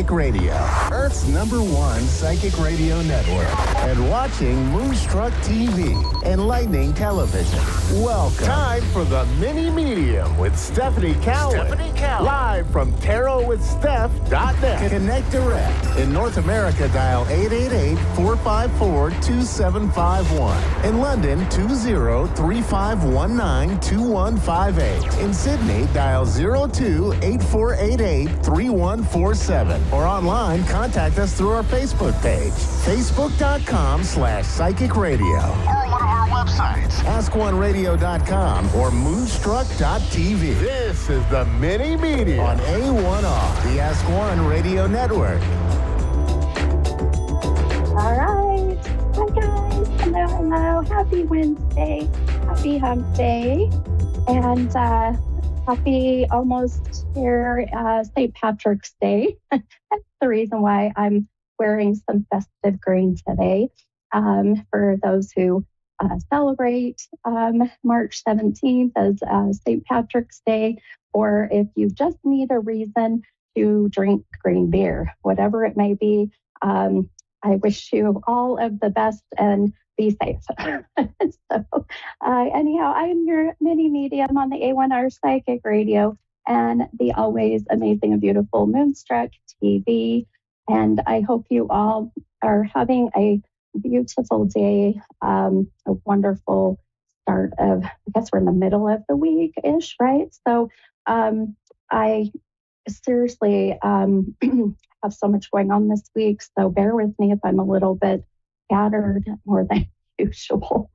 Psychic Radio, Earth's #1 psychic radio network, and watching Moonstruck TV, enlightening television. Welcome. Time for the Mini Medium with Stephanie Cowan. Live from tarotwithsteph.net. Connect direct. In North America, dial 888-454-2751. In London, 20-3519-2158. In Sydney, dial 02-8488-3147. Or online, contact us through our Facebook page, facebook.com/psychic radio. Or one of our websites, askoneradio.com or moonstruck.tv. This is the Mini Media on A1R, the Ask One Radio Network. All right. Hi, guys. Hello. Happy Wednesday. Happy Hump Day. And happy almost here St. Patrick's Day. That's the reason why I'm wearing some festive green today. For those who celebrate March 17th as St. Patrick's Day, or if you just need a reason to drink green beer, whatever it may be. I wish you all of the best and be safe. Anyhow, I am your mini medium on the A1R Psychic Radio and the always amazing and beautiful Moonstruck TV. And I hope you all are having a beautiful day, a wonderful start of, I guess we're in the middle of the week-ish, right? So I seriously have so much going on this week, so bear with me if I'm a little bit scattered more than usual.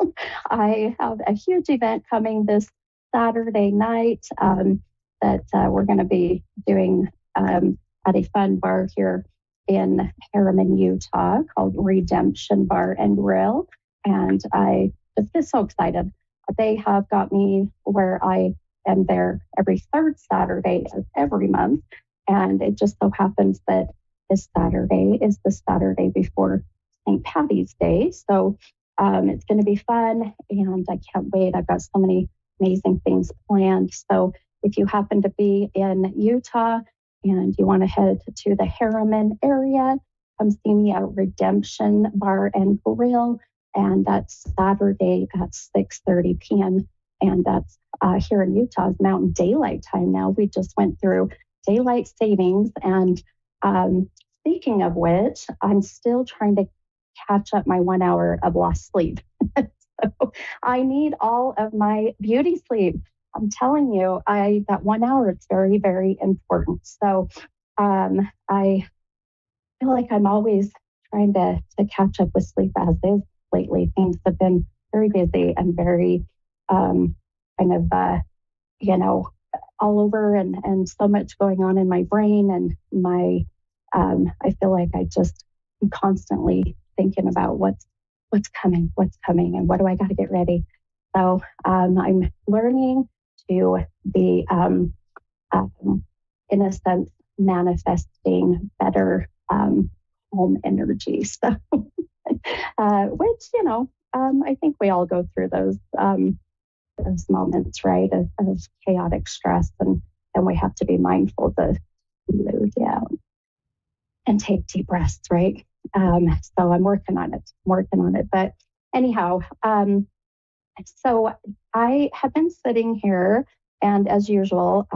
I have a huge event coming this Saturday night that we're going to be doing at a fun bar here in Harriman, Utah, called Redemption Bar and Grill. And I just get so excited. They have got me where I am there every third Saturday of every month. And it just so happens that this Saturday is the Saturday before St. Patty's Day. So it's going to be fun, and I can't wait. I've got so many amazing things planned. So if you happen to be in Utah and you want to head to the Harriman area, come see me at Redemption Bar and Grill. And that's Saturday at 6:30 p.m. And that's here in Utah's Mountain Daylight Time now. We just went through daylight savings. And speaking of which, I'm still trying to catch up my 1 hour of lost sleep. So I need all of my beauty sleep. I'm telling you, that 1 hour is very, very important. So I feel like I'm always trying to catch up with sleep as is lately. Things have been very busy and very all over and so much going on in my brain and my I feel like I just am constantly thinking about what's coming and what do I got to get ready. So I'm learning to be in a sense manifesting better home energy. So which I think we all go through those moments, right, of chaotic stress, and we have to be mindful to slow down and take deep breaths, right? So I'm working on it. But anyhow, so I have been sitting here, and as usual,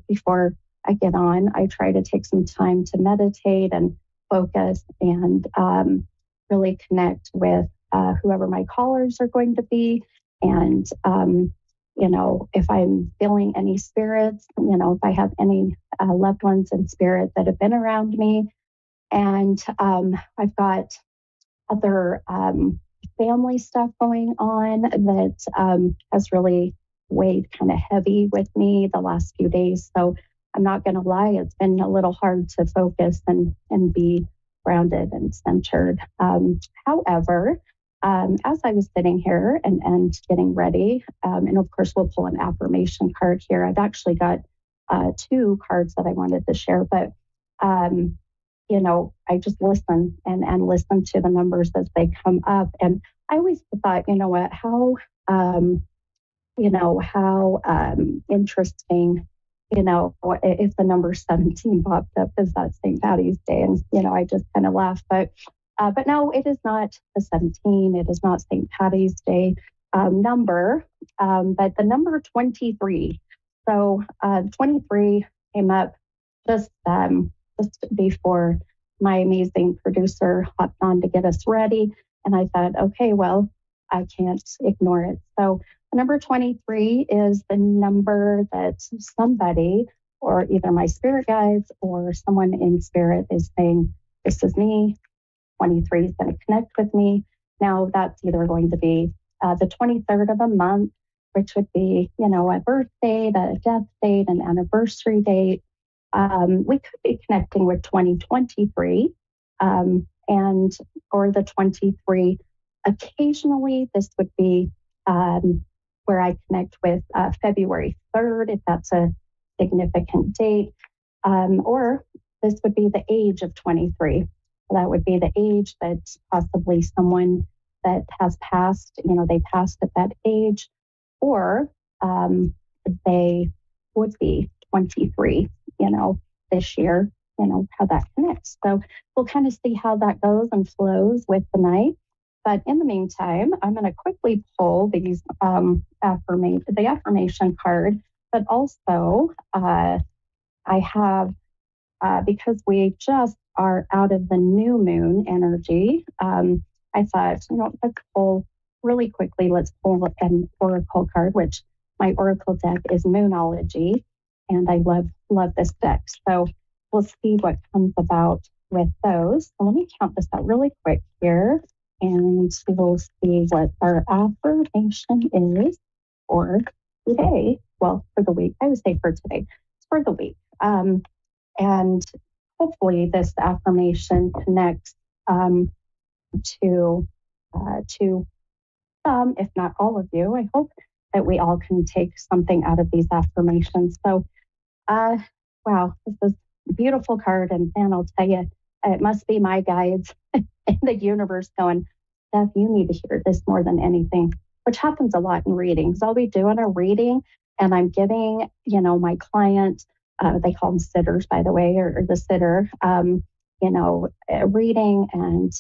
before I get on, I try to take some time to meditate and focus and really connect with whoever my callers are going to be. And, if I'm feeling any spirits, if I have any loved ones in spirit that have been around me. And I've got other family stuff going on that has really weighed kind of heavy with me the last few days. So I'm not going to lie, it's been a little hard to focus and be grounded and centered. However, as I was sitting here and getting ready, and of course we'll pull an affirmation card here. I've actually got 2 cards that I wanted to share, but I just listen and listen to the numbers as they come up. And I always thought, how interesting if the number 17 popped up, is that St. Patty's Day? And, I just kind of laughed. But no, it is not the 17. It is not St. Patty's Day number, but the number 23. So 23 came up just before my amazing producer hopped on to get us ready. And I thought, okay, well, I can't ignore it. So number 23 is the number that somebody, or either my spirit guides or someone in spirit, is saying, this is me. 23 is going to connect with me. Now that's either going to be the 23rd of a month, which would be, a birth date, a death date, an anniversary date. We could be connecting with 2023 and or the 23. Occasionally, this would be where I connect with February 3rd, if that's a significant date, or this would be the age of 23. That would be the age that possibly someone that has passed, they passed at that age, or they would be 23, this year, how that connects. So we'll kind of see how that goes and flows with the night. But in the meantime, I'm going to quickly pull these the affirmation card, but also I have, because we just are out of the new moon energy, I thought, let's pull really quickly. Let's pull an oracle card, which my oracle deck is Moonology, and I love this deck. So we'll see what comes about with those. So let me count this out really quick here, and we'll see what our affirmation is for today. Well, for the week. I would say for today. It's for the week. And hopefully this affirmation connects to some, if not all of you. I hope that we all can take something out of these affirmations. So, wow, this is a beautiful card. And I'll tell you, it must be my guides in the universe going, Steph, you need to hear this more than anything, which happens a lot in readings. I'll be doing a reading and I'm giving, my client, they call them sitters, by the way, or the sitter, reading and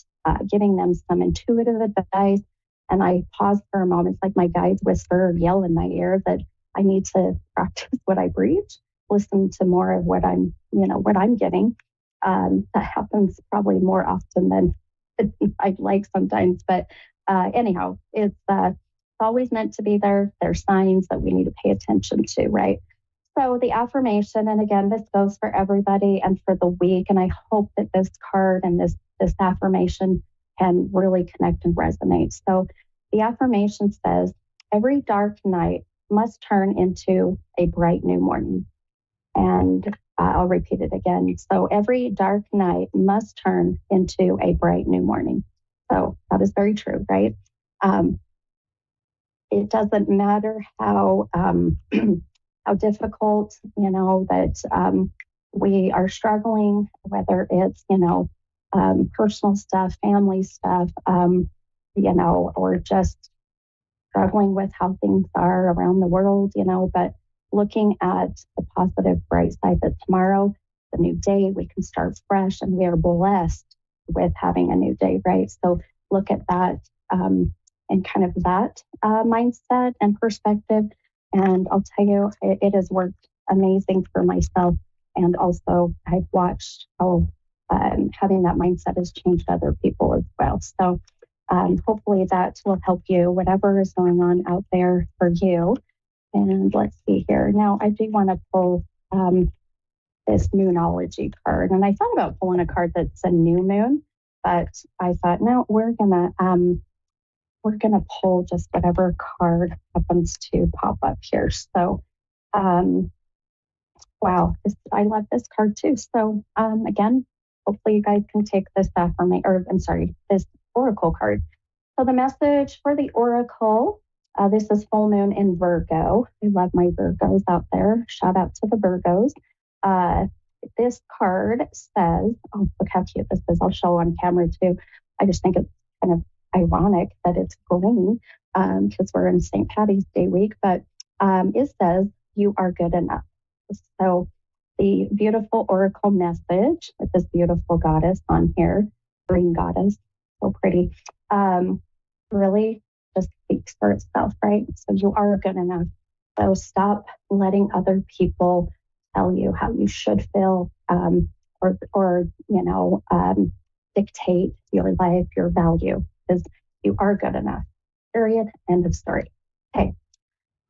giving them some intuitive advice. And I pause for a moment. It's like my guides whisper or yell in my ear that I need to practice what I preach, listen to more of what I'm getting. That happens probably more often than I'd like sometimes. But anyhow, it's always meant to be there. There's signs that we need to pay attention to, right? So the affirmation, and again, this goes for everybody and for the week. And I hope that this card and this affirmation can really connect and resonate. So the affirmation says, every dark night must turn into a bright new morning. And I'll repeat it again. So every dark night must turn into a bright new morning. So that is very true, right? It doesn't matter how how difficult, that we are struggling, whether it's, personal stuff, family stuff, or just struggling with how things are around the world, but looking at the positive, bright side that tomorrow, the new day, we can start fresh and we are blessed with having a new day, right? So look at that and kind of that mindset and perspective. And I'll tell you, it has worked amazing for myself. And also I've watched how having that mindset has changed other people as well. So hopefully that will help you, whatever is going on out there for you. And let's see here. Now, I do want to pull this Moonology card. And I thought about pulling a card that's a new moon, but I thought, no, we're gonna pull just whatever card happens to pop up here. So, wow, I love this card too. So, again, hopefully you guys can take this this oracle card. So the message for the oracle, this is full moon in Virgo. I love my Virgos out there. Shout out to the Virgos. This card says, oh, look how cute this is. I'll show on camera too. I just think it's kind of ironic that it's green because we're in St. Patty's Day week, but it says, you are good enough. So the beautiful oracle message with this beautiful goddess on here, green goddess, so pretty, really just speaks for itself, right? So you are good enough. So stop letting other people tell you how you should feel, or dictate your life, your value, because you are good enough. Period. End of story. Okay.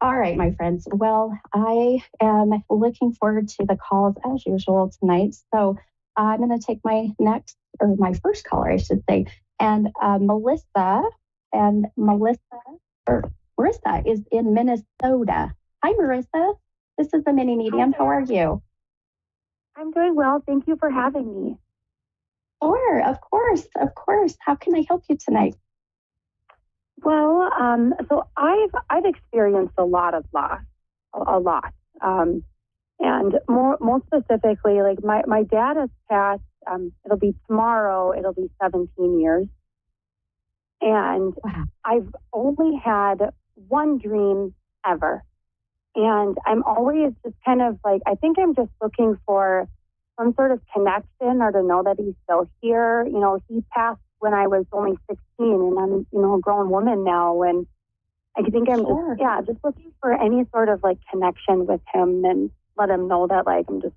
All right, my friends. Well, I am looking forward to the calls as usual tonight. So I'm going to take my first caller, I should say, and Melissa. And Marissa is in Minnesota. Hi, Marissa. This is the mini medium. How are you? I'm doing well. Thank you for having me. Sure, of course, of course. How can I help you tonight? Well, so I've experienced a lot of loss, a lot, and more specifically, like my dad has passed. It'll be tomorrow. It'll be 17 years, and Wow. I've only had one dream ever, and I'm always just kind of like I think I'm just looking for some sort of connection or to know that he's still here. You know, he passed when I was only 16 and I'm, a grown woman now. And I think I'm Sure. just looking for any sort of like connection with him and let him know that like, I'm just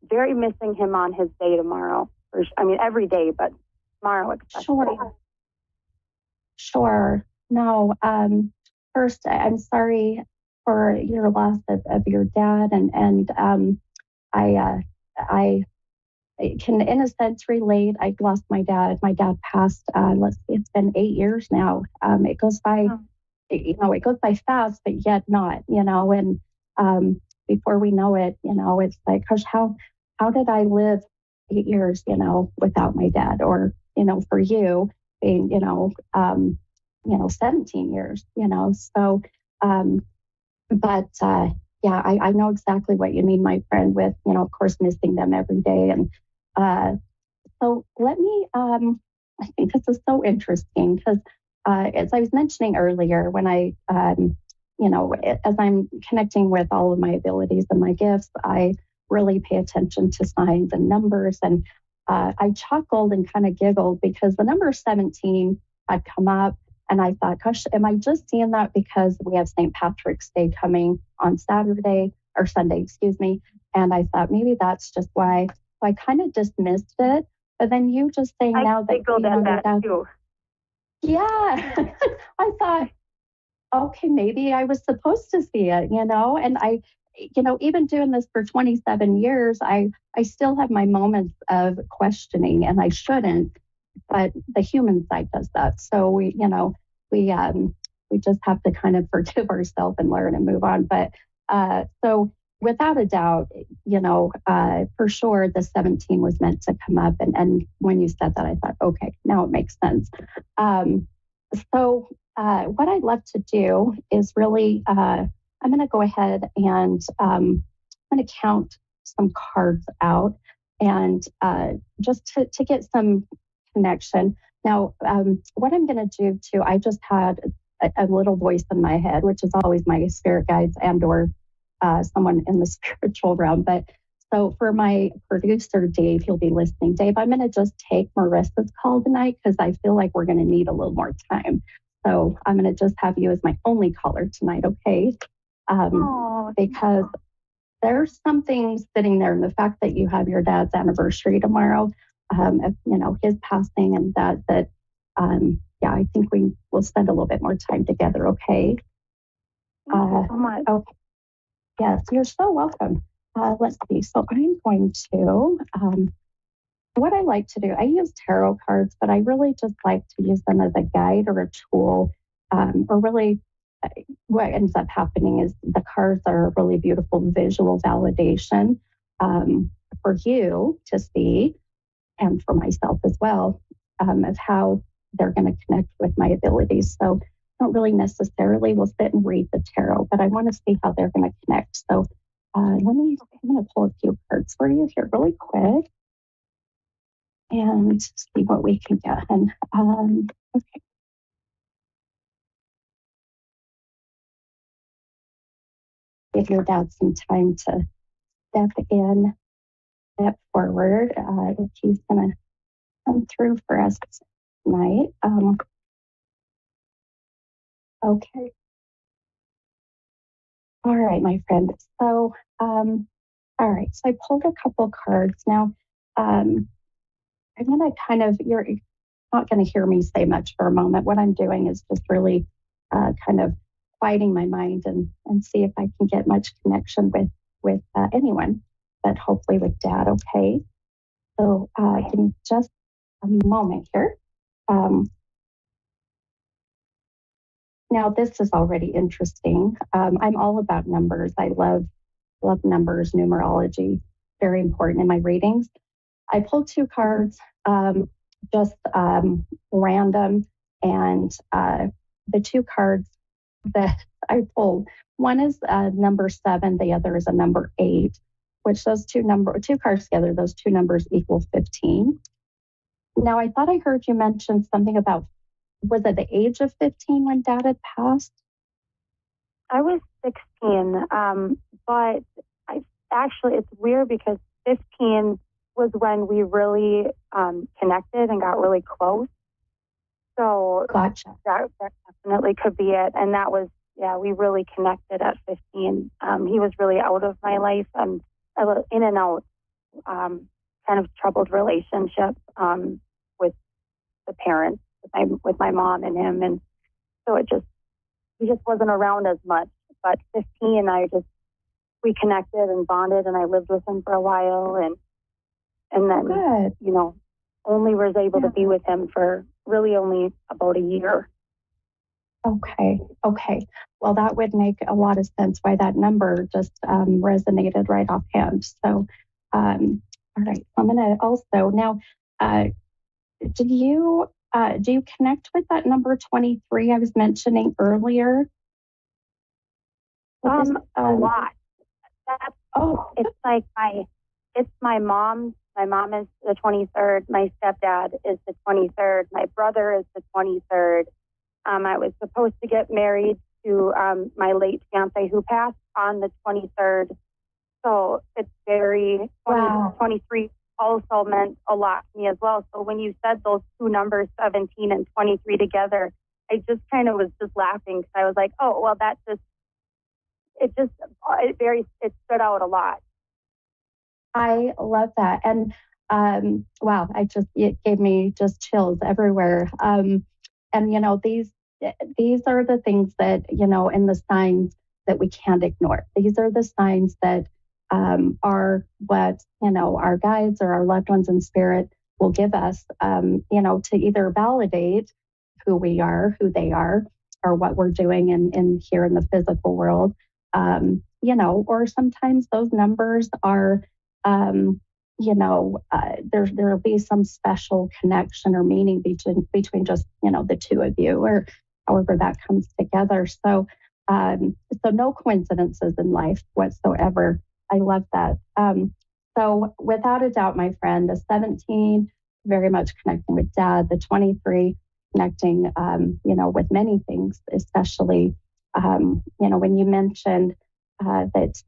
very missing him on his day tomorrow. Every day, but tomorrow especially. Sure. No, first, I'm sorry for your loss of your dad. I can, in a sense, relate. I lost my dad. My dad passed. It's been 8 years now. It goes by, it goes by fast, but yet not. And before we know it, it's like, gosh, how did I live 8 years, without my dad? Or for you, being, 17 years. So, but. Yeah, I know exactly what you mean, my friend, with, of course, missing them every day. And so let me, I think this is so interesting because as I was mentioning earlier, when as I'm connecting with all of my abilities and my gifts, I really pay attention to signs and numbers. And I chuckled and kind of giggled because the number 17 had come up. And I thought, gosh, am I just seeing that because we have St. Patrick's Day coming on Saturday or Sunday, excuse me. And I thought maybe that's just why. So I kind of dismissed it. But then you just saying now that that too. Yeah, I thought, okay, maybe I was supposed to see it, and I, even doing this for 27 years, I still have my moments of questioning, and I shouldn't. But the human side does that. So we just have to kind of forgive ourselves and learn and move on. But so without a doubt, for sure the 17 was meant to come up. And when you said that, I thought, okay, now it makes sense. So what I'd love to do is really, I'm going to go ahead and I'm going to count some cards out and just to get some connection. Now, what I'm going to do too, I just had a little voice in my head, which is always my spirit guides and or someone in the spiritual realm. But so for my producer, Dave, he'll be listening. Dave, I'm going to just take Marissa's call tonight because I feel like we're going to need a little more time. So I'm going to just have you as my only caller tonight, okay? Because there's something sitting there, and the fact that you have your dad's anniversary tomorrow, his passing, and that I think we will spend a little bit more time together, okay? Thank you so much. Okay. Yes, you're so welcome. Let's see. So I'm going to, what I like to do, I use tarot cards, but I really just like to use them as a guide or a tool, or really what ends up happening is the cards are a really beautiful visual validation for you to see, and for myself as well, of how they're going to connect with my abilities. So I don't really necessarily will sit and read the tarot, but I want to see how they're going to connect. So I'm going to pull a few cards for you here really quick and see what we can get. And okay. Give your dad some time to step in, step forward. If he's going to come through for us tonight. Okay. All right, my friend. So, all right. So I pulled a couple cards. Now, I'm going to you're not going to hear me say much for a moment. What I'm doing is just really kind of quieting my mind and see if I can get much connection with anyone, but hopefully with Dad. Okay. So give me just a moment here. Now, this is already interesting. I'm all about numbers. I love numbers, numerology, very important in my readings. I pulled two cards, just random, and the two cards that I pulled, one is number 7, the other is a number 8, which those two cards together, those two numbers equal 15. Now, I thought I heard you mention something about, was it the age of 15 when Dad had passed? I was 16, but it's weird because 15 was when we really connected and got really close. So Gotcha. that definitely could be it. And that was, we really connected at 15. He was really out of my life and in and out, kind of troubled relationship with the parents, with my mom and him. And so he just wasn't around as much. But 15, we connected and bonded, and I lived with him for a while. And then, good. only was able to be with him for really only about a year. Okay. Well, that would make a lot of sense why that number just resonated right offhand. So, all right. I'm going to also now, do you connect with that number 23 I was mentioning earlier? A lot. It's like it's my mom. My mom is the 23rd. My stepdad is the 23rd. My brother is the 23rd. I was supposed to get married to my late fiance who passed on the 23rd. So it's very, 23 also meant a lot to me as well. So when you said those two numbers, 17 and 23 together, I just kind of was just laughing because I was like, oh, well, it stood out a lot. I love that. And wow, it gave me just chills everywhere. And these are the things that, and the signs that we can't ignore. These are the signs that are what, our guides or our loved ones in spirit will give us, to either validate who we are, who they are, or what we're doing in here in the physical world. Or sometimes those numbers are, there'll be some special connection or meaning between just, the two of you, or however that comes together. So no coincidences in life whatsoever. I love that. So without a doubt, my friend, the 17, very much connecting with Dad, the 23, connecting, with many things, especially, when you mentioned that,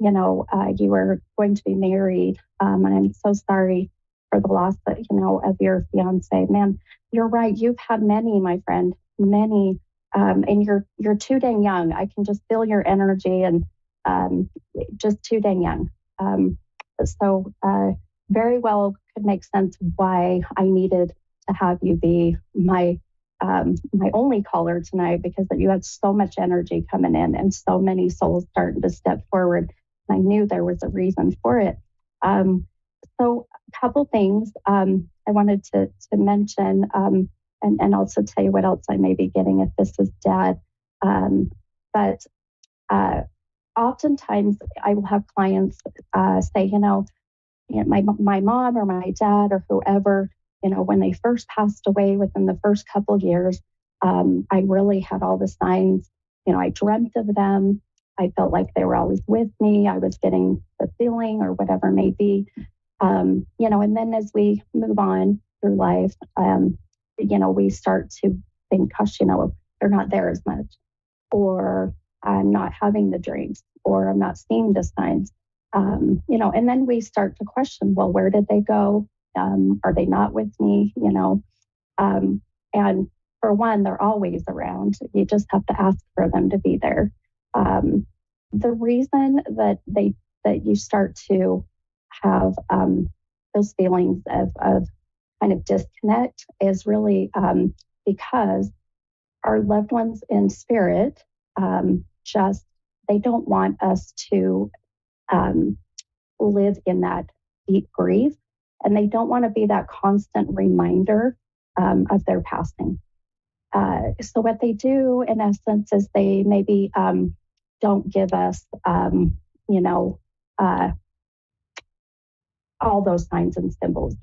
you were going to be married. And I'm so sorry for the loss that, of your fiance. Man, you're right. You've had many, my friend, many. And you're too dang young. I can just feel your energy and just too dang young. So very well could make sense why I needed to have you be my only caller tonight, because you had so much energy coming in and so many souls starting to step forward. And I knew there was a reason for it. So a couple things I wanted to mention, and also tell you what else I may be getting if this is Dad. But oftentimes I will have clients say, my mom or my dad or whoever, when they first passed away within the first couple of years, I really had all the signs. I dreamt of them. I felt like they were always with me. I was getting the feeling or whatever it may be. And then as we move on through life, we start to think, gosh, they're not there as much, or I'm not having the dreams, or I'm not seeing the signs. And then we start to question, well, where did they go? Are they not with me? And for one, they're always around. You just have to ask for them to be there. The reason that you start to have those feelings of kind of disconnect is really because our loved ones in spirit just they don't want us to live in that deep grief, and they don't want to be that constant reminder of their passing. So what they do, in essence, is they maybe don't give us, all those signs and symbols.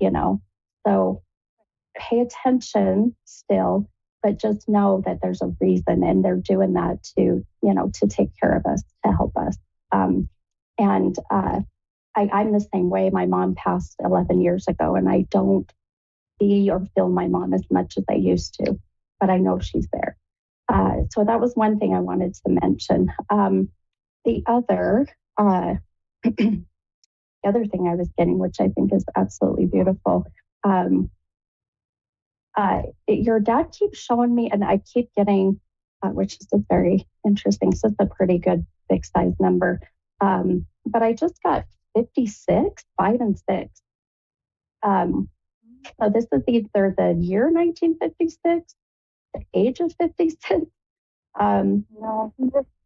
So pay attention still, but just know that there's a reason, and they're doing that to take care of us, to help us. And I'm the same way. My mom passed 11 years ago, and I don't see or feel my mom as much as I used to, but I know she's there. So that was one thing I wanted to mention. The other, the other thing I was getting, which I think is absolutely beautiful, your dad keeps showing me, and I keep getting, which is a very interesting, so it's a pretty good big size number. But I just got 56, 5 and 6. So this is either the year 1956, the age of 56. No,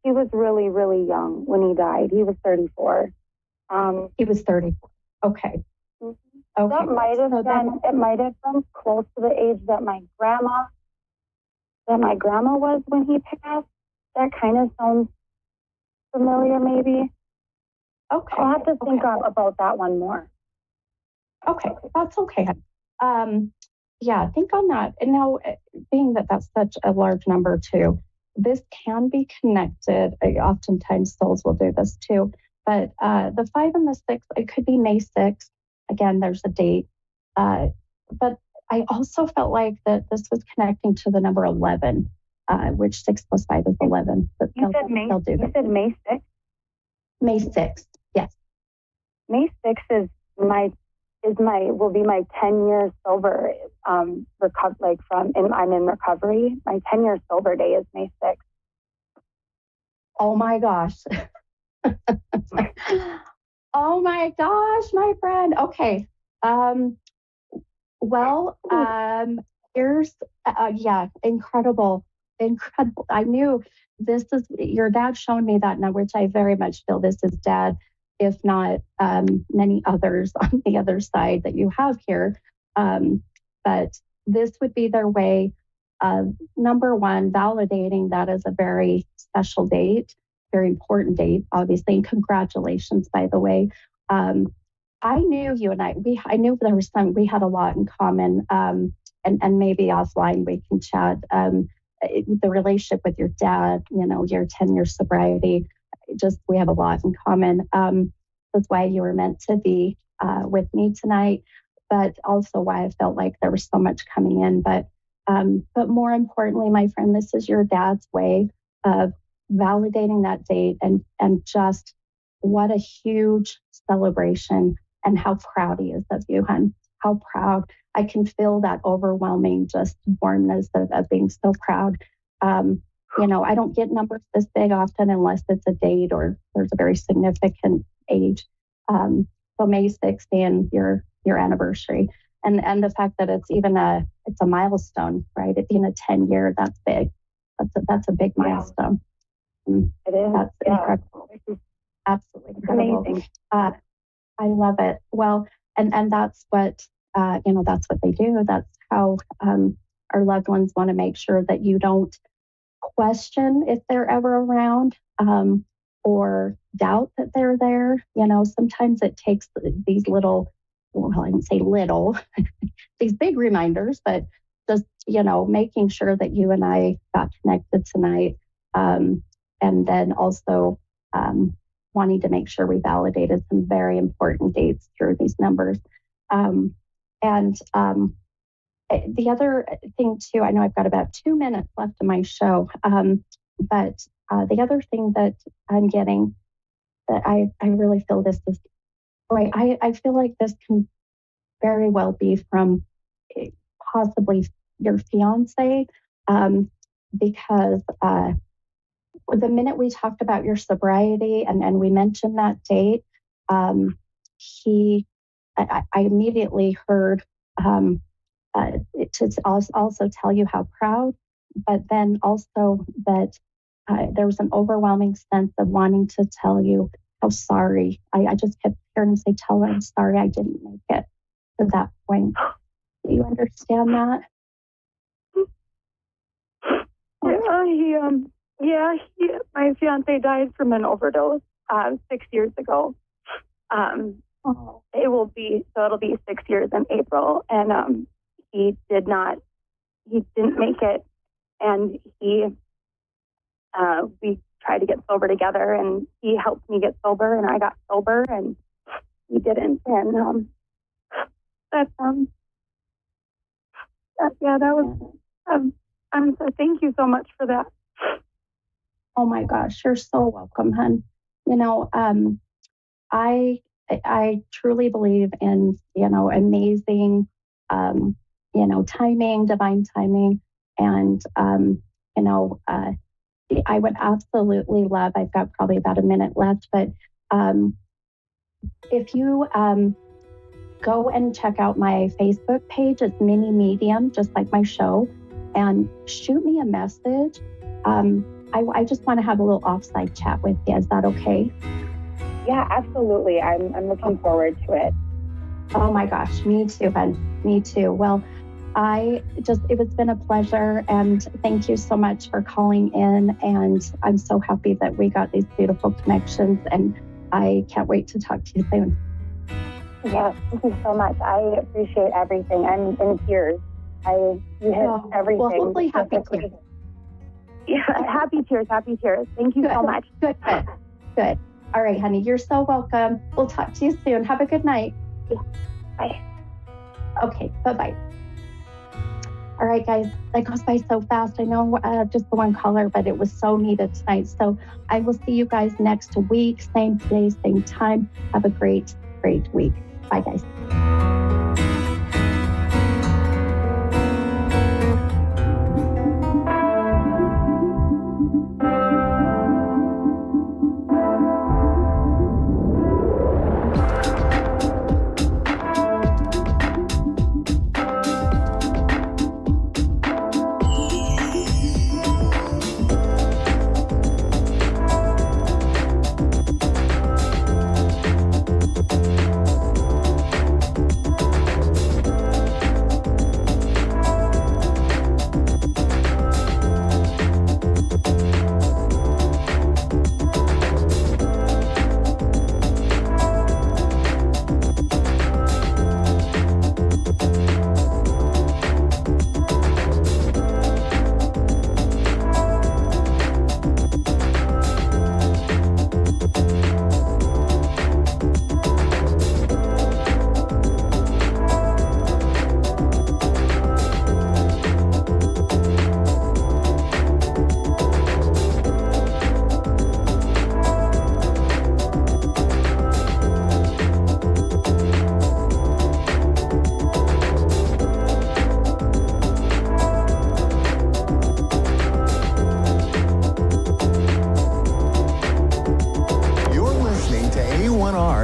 he was really, really young when he died. He was 34. He was 34. Okay. Mm-hmm. Okay. That might have been. It might have been close to the age that my grandma was when he passed. That kind of sounds familiar, maybe. Okay. I'll have to think about that one more. Okay, that's okay. Yeah, think on that. And now, being that that's such a large number too, this can be connected. Oftentimes souls will do this too. But the 5 and the 6, it could be May 6th. Again, there's a date. But I also felt like that this was connecting to the number 11, which 6 plus 5 is 11. But you said May 6th? May 6th, yes. May 6th will be my 10 years sober. I'm in recovery. My 10 years sober day is May 6th. Oh my gosh. Oh my gosh, my friend. Okay. Here's, incredible. I knew this is, your dad showing me that now, which I very much feel this is dad, if not many others on the other side that you have here. But this would be their way of, number one, validating that as a very special date, very important date, obviously. And congratulations, by the way. I knew you and I knew there was we had a lot in common. And maybe offline we can chat. The relationship with your dad, your 10-year sobriety, we have a lot in common. That's why you were meant to be with me tonight, but also why I felt like there was so much coming in. But more importantly, my friend, this is your dad's way of validating that date, and just what a huge celebration, and how proud he is of you, hon. How proud. I can feel that overwhelming just warmness of being so proud. I don't get numbers this big often unless it's a date or there's a very significant age. So May 6th being your anniversary, and the fact that it's even a milestone, right? It being a 10-year, that's big. That's a big milestone. It is. That's incredible. Absolutely incredible. Amazing. I love it. Well, and that's what that's what they do. That's how our loved ones want to make sure that you don't question if they're ever around, or doubt that they're there. Sometimes it takes these little, well, I wouldn't say little, these big reminders, but just, making sure that you and I got connected tonight. And then also wanting to make sure we validated some very important dates through these numbers. The other thing too, I know I've got about 2 minutes left of my show, but the other thing that I'm getting, that I really feel this is, boy, I feel like this can very well be from possibly your fiance, because the minute we talked about your sobriety and we mentioned that date, he, I immediately heard to also tell you how proud, but then also that there was an overwhelming sense of wanting to tell you how sorry. I just kept hearing him say, "Tell her I'm sorry I didn't make it to that point." Do you understand that? My fiance died from an overdose 6 years ago. It'll be 6 years in April, and he didn't make it, and we tried to get sober together, and he helped me get sober, and I got sober, and he didn't, and that was. Thank you so much for that. Oh my gosh, you're so welcome, hon. You know, I truly believe in, amazing, timing, divine timing. And, I would absolutely love, I've got probably about a minute left, but if you go and check out my Facebook page, it's Mini Medium, just like my show, and shoot me a message. I just want to have a little offside chat with you. Is that okay? Yeah, absolutely. I'm looking forward to it. Oh my gosh, me too, hon. Me too. Well, it's been a pleasure, and thank you so much for calling in, and I'm so happy that we got these beautiful connections, and I can't wait to talk to you soon. Yeah, thank you so much. I appreciate everything. I'm in tears. You hit everything. Well, hopefully happy tears. Yeah, happy tears. Thank you so much. Good. All right, honey, you're so welcome. We'll talk to you soon. Have a good night. Yeah. Bye. Okay, bye-bye. All right, guys, that goes by so fast. I know just the one caller, but it was so needed tonight. So I will see you guys next week, same day, same time. Have a great, great week. Bye, guys.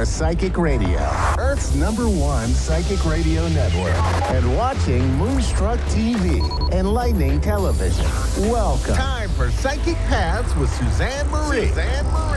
Psychic Radio, Earth's #1 psychic radio network, and watching Moonstruck TV, Enlightening Television. Welcome. Time for Psychic Paths with Suzanne Marie.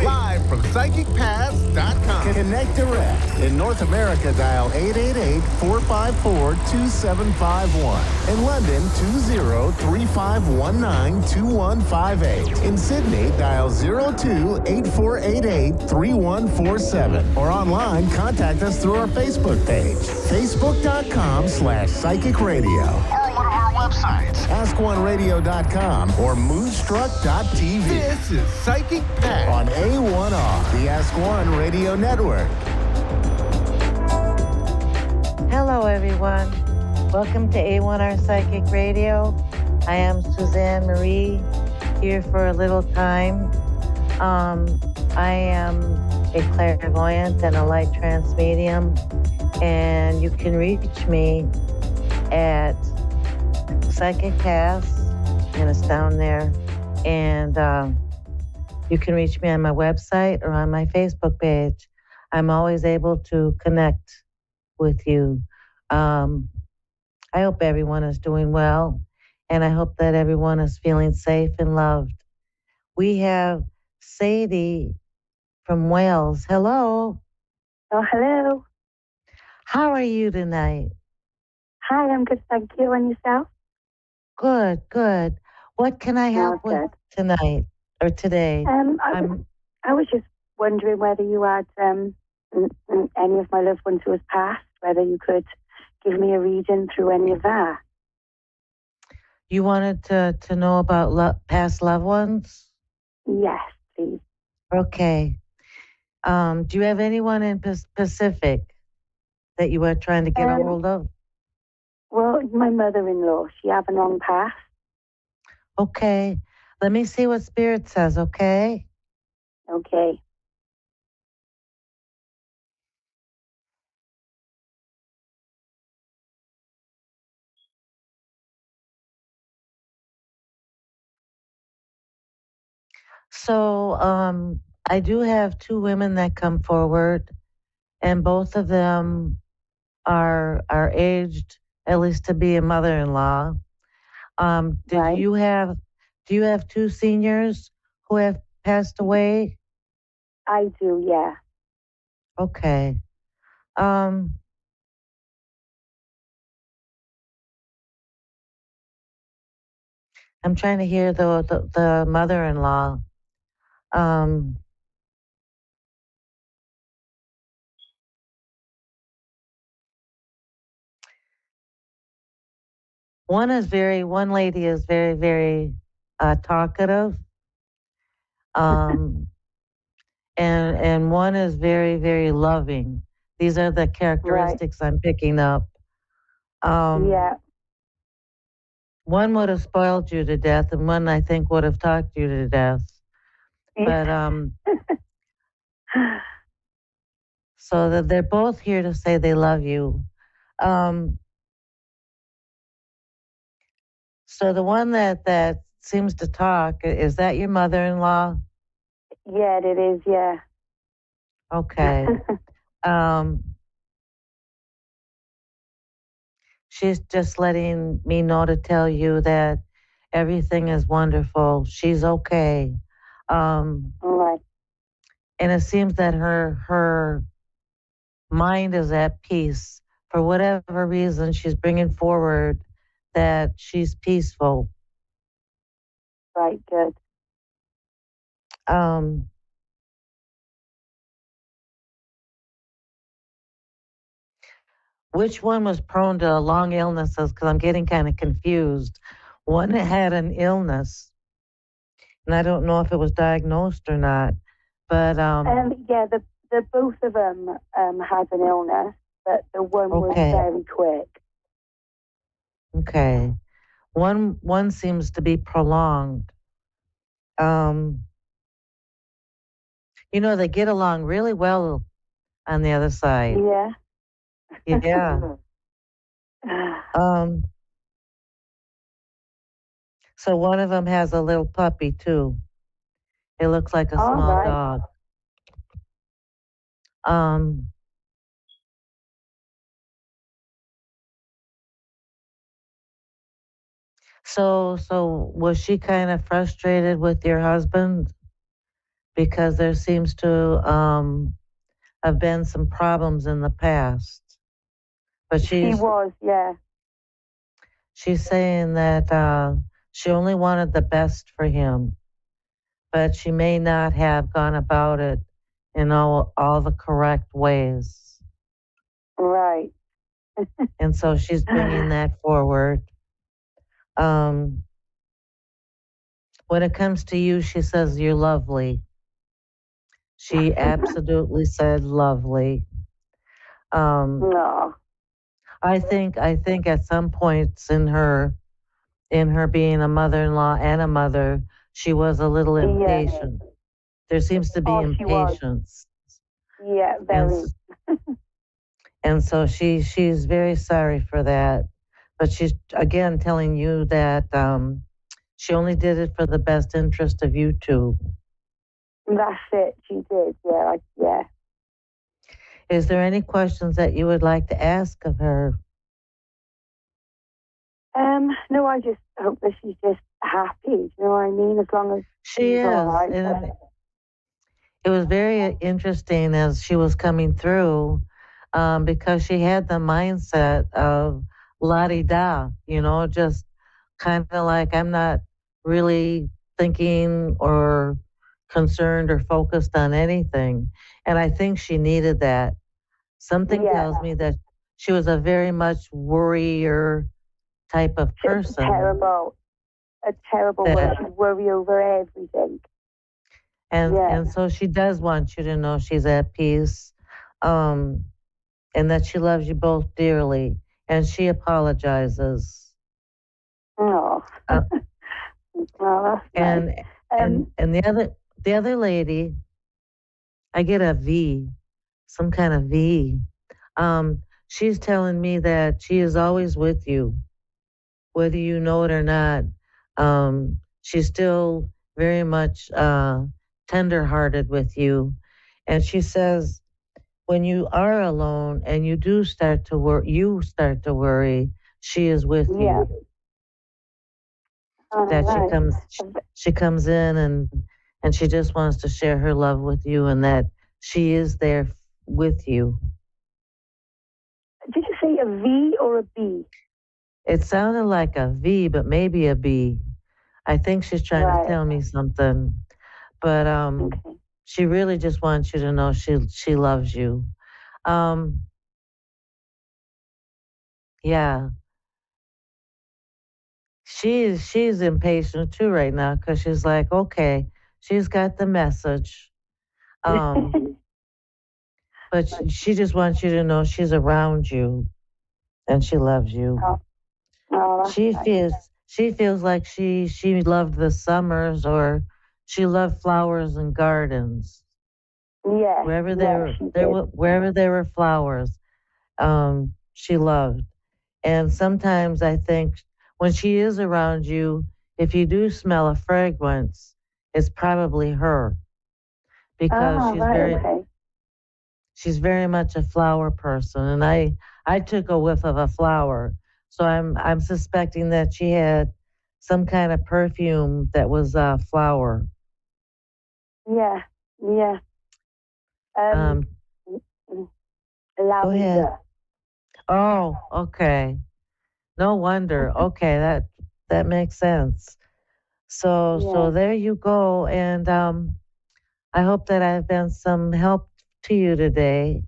Live from PsychicPaths.com. Connect direct. In North America, dial 888-454-2751. In London, 20-3519-2158. In Sydney, dial 02-8488-3147. Or online, contact us through our Facebook page, facebook.com/Psychic Radio. Or one of our websites, AskOneRadio.com or Moonstruck.tv. This is Psychic Path on A1R, the Ask One Radio Network. Hello, everyone. Welcome to A1R Psychic Radio. I am Suzanne Marie, here for a little time. I am a clairvoyant and a light trance medium. And you can reach me at Psychic Pass, and it's down there. And you can reach me on my website or on my Facebook page. I'm always able to connect with you. I hope everyone is doing well, and I hope that everyone is feeling safe and loved. We have Sadie from Wales. Hello. Oh, hello. How are you tonight? Hi, I'm good, thank you. And yourself? Good, good. What can I help with tonight or today? I was just wondering whether you had any of my loved ones who has passed, whether you could give me a reading through any of that. You wanted to know about past loved ones? Yes, please. Okay. Do you have anyone in Pacific that you were trying to get a hold of? Well, my mother-in-law, she have a long past. Okay. Let me see what Spirit says, okay? Okay. So I do have two women that come forward, and both of them are aged at least to be a mother-in-law. Right. Do you have two seniors who have passed away? I do, yeah. Okay. I'm trying to hear the mother-in-law. One lady is very, very talkative. And one is very, very loving. These are the characteristics I'm picking up. Yeah. One would have spoiled you to death, and one I think would have talked you to death. But so that they're both here to say they love you. So the one that seems to talk, is that your mother-in-law? Yeah, it is, yeah. Okay. She's just letting me know to tell you that everything is wonderful. She's okay. All right. And it seems that her mind is at peace. For whatever reason, she's bringing forward that she's peaceful. Right, good. Which one was prone to long illnesses? Because I'm getting kind of confused. One had an illness, and I don't know if it was diagnosed or not. But yeah, the both of them had an illness, but the one was very quick. Okay. One seems to be prolonged. They get along really well on the other side. Yeah. Yeah. So one of them has a little puppy too. It looks like a small dog. So was she kind of frustrated with your husband? Because there seems to have been some problems in the past. But she was, yeah. She's saying that she only wanted the best for him, but she may not have gone about it in all the correct ways. Right. And so she's bringing that forward. When it comes to you, she says you're lovely. She absolutely said lovely. No. I think at some points in her being a mother-in-law and a mother, she was a little impatient. There seems to be impatience. Yeah, And very. and so she's very sorry for that. But she's again telling you that she only did it for the best interest of you two. That's it. She did. Yeah, yeah. Is there any questions that you would like to ask of her? No, I just hope that she's just happy. You know what I mean? As long as She she's all is. right. And it was very interesting as she was coming through because she had the mindset of la di da, just kind of like I'm not really thinking or concerned or focused on anything. And I think she needed that. Something tells me that she was a very much worrier type of person. A terrible way. She'd worry over everything. And so she does want you to know she's at peace, and that she loves you both dearly, and she apologizes. Oh, Uh, well, that's and nice. and the other lady, I get a V, some kind of V. She's telling me that she is always with you, whether you know it or not. She's still very much tender-hearted with you, and she says when you are alone and you do start to worry, she is with you. That she comes in and she just wants to share her love with you, and that she is there with you. Did you say a V or a B? It sounded like a V, but maybe a B. I think she's trying to tell me something, but she really just wants you to know she loves you. Yeah. She's impatient too right now because she's like, okay, she's got the message. But she just wants you to know she's around you and she loves you. She feels like she loved the summers, or she loved flowers and gardens. Yeah. Wherever there were flowers, she loved. And sometimes I think when she is around you, if you do smell a fragrance, it's probably her, because she's very much a flower person. And I took a whiff of a flower, so I'm suspecting that she had some kind of perfume that was a flower. Yeah. Go ahead. Oh, okay. No wonder. Okay, that makes sense. So there you go, and I hope that I've been some help to you today.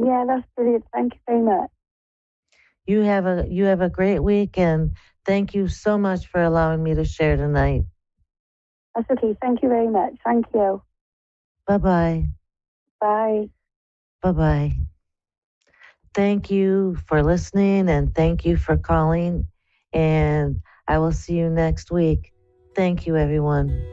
Yeah, that's brilliant. Thank you very much. You have a great week, and thank you so much for allowing me to share tonight. That's okay. Thank you very much. Thank you. Bye-bye. Bye. Bye-bye. Thank you for listening, and thank you for calling, and I will see you next week. Thank you, everyone.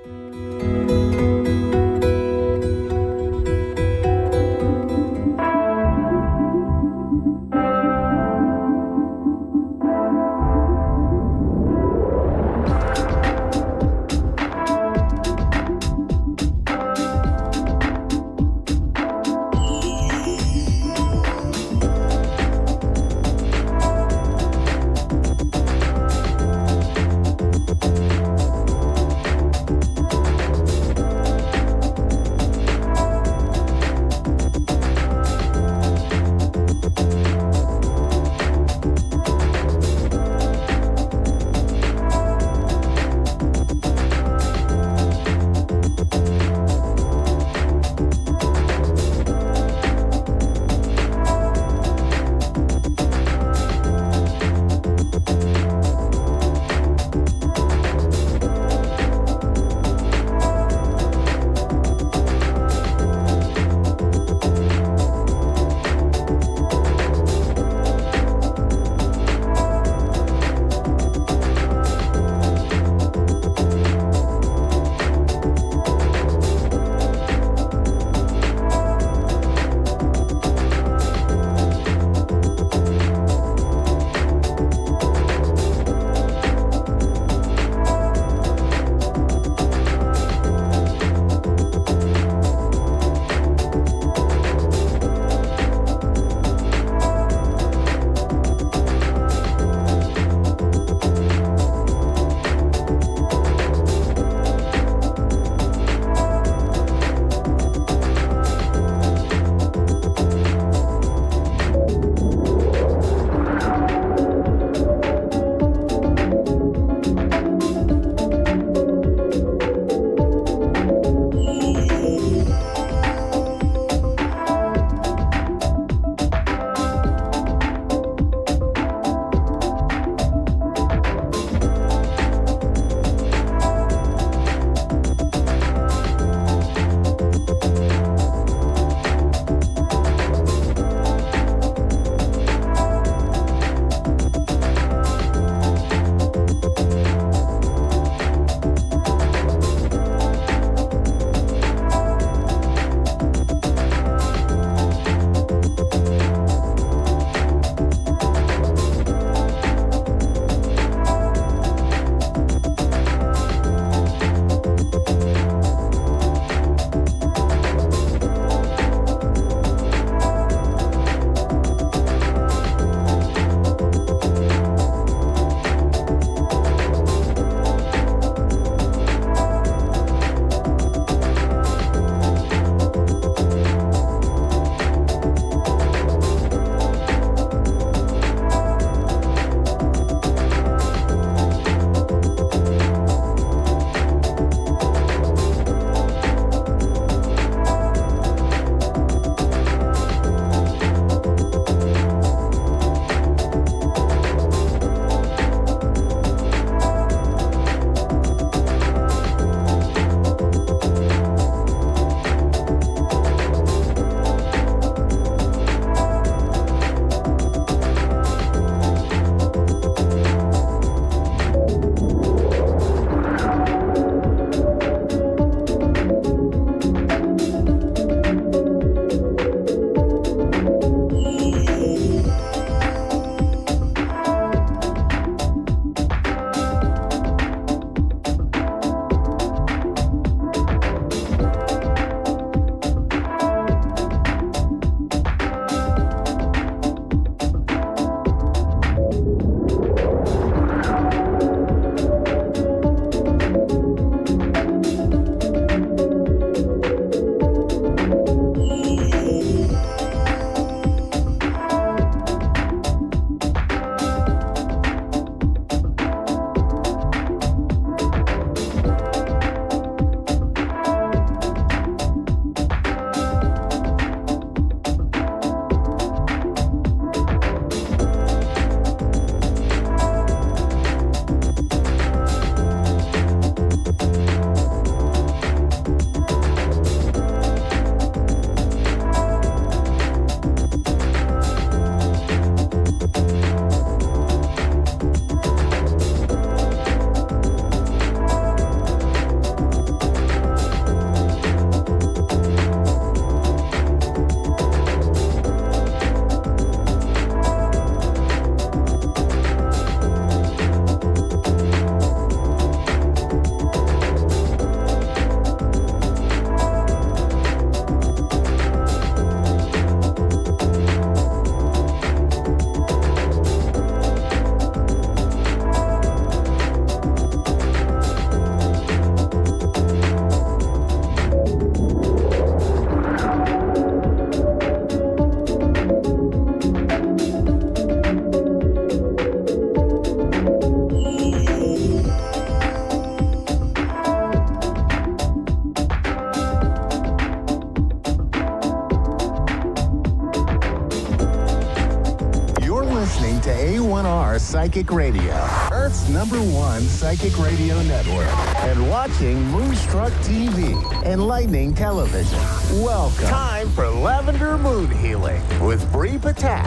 Psychic Radio, Earth's #1 psychic radio network, and watching Moonstruck TV, enlightening television. Welcome. Time for Lavender Moon Healing with Bree Patak.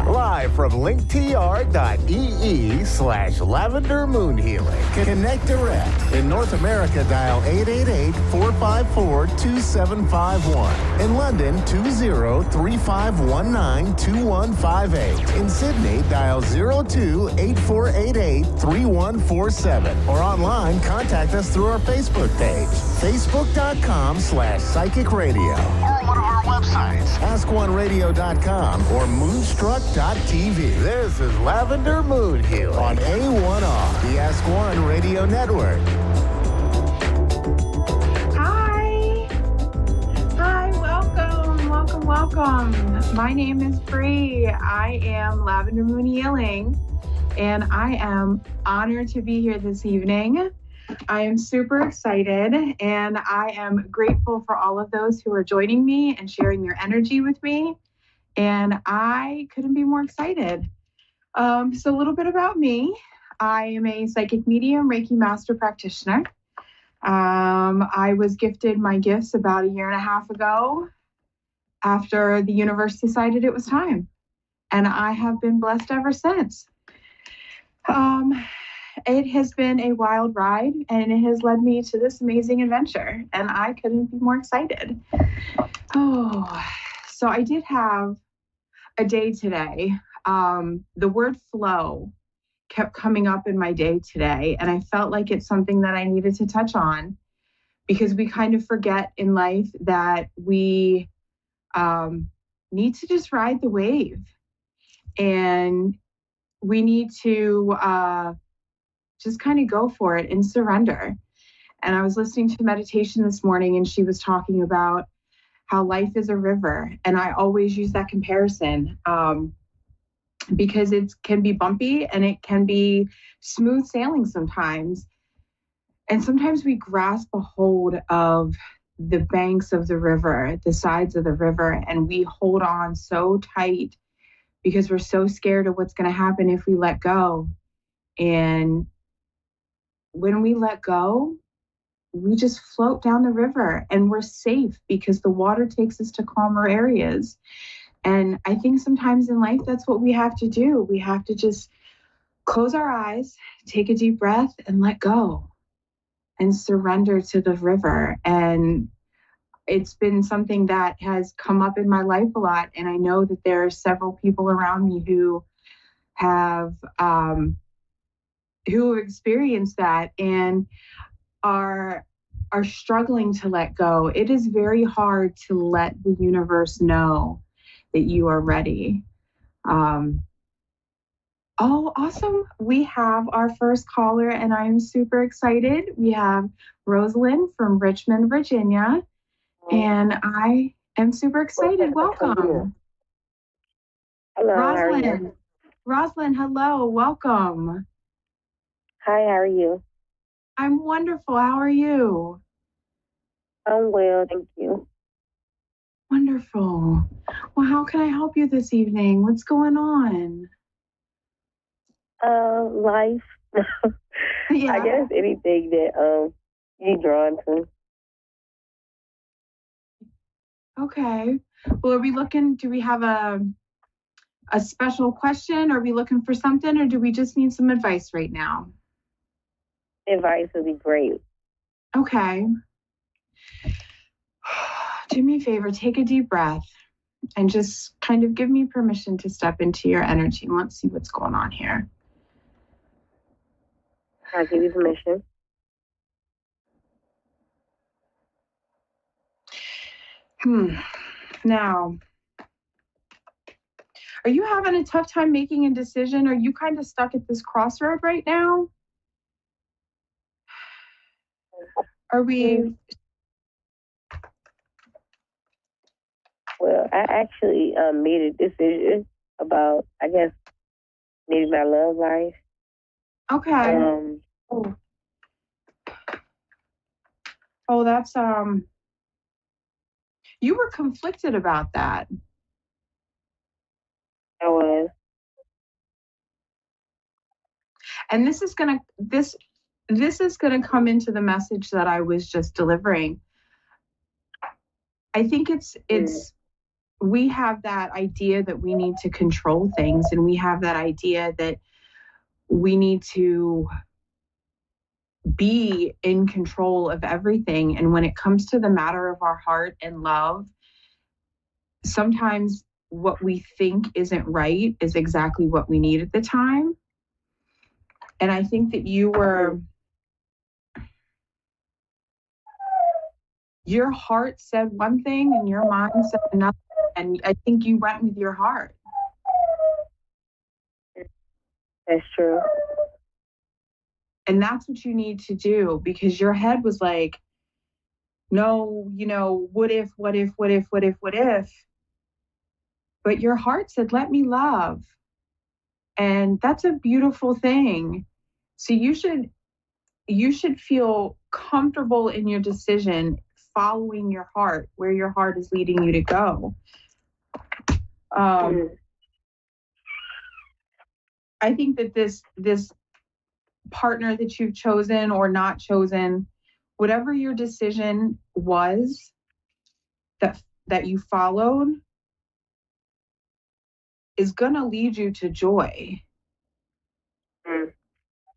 Live from linktr.ee/Lavender Moon Healing. Connect direct. In North America, dial 888-454-2751. In London, 20-3519-2158. In Sydney, dial 02-8488-3147. Or online, contact us through our Facebook page, facebook.com/psychic radio. Or one of our websites, askoneradio.com or moonstruck.tv. This is Lavender Moon Healing on A1R, the Ask One Radio Network. Welcome. My name is Bree. I am Lavender Moon Healing, and I am honored to be here this evening. I am super excited, and I am grateful for all of those who are joining me and sharing their energy with me, and I couldn't be more excited. So a little bit about me. I am a psychic medium, Reiki master practitioner. I was gifted my gifts about a year and a half ago, after the universe decided it was time. And I have been blessed ever since. It has been a wild ride, and it has led me to this amazing adventure, and I couldn't be more excited. So I did have a day today. The word flow kept coming up in my day today, and I felt like it's something that I needed to touch on, because we kind of forget in life that we need to just ride the wave, and we need to just kind of go for it and surrender. And I was listening to meditation this morning, and she was talking about how life is a river, and I always use that comparison because it can be bumpy and it can be smooth sailing sometimes, and sometimes we grasp a hold of the banks of the river, the sides of the river, and we hold on so tight because we're so scared of what's going to happen if we let go. And when we let go, we just float down the river, and we're safe because the water takes us to calmer areas. And I think sometimes in life, that's what we have to do. We have to just close our eyes, take a deep breath, and let go and surrender to the river. And it's been something that has come up in my life a lot. And I know that there are several people around me who have experienced that and are struggling to let go. It is very hard to let the universe know that you are ready. Oh, awesome. We have our first caller, and I'm super excited. We have Rosalind from Richmond, Virginia, and I am super excited. Welcome. Hello, Rosalind. how are you? Rosalind, hello. Welcome. Hi, how are you? I'm wonderful. How are you? I'm well, thank you. Wonderful. Well, how can I help you this evening? What's going on? Life. Yeah. I guess anything that you're drawn to. Okay. Well, are we looking, do we have a special question? Are we looking for something, or do we just need some advice right now? Advice would be great. Okay. Do me a favor, take a deep breath and just kind of give me permission to step into your energy, and let's see what's going on here. I'll give you permission. Now, are you having a tough time making a decision? Are you kind of stuck at this crossroad right now? Are we? Well, I actually made a decision about, I guess, maybe my love life. Okay. Oh, that's you were conflicted about that. I was. And this is going to come into the message that I was just delivering. I think we have that idea that we need to control things, and we have that idea that we need to be in control of everything. And when it comes to the matter of our heart and love, sometimes what we think isn't right is exactly what we need at the time. And I think that your heart said one thing and your mind said another. And I think you went with your heart. That's true. And that's what you need to do, because your head was like, no, what if? But your heart said, let me love. And that's a beautiful thing. So you should feel comfortable in your decision, following your heart, where your heart is leading you to go. I think that this partner that you've chosen or not chosen, whatever your decision was that you followed, is going to lead you to joy.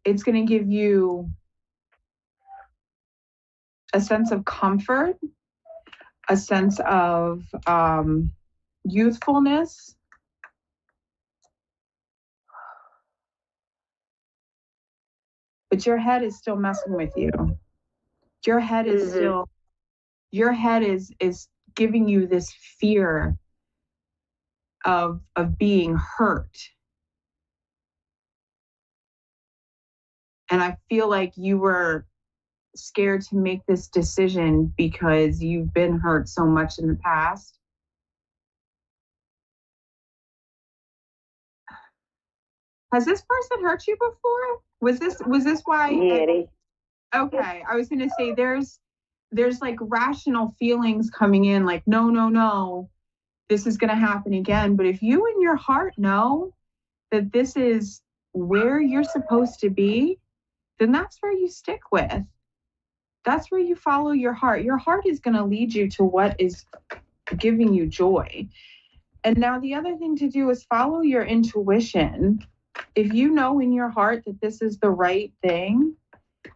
It's going to give you a sense of comfort, a sense of youthfulness. But your head is still messing with you. Your head is is giving you this fear of being hurt. And I feel like you were scared to make this decision because you've been hurt so much in the past. Has this person hurt you before? Was this why? Yeah. Okay, I was going to say there's like rational feelings coming in, like no, this is going to happen again. But if you in your heart know that this is where you're supposed to be, then that's where you stick with. That's where you follow your heart. Your heart is going to lead you to what is giving you joy. And now the other thing to do is follow your intuition. If you know in your heart that this is the right thing,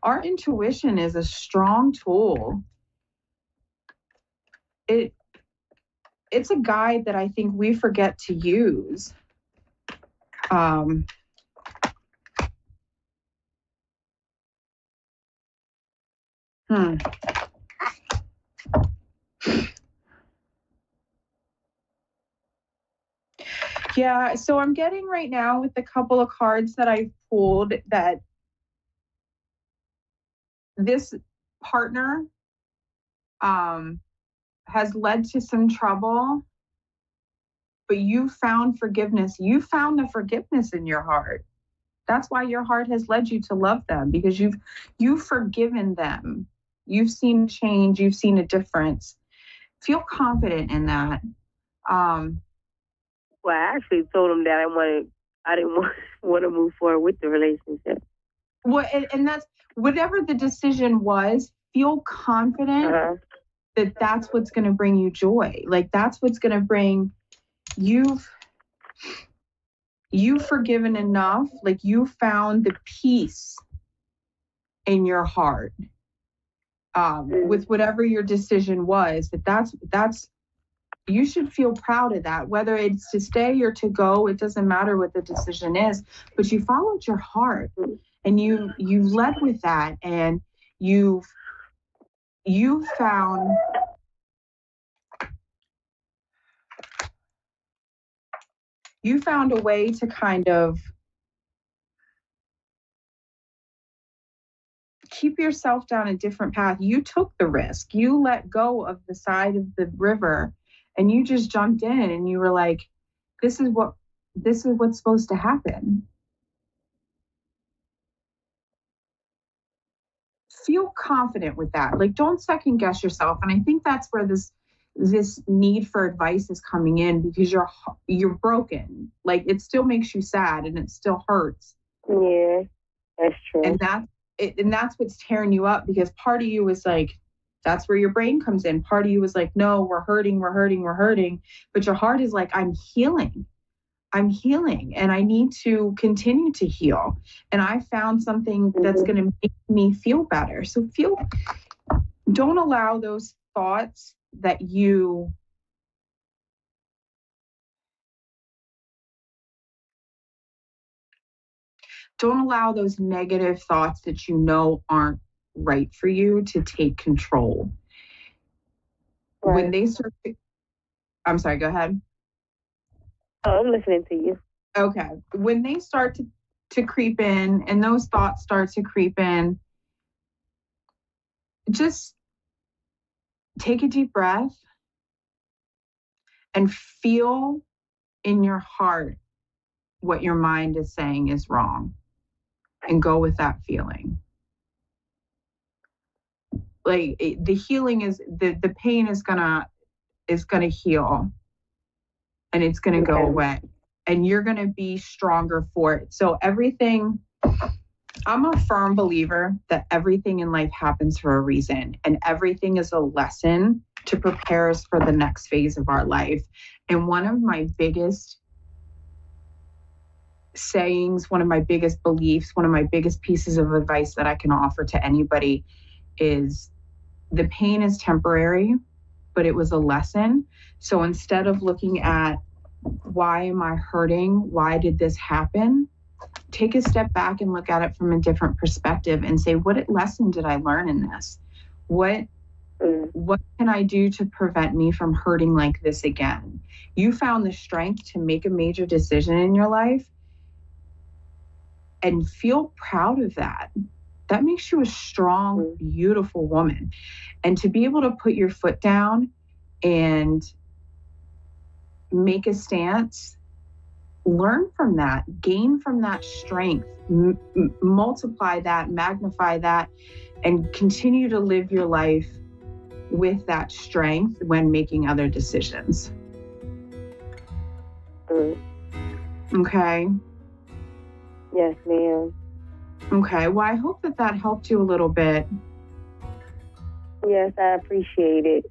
our intuition is a strong tool. It's a guide that I think we forget to use. Yeah, so I'm getting right now with the couple of cards that I pulled that this partner has led to some trouble, but you found forgiveness. You found the forgiveness in your heart. That's why your heart has led you to love them, because you've forgiven them. You've seen change. You've seen a difference. Feel confident in that. Well, I actually told him that I didn't want to move forward with the relationship. Well, and that's whatever the decision was. Feel confident that that's what's going to bring you joy. Like that's what's going to bring you've forgiven enough. Like you found the peace in your heart with whatever your decision was. That's you should feel proud of that, whether it's to stay or to go. It doesn't matter what the decision is, but you followed your heart and you led with that, and you found a way to kind of keep yourself down a different path. You took the risk. You let go of the side of the river and you just jumped in and you were like, this is what's supposed to happen. Feel confident with that. Like, don't second guess yourself. And I think that's where this need for advice is coming in, because you're broken. Like, it still makes you sad and it still hurts. Yeah. That's true. And that's what's tearing you up, because part of you is like, that's where your brain comes in. Part of you is like, no, we're hurting. But your heart is like, I'm healing, and I need to continue to heal. And I found something that's going to make me feel better. So don't allow those thoughts that don't allow those negative thoughts that you know aren't right for you to take control. Right. When they start to, I'm sorry, go ahead. Oh, I'm listening to you. Okay. When they start to creep in, and those thoughts start to creep in, just take a deep breath and feel in your heart what your mind is saying is wrong, and go with that feeling. Like the healing is the pain is gonna heal, and it's gonna go away, and you're gonna be stronger for it. So I'm a firm believer that everything in life happens for a reason, and everything is a lesson to prepare us for the next phase of our life. And one of my biggest sayings, one of my biggest beliefs, one of my biggest pieces of advice that I can offer to anybody is, the pain is temporary, but it was a lesson. So instead of looking at, why am I hurting? Why did this happen? Take a step back and look at it from a different perspective and say, what lesson did I learn in this? What can I do to prevent me from hurting like this again? You found the strength to make a major decision in your life, and feel proud of that. That makes you a strong, beautiful woman. And to be able to put your foot down and make a stance, learn from that, gain from that strength, multiply that, magnify that, and continue to live your life with that strength when making other decisions. Okay? Yes, ma'am. Okay, well, I hope that helped you a little bit. Yes, I appreciate it.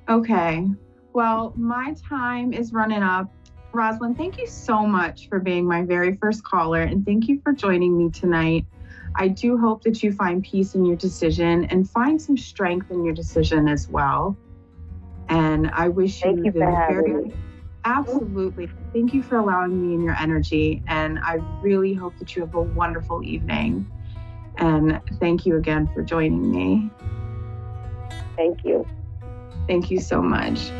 Okay, well, my time is running up. Rosalind, thank you so much for being my very first caller, and thank you for joining me tonight. I do hope that you find peace in your decision and find some strength in your decision as well. And I wish Thank you for having me. Absolutely. Thank you for allowing me in your energy. And I really hope that you have a wonderful evening. And thank you again for joining me. Thank you. Thank you so much.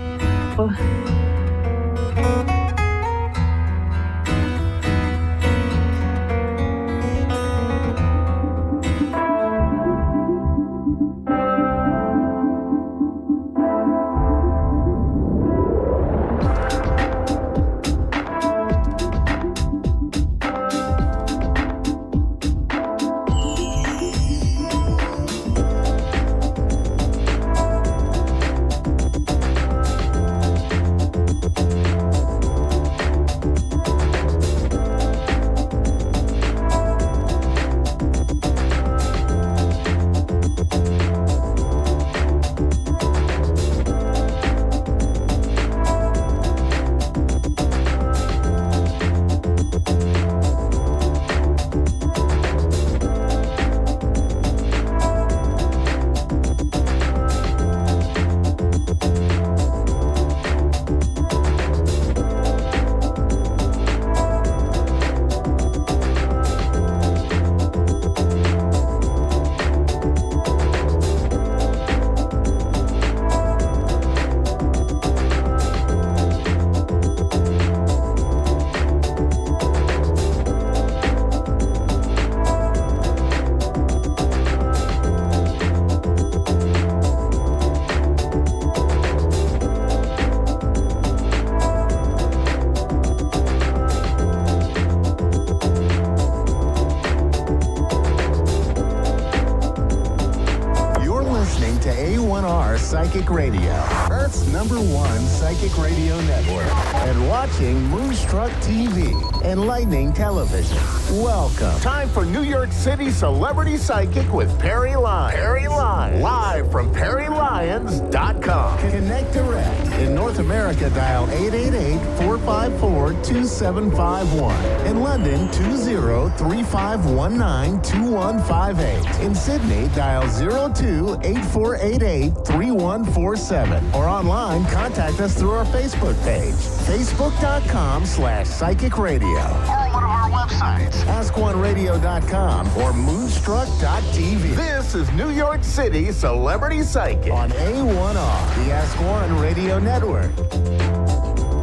to A1R Psychic Radio, Earth's #1 psychic radio network, and watching Moonstruck TV, enlightening television. Welcome. Time for New York City Celebrity Psychic with Perry Lyons. Perry Lyons. Live from PerryLyons.com. Connect direct. In North America, dial 888-454-2751. In London, 20-3519-2158. In Sydney, dial 02-8488-3147. Or online, contact us through our Facebook page, facebook.com/psychic radio. Or one of our websites, askoneradio.com or moonstruck.tv. This is New York City Celebrity Psychic on A1R, the Ask One Radio Network.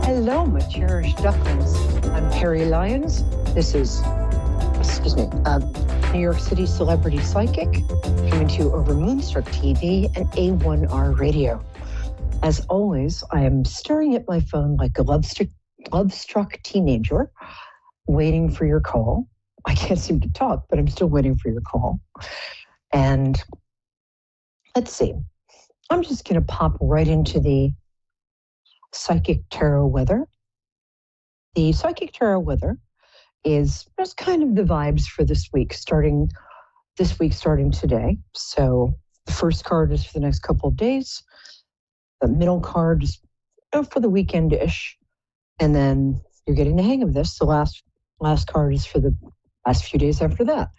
Hello, my cherished ducklings. I'm Perry Lyons. This is, New York City Celebrity Psychic, coming to you over Moonstruck TV and A1R Radio. As always, I am staring at my phone like a love-struck teenager, waiting for your call. I can't seem to talk, but I'm still waiting for your call. And let's see. I'm just going to pop right into the psychic tarot weather. The psychic tarot weather is just kind of the vibes for this week, starting today. So the first card is for the next couple of days. The middle card is for the weekend-ish. And then you're getting the hang of this. The last card is for the last few days after that.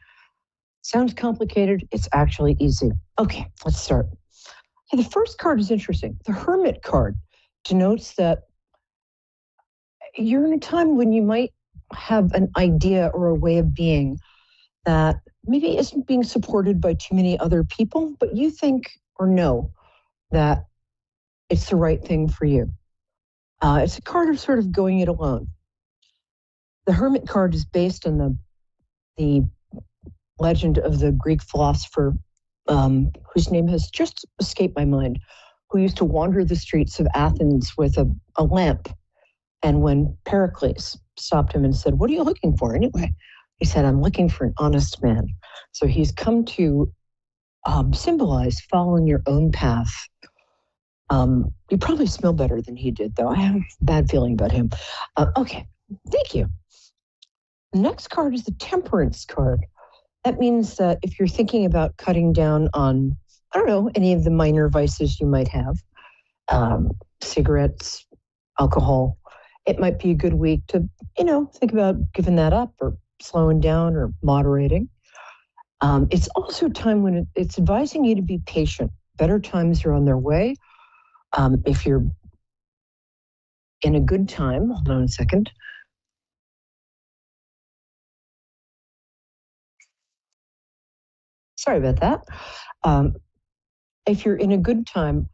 Sounds complicated. It's actually easy. Okay, let's start. Okay, the first card is interesting. The Hermit card denotes that you're in a time when you might have an idea or a way of being that maybe isn't being supported by too many other people, but you think or know that it's the right thing for you. It's a card of sort of going it alone. The Hermit card is based on the legend of the Greek philosopher whose name has just escaped my mind, who used to wander the streets of Athens with a lamp. And when Pericles stopped him and said, "What are you looking for anyway?" He said, "I'm looking for an honest man." So he's come to symbolize following your own path. You probably smell better than he did, though. I have a bad feeling about him. Okay, thank you. The next card is the Temperance card. That means that if you're thinking about cutting down on, any of the minor vices you might have, cigarettes, alcohol, it might be a good week to, think about giving that up or slowing down or moderating. It's also a time when it's advising you to be patient. Better times are on their way. If you're in a good time, hold on a second. Sorry about that. If you're in a good time,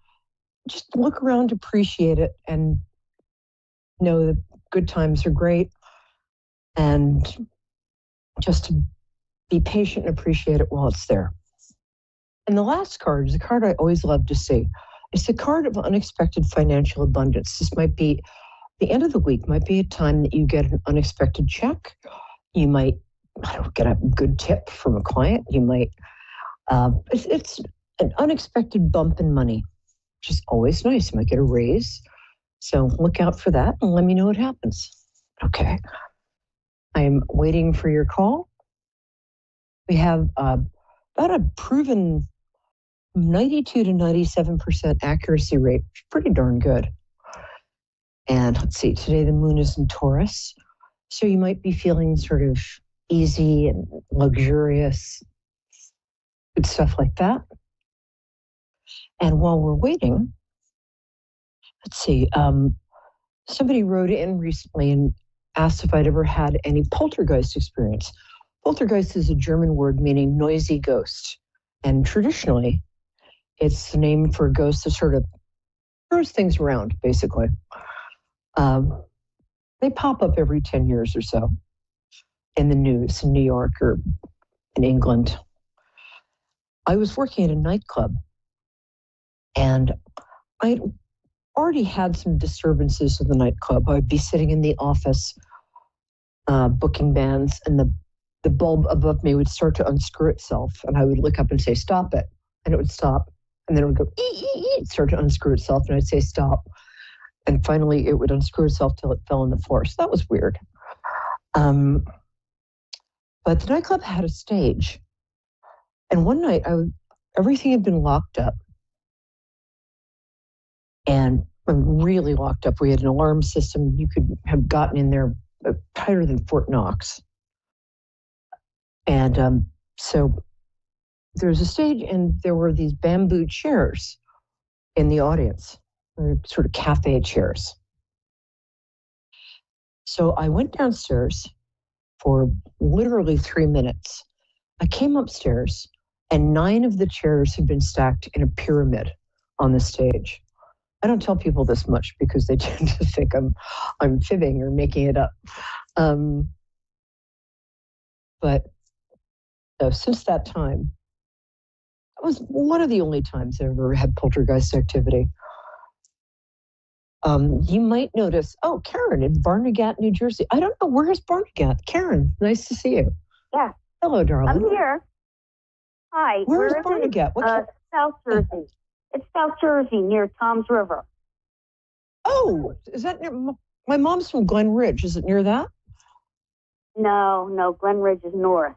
just look around, appreciate it, and know that good times are great. And just to be patient and appreciate it while it's there. And the last card is a card I always love to see. It's the card of unexpected financial abundance. This might be the end of the week, might be a time that you get an unexpected check. You might, get a good tip from a client. You might, it's an unexpected bump in money, which is always nice. You might get a raise. So look out for that and let me know what happens. Okay. I'm waiting for your call. We have about a proven 92 to 97% accuracy rate, which is pretty darn good. And let's see, today the moon is in Taurus. So you might be feeling sort of easy and luxurious, good stuff like that. And while we're waiting, let's see, somebody wrote in recently and asked if I'd ever had any poltergeist experience. Poltergeist is a German word meaning noisy ghost. And traditionally, it's the name for a ghost that sort of throws things around, basically. They pop up every 10 years or so in the news in New York or in England. I was working at a nightclub, and I already had some disturbances in the nightclub. I'd be sitting in the office booking bands, and the bulb above me would start to unscrew itself, and I would look up and say, "Stop it," and it would stop, and and then it would go, start to unscrew itself, and I'd say stop. And finally, it would unscrew itself till it fell on the floor. So that was weird. But the nightclub had a stage. And one night, everything had been locked up. And really locked up. We had an alarm system. You could have gotten in there tighter than Fort Knox. And so there was a stage, and there were these bamboo chairs in the audience, sort of cafe chairs. So I went downstairs for literally 3 minutes. I came upstairs, and 9 of the chairs had been stacked in a pyramid on the stage. I don't tell people this much because they tend to think I'm fibbing or making it up. But since that time, it was one of the only times I ever had poltergeist activity. You might notice, Karen in Barnegat, New Jersey. I don't know, where is Barnegat? Karen, nice to see you. Yeah. Hello, darling. I'm here. Hi. Where is Barnegat? South Jersey. It's South Jersey near Tom's River. Oh, is that near? My mom's from Glen Ridge. Is it near that? No, Glen Ridge is north.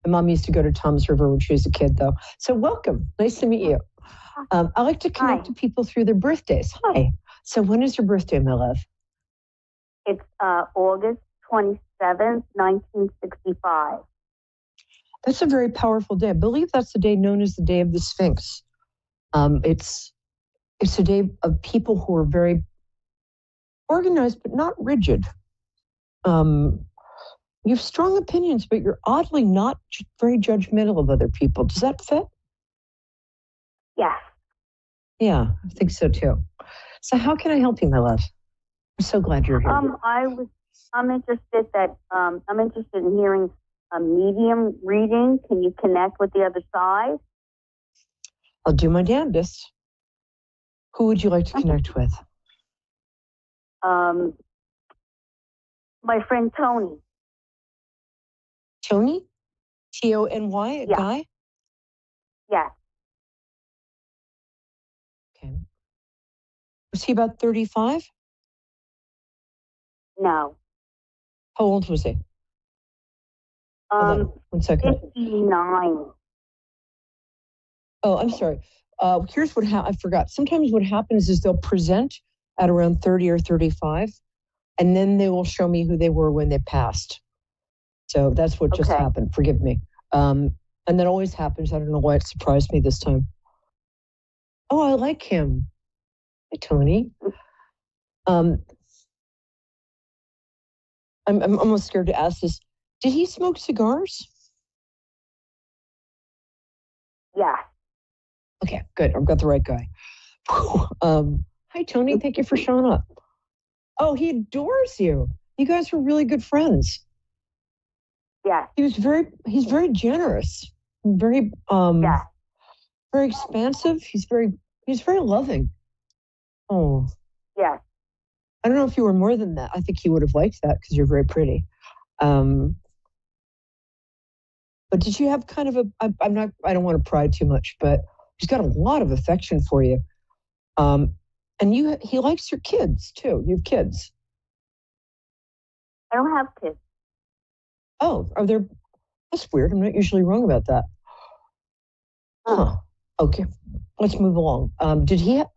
My mom used to go to Tom's River when she was a kid, though. So welcome. Nice to meet you. I like to connect to people through their birthdays. Hi. So when is your birthday, my love? It's August 27th, 1965. That's a very powerful day. I believe that's the day known as the Day of the Sphinx. It's a day of people who are very organized, but not rigid. You have strong opinions, but you're oddly not very judgmental of other people. Does that fit? Yes. Yeah, I think so too. So how can I help you, my love? I'm so glad you're here. I'm interested in hearing a medium reading. Can you connect with the other side? I'll do my damnedest. Who would you like to connect with? My friend Tony. Tony? Tony, a guy? Yes. Okay. Was he about 35? No. How old was he? Hold on 1 second. 59. Oh, I'm sorry. Here's what I forgot. Sometimes what happens is they'll present at around 30 or 35, and then they will show me who they were when they passed. So that's what just happened. Forgive me. And that always happens. I don't know why it surprised me this time. Oh, I like him. Hey, Tony. I'm almost scared to ask this. Did he smoke cigars? Yeah. Okay, good. I've got the right guy. Hi, Tony. Thank you for showing up. Oh, he adores you. You guys were really good friends. Yeah. He's very generous. Very very expansive. He's very loving. Oh. Yeah. I don't know if you were more than that. I think he would have liked that because you're very pretty. But did you have kind of I don't want to pry too much, but he's got a lot of affection for you. And he likes your kids too. You have kids. I don't have kids. Oh, are there? That's weird. I'm not usually wrong about that. Huh. Okay. Let's move along. Did he have?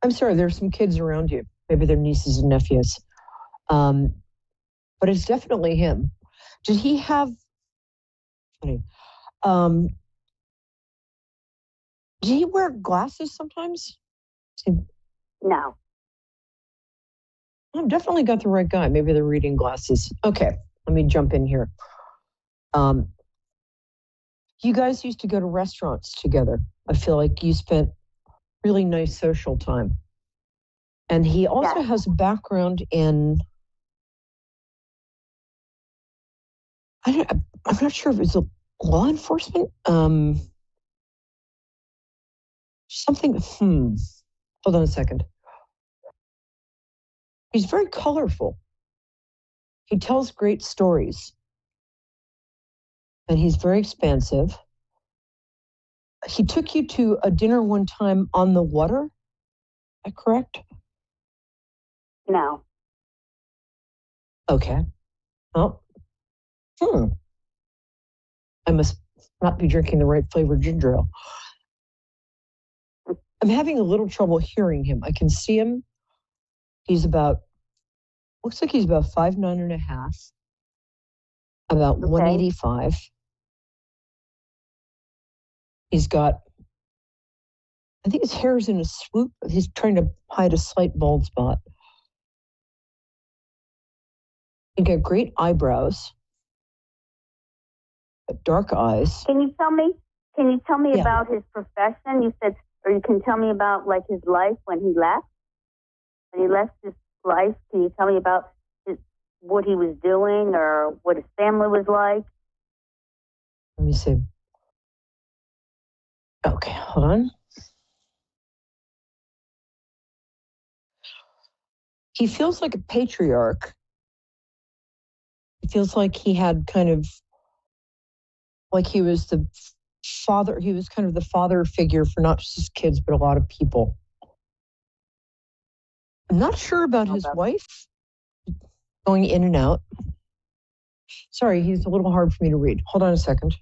I'm sorry. There's some kids around you. Maybe they're nieces and nephews. But it's definitely him. Did he have? Funny. Did he wear glasses sometimes? No. I've definitely got the right guy. Maybe they're reading glasses. Okay, let me jump in here. You guys used to go to restaurants together. I feel like you spent really nice social time. And he also has a background in, I'm not sure if it's a law enforcement, something, hold on a second. He's very colorful. He tells great stories. And he's very expansive. he took you to a dinner one time on the water. Is that correct? No. Okay. Well, I must not be drinking the right flavored ginger ale. I'm having a little trouble hearing him. I can see him. Looks like he's about 5'9.5", about 185. He's got, I think his hair is in a swoop. He's trying to hide a slight bald spot. He's got great eyebrows, dark eyes. Can you tell me about his profession? You said, or you can tell me about like his life when he left? When he left his life, can you tell me about what he was doing or what his family was like? Let me see. Okay, hold on. He feels like a patriarch. It feels like he had kind of, like he was the father, he was kind of the father figure for not just his kids, but a lot of people. I'm not sure about his wife, going in and out. Sorry, he's a little hard for me to read. Hold on a second.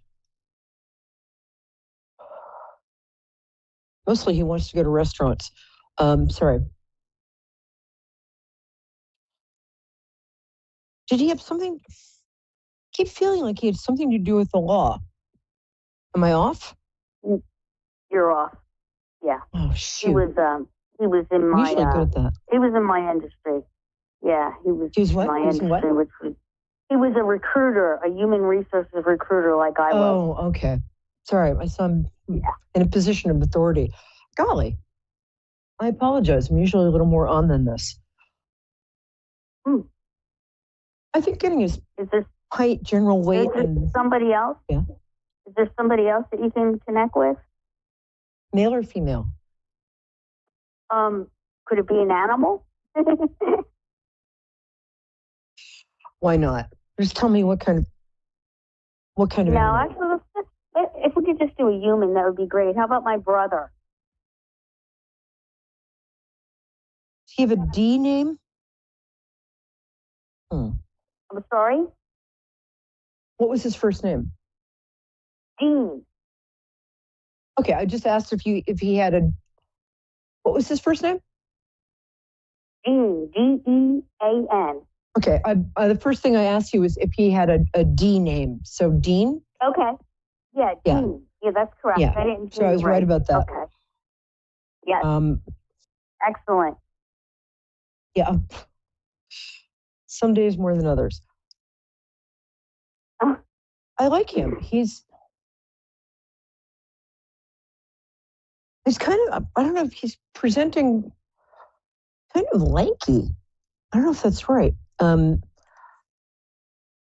Mostly he wants to go to restaurants. Sorry. Did he have something? I keep feeling like he had something to do with the law. Am I off? You're off. Yeah. Oh, shoot. He was in my usually good at that. He was in my industry. Yeah, he was in my industry, which was he was a recruiter, a human resources recruiter like I was. Oh, okay. Sorry, my son in a position of authority. Golly. I apologize. I'm usually a little more on than this. I think getting his height, general weight, and somebody else? Yeah. Is there somebody else that you can connect with? Male or female? Could it be an animal? Why not? Just tell me what kind of No, animal. actually, if we could just do a human, that would be great. How about my brother? Does he have a D name? I'm sorry? What was his first name? Dean. Okay, I just asked if he had a. What was his first name? Dean. Dean. Okay, the first thing I asked you was if he had a D name. So Dean? Okay. Yeah, Dean. Yeah, that's correct. Yeah. I didn't So I was right about that. Okay. Yes. Excellent. Yeah. Some days more than others. I like him. He's kind of, I don't know if he's presenting kind of lanky. I don't know if that's right.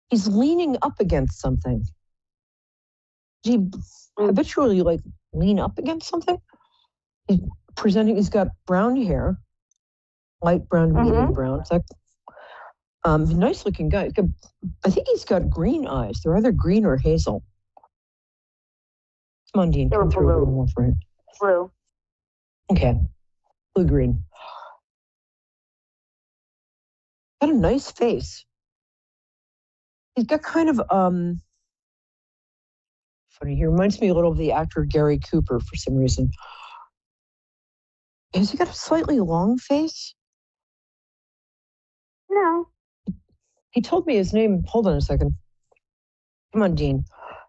He's leaning up against something. Does he habitually like lean up against something? He's got brown hair, light brown, medium brown. It's like, nice looking guy. I think he's got green eyes. They're either green or hazel. Come on, Dean. Come through a little more for him. Blue. Okay. Blue-green. Got a nice face. He's got kind of, funny, he reminds me a little of the actor Gary Cooper for some reason. Has he got a slightly long face? No. He told me his name. Hold on a second. Come on, Dean.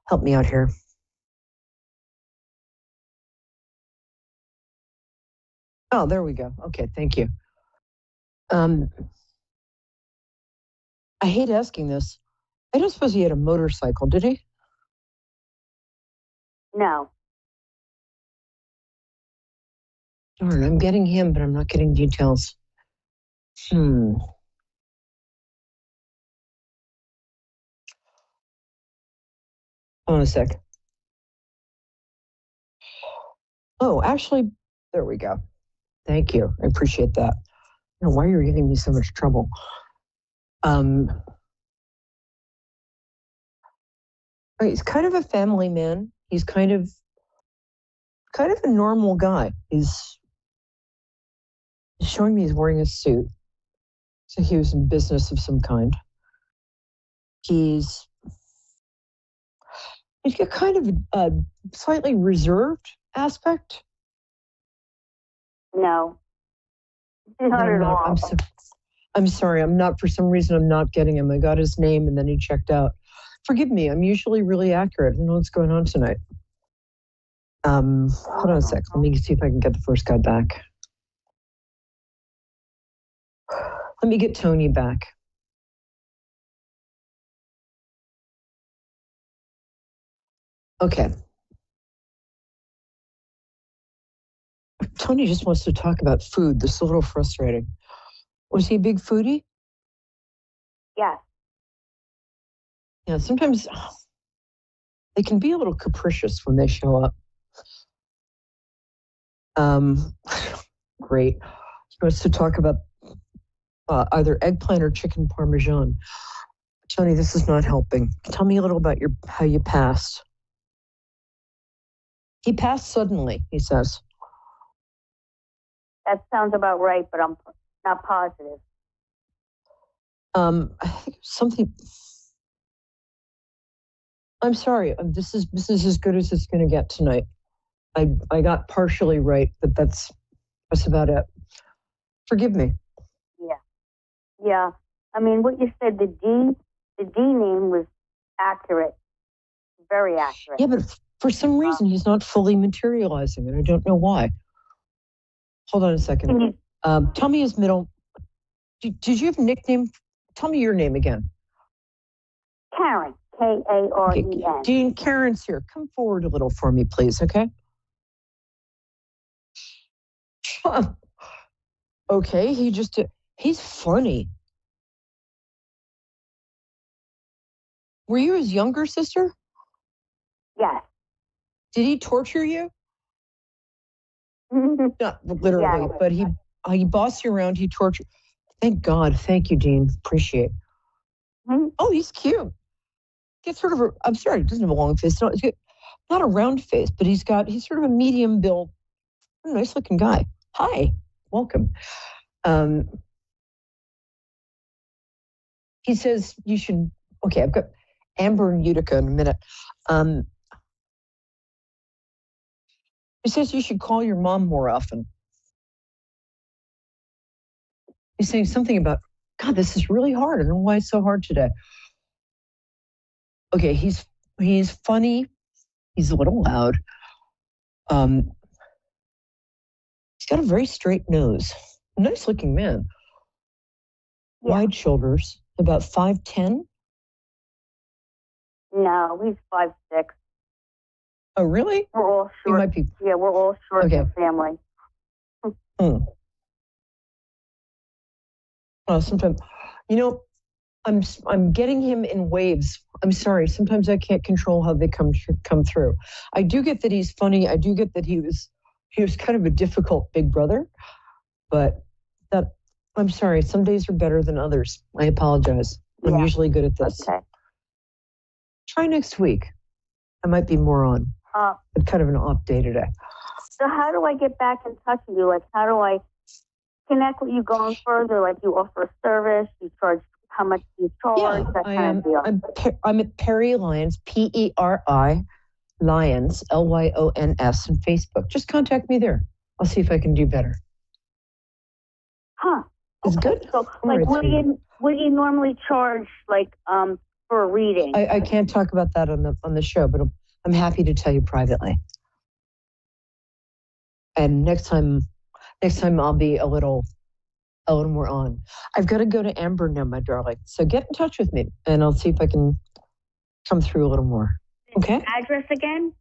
Help me out here. Oh, there we go. Okay, thank you. I hate asking this. I don't suppose he had a motorcycle, did he? No. Darn, I'm getting him, but I'm not getting details. Hold on a sec. Oh, actually, there we go. Thank you. I appreciate that. I don't know why you're giving me so much trouble. He's kind of a family man. He's kind of kind of a normal guy. He's showing me he's wearing a suit. So he was in business of some kind. He's got kind of a slightly reserved aspect. No, not at all. I'm sorry. I'm not, for some reason, I'm not getting him. I got his name and then he checked out. Forgive me. I'm usually really accurate. I don't know what's going on tonight. Hold on a sec. Let me see if I can get the first guy back. Let me get Tony back. Okay. Tony just wants to talk about food. This is a little frustrating. Was he a big foodie? Yes. Yeah, sometimes they can be a little capricious when they show up. Great. He wants to talk about either eggplant or chicken parmesan. Tony, this is not helping. Tell me a little about how you passed. He passed suddenly, he says. That sounds about right, but I'm not positive. I think something. I'm sorry. This is as good as it's going to get tonight. I got partially right, but that's about it. Forgive me. Yeah. I mean, what you said, the D name was accurate, very accurate. Yeah, but for some reason he's not fully materializing, and I don't know why. Hold on a second. Tell me his middle. Did you have a nickname? Tell me your name again. Karen, Karen. Okay. Dean, Karen's here. Come forward a little for me, please, okay? Okay, he's funny. Were you his younger sister? Yes. Did he torture you? Not literally, but he bossed you around, he tortured. Thank God. Thank you, Dean. Appreciate. Mm-hmm. Oh, he's cute. He's sort of I'm sorry, he doesn't have a long face. Not a round face, but he's sort of a medium build, nice looking guy. Hi, welcome. He says you should, okay, I've got Amber and Utica in a minute. He says you should call your mom more often. He's saying something about, God, this is really hard. I don't know why it's so hard today. Okay, he's funny. He's a little loud. He's got a very straight nose. Nice looking man. Yeah. Wide shoulders, about 5'10". No, he's 5'6". Oh, really? We're all short. He might be. Yeah, we're all short in the family. Sometimes, I'm getting him in waves. I'm sorry. Sometimes I can't control how they come through. I do get that he's funny. I do get that he was kind of a difficult big brother, but I'm sorry. Some days are better than others. I apologize. I'm usually good at this. Okay. Try next week. I might be more on. But kind of an off day today. So how do I get back in touch with you? Like, how do I connect with you going further? Like, you offer a service, you charge, how much do you charge? Yeah, that kind of deal. I'm at Perry Lyons, Peri Lyons, Lyons, on Facebook. Just contact me there. I'll see if I can do better. Huh. It's good. So, like, what do you normally charge, like, for a reading? I can't talk about that on the show, but I'm happy to tell you privately. And next time I'll be a little more on. I've got to go to Amber now, my darling. So get in touch with me, and I'll see if I can come through a little more. Okay? Address again?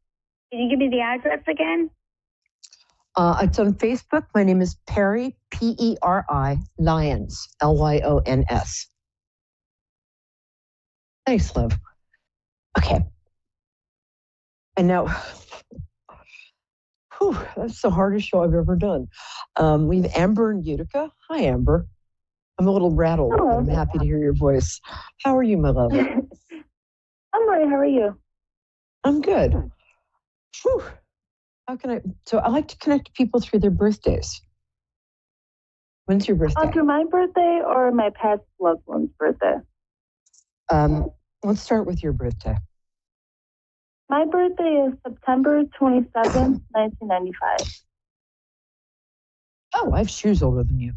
Can you give me the address again? It's on Facebook. My name is Perry, Peri Lyons, Lyons. Thanks, love. Okay. And now, that's the hardest show I've ever done. We have Amber and Utica. Hi, Amber. I'm a little rattled, but I'm happy to hear your voice. How are you, my love? I'm great. How are you? I'm good. Whew. So I like to connect people through their birthdays. When's your birthday? Through my birthday or my past loved one's birthday? Let's start with your birthday. My birthday is September 27th, 1995. Oh, I have shoes older than you.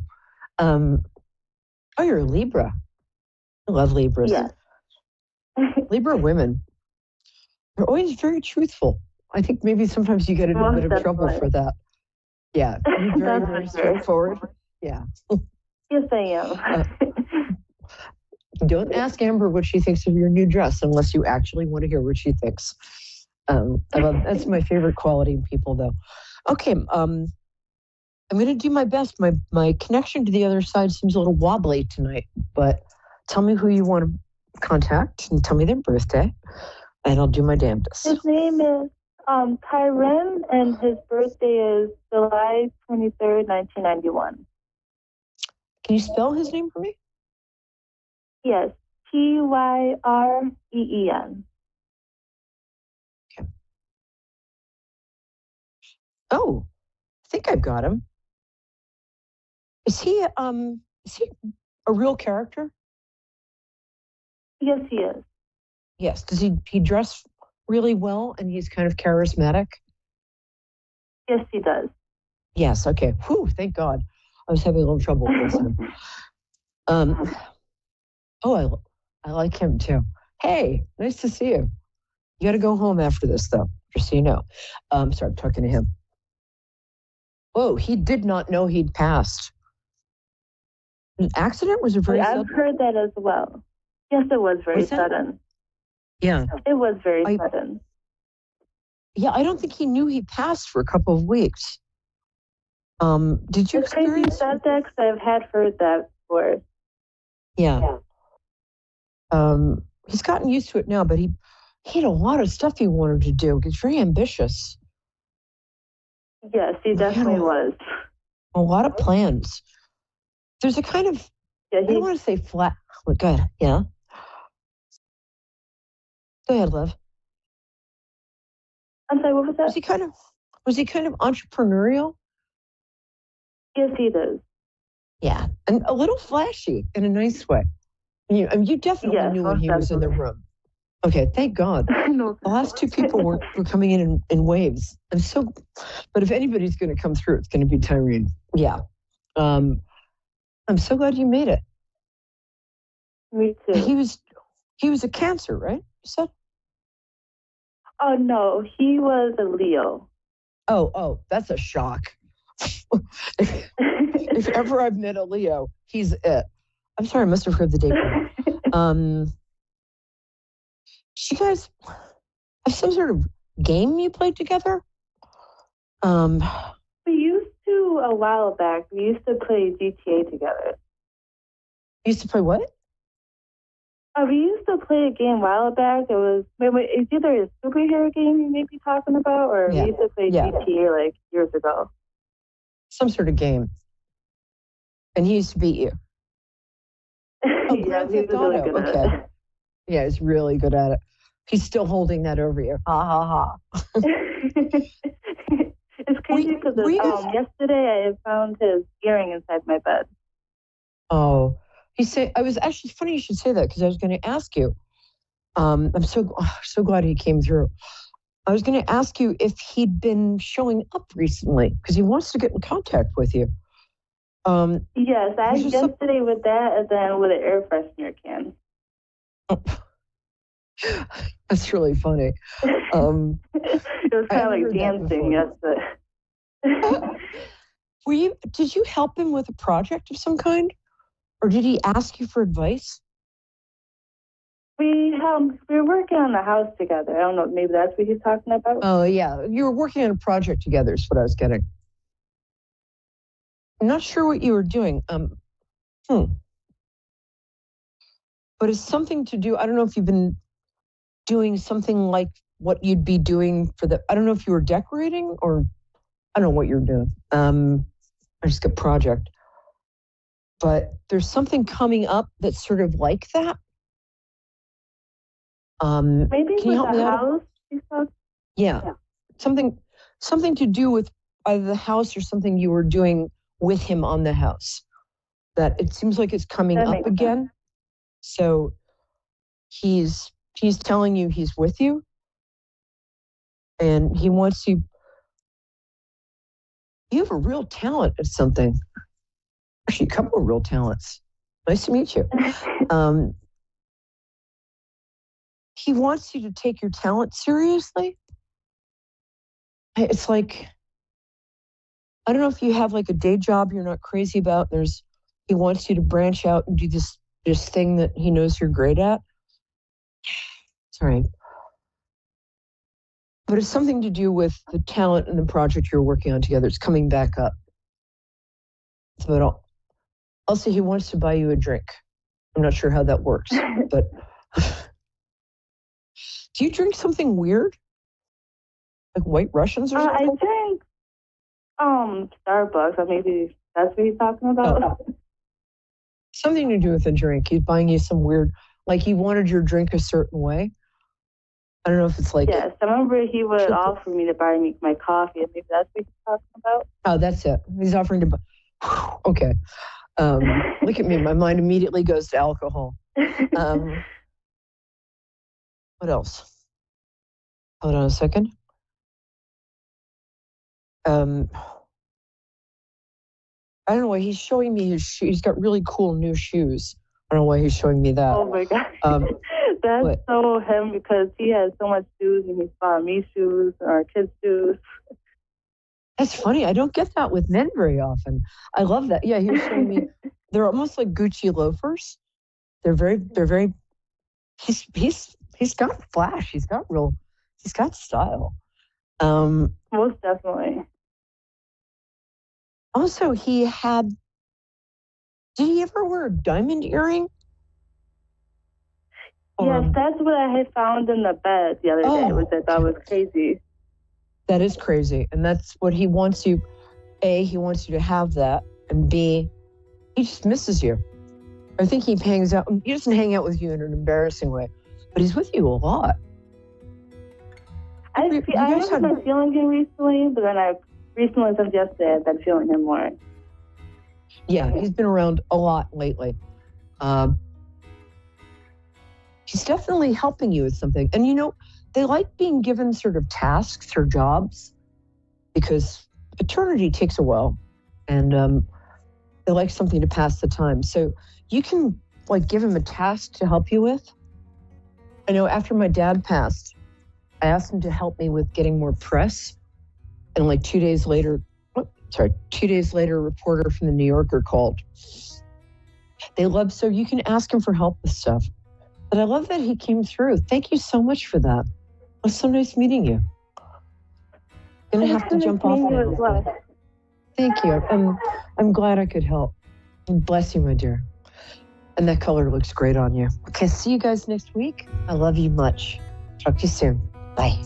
Oh, you're a Libra. I love Libras. Yes. Libra women, they're always very truthful. I think maybe sometimes you get in a bit of trouble for that. Yeah, you're very, very straightforward. Yeah. Yes, I am. Don't ask Amber what she thinks of your new dress unless you actually want to hear what she thinks. That's my favorite quality in people, though. Okay, I'm going to do my best. My connection to the other side seems a little wobbly tonight, but tell me who you want to contact and tell me their birthday, and I'll do my damnedest. His name is Tyron, and his birthday is July 23rd, 1991. Can you spell his name for me? Yes, Tyreen. Okay. Oh, I think I've got him. Is he a real character? Yes, he is. Yes. Does he dress really well and he's kind of charismatic? Yes, he does. Yes. Okay. Whew, thank God. I was having a little trouble with him. Oh, I like him too. Hey, nice to see you. You got to go home after this, though, just so you know. Sorry, I'm talking to him. Oh, he did not know he'd passed. An accident? Was it very sudden? I've heard that as well. Yes, it was very sudden. Yeah. It was very sudden. Yeah, I don't think he knew he passed for a couple of weeks. Did you experience? It's crazy that because I've had heard that before. Yeah. He's gotten used to it now, but he had a lot of stuff he wanted to do. He's very ambitious. Yes, he definitely was. A lot of plans. There's a kind of, I don't want to say flat. Oh, good. Yeah. Go ahead, Liv. I'm sorry, what was that? Was he kind of entrepreneurial? Yes, he does. Yeah, and a little flashy in a nice way. You definitely knew when he was in the room. Okay, thank God. The last two people were coming in waves. But if anybody's going to come through, it's going to be Tyreen. Yeah. I'm so glad you made it. Me too. He was a Cancer, right? You said? Oh, no, he was a Leo. Oh, that's a shock. If ever I've met a Leo, he's it. I'm sorry, I must have heard the date wrong. You guys have some sort of game you played together? We used to a while back. We used to play GTA together. You used to play what? We used to play a game a while back. It's either a superhero game you may be talking about, or we used to play GTA like years ago. Some sort of game. And he used to beat you. Oh, Yeah, he was really good at it. Yeah, he's really good at it. He's still holding that over you. Ha ha ha. It's crazy because yesterday I found his earring inside my bed. Oh, I was actually funny you should say that because I was going to ask you. I'm so glad he came through. I was going to ask you if he'd been showing up recently because he wants to get in contact with you. Yes, I yesterday with that and then with an air freshener can. That's really funny. It was kind of like dancing yesterday. Did you help him with a project of some kind? Or did he ask you for advice? We were working on the house together. I don't know, maybe that's what he's talking about. Oh, yeah. You were working on a project together is what I was getting. I'm not sure what you were doing. But it's something to do. I don't know if you've been doing something like what you'd be doing I don't know if you were decorating or I don't know what you were doing. I just got project. But there's something coming up that's sort of like that. Maybe can you help with me the out? house, you said? Yeah. Something something to do with either the house or something you were doing with him on the house. That it seems like it's coming up again. Sense. So he's telling you he's with you, and he wants you. You have a real talent at something. Actually, a couple of real talents. Nice to meet you. He wants you to take your talent seriously. It's like, I don't know if you have like a day job you're not crazy about. He wants you to branch out and do this thing that he knows you're great at. Sorry. But it's something to do with the talent and the project you're working on together. It's coming back up. But also he wants to buy you a drink. I'm not sure how that works, but do you drink something weird? Like White Russians or something? I drink Starbucks, or maybe that's what he's talking about. Oh. Something to do with a drink. He's buying you some weird, like he wanted your drink a certain way. I don't know if it's like... Yes, I remember he would offer me to buy me my coffee. I think that's what he's talking about. Oh, that's it. He's offering to buy... Okay. Look at me. My mind immediately goes to alcohol. What else? Hold on a second. I don't know why he's showing me his shoes. He's got really cool new shoes. I don't know why he's showing me that. Oh my God. That's what? So him, because he has so much shoes and he's bought me shoes and our kids' shoes. That's funny. I don't get that with men very often. I love that. Yeah, he was showing me. They're almost like Gucci loafers. They're very. He's got flash. He's got style. Most definitely. Also, did he ever wear a diamond earring? Yes, that's what I had found in the bed the other day, which I thought was crazy. That is crazy. And that's what he wants you. A, he wants you to have that. And B, he just misses you. I think he hangs out. He doesn't hang out with you in an embarrassing way, but he's with you a lot. I haven't been feeling him recently, but then recently, since yesterday, I've been feeling him more. Yeah, he's been around a lot lately. He's definitely helping you with something. And they like being given sort of tasks or jobs because eternity takes a while, and they like something to pass the time. So you can give him a task to help you with. I know after my dad passed, I asked him to help me with getting more press. And 2 days later, a reporter from the New Yorker called. So you can ask him for help with stuff. But I love that he came through. Thank you so much for that. It was so nice meeting you. I'm gonna have to jump off now. Well. Thank you. I'm glad I could help. Bless you, my dear. And that color looks great on you. Okay, see you guys next week. I love you much. Talk to you soon. Bye.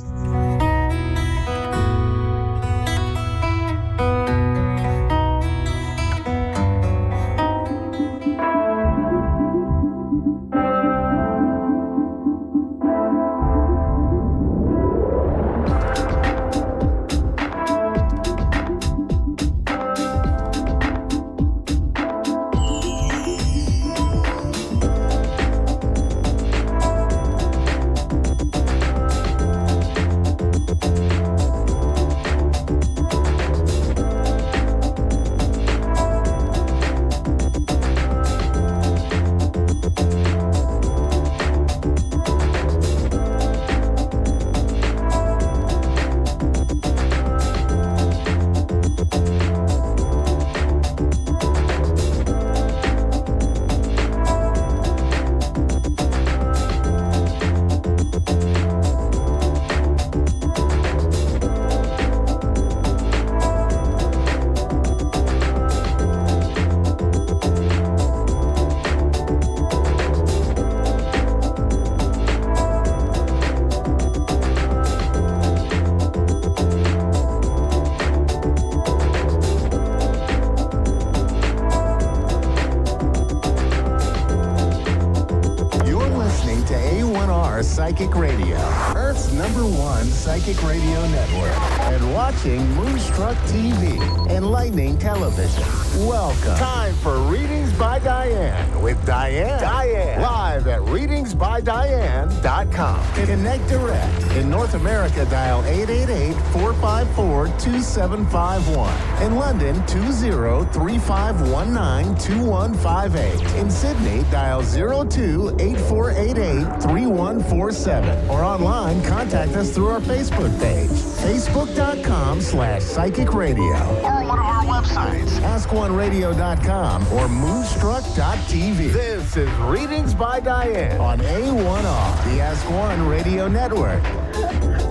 Network and watching Moonstruck TV and Lightning Television. Welcome. Time for Readings by Diane with Diane. Live at readingsbydiane.com. Connect direct. In North America, dial 888-454-2751. In London, 20-3519-2158. In Sydney, dial 02-8488-3147. Or online, contact us through our Facebook page, facebook.com/psychic radio. Or one of our websites, askoneradio.com or moonstruck.tv. This is Readings by Diane on A1R, the Ask One Radio Network.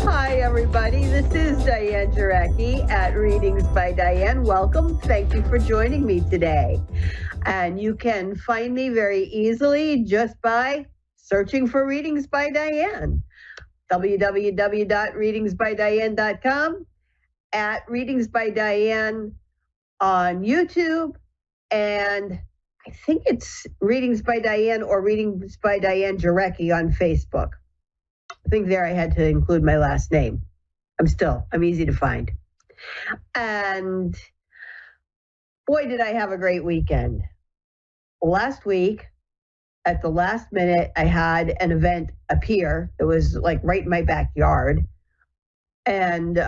Hi, everybody. This is Diane Jarecki at Readings by Diane. Welcome. Thank you for joining me today. And you can find me very easily just by searching for Readings by Diane. www.readingsbydiane.com, at Readings by Diane on YouTube, and I think it's Readings by Diane or Readings by Diane Jarecki on Facebook. I think there I had to include my last name. I'm easy to find. And boy, did I have a great weekend. Last week, at the last minute, I had an event appear that was like right in my backyard, and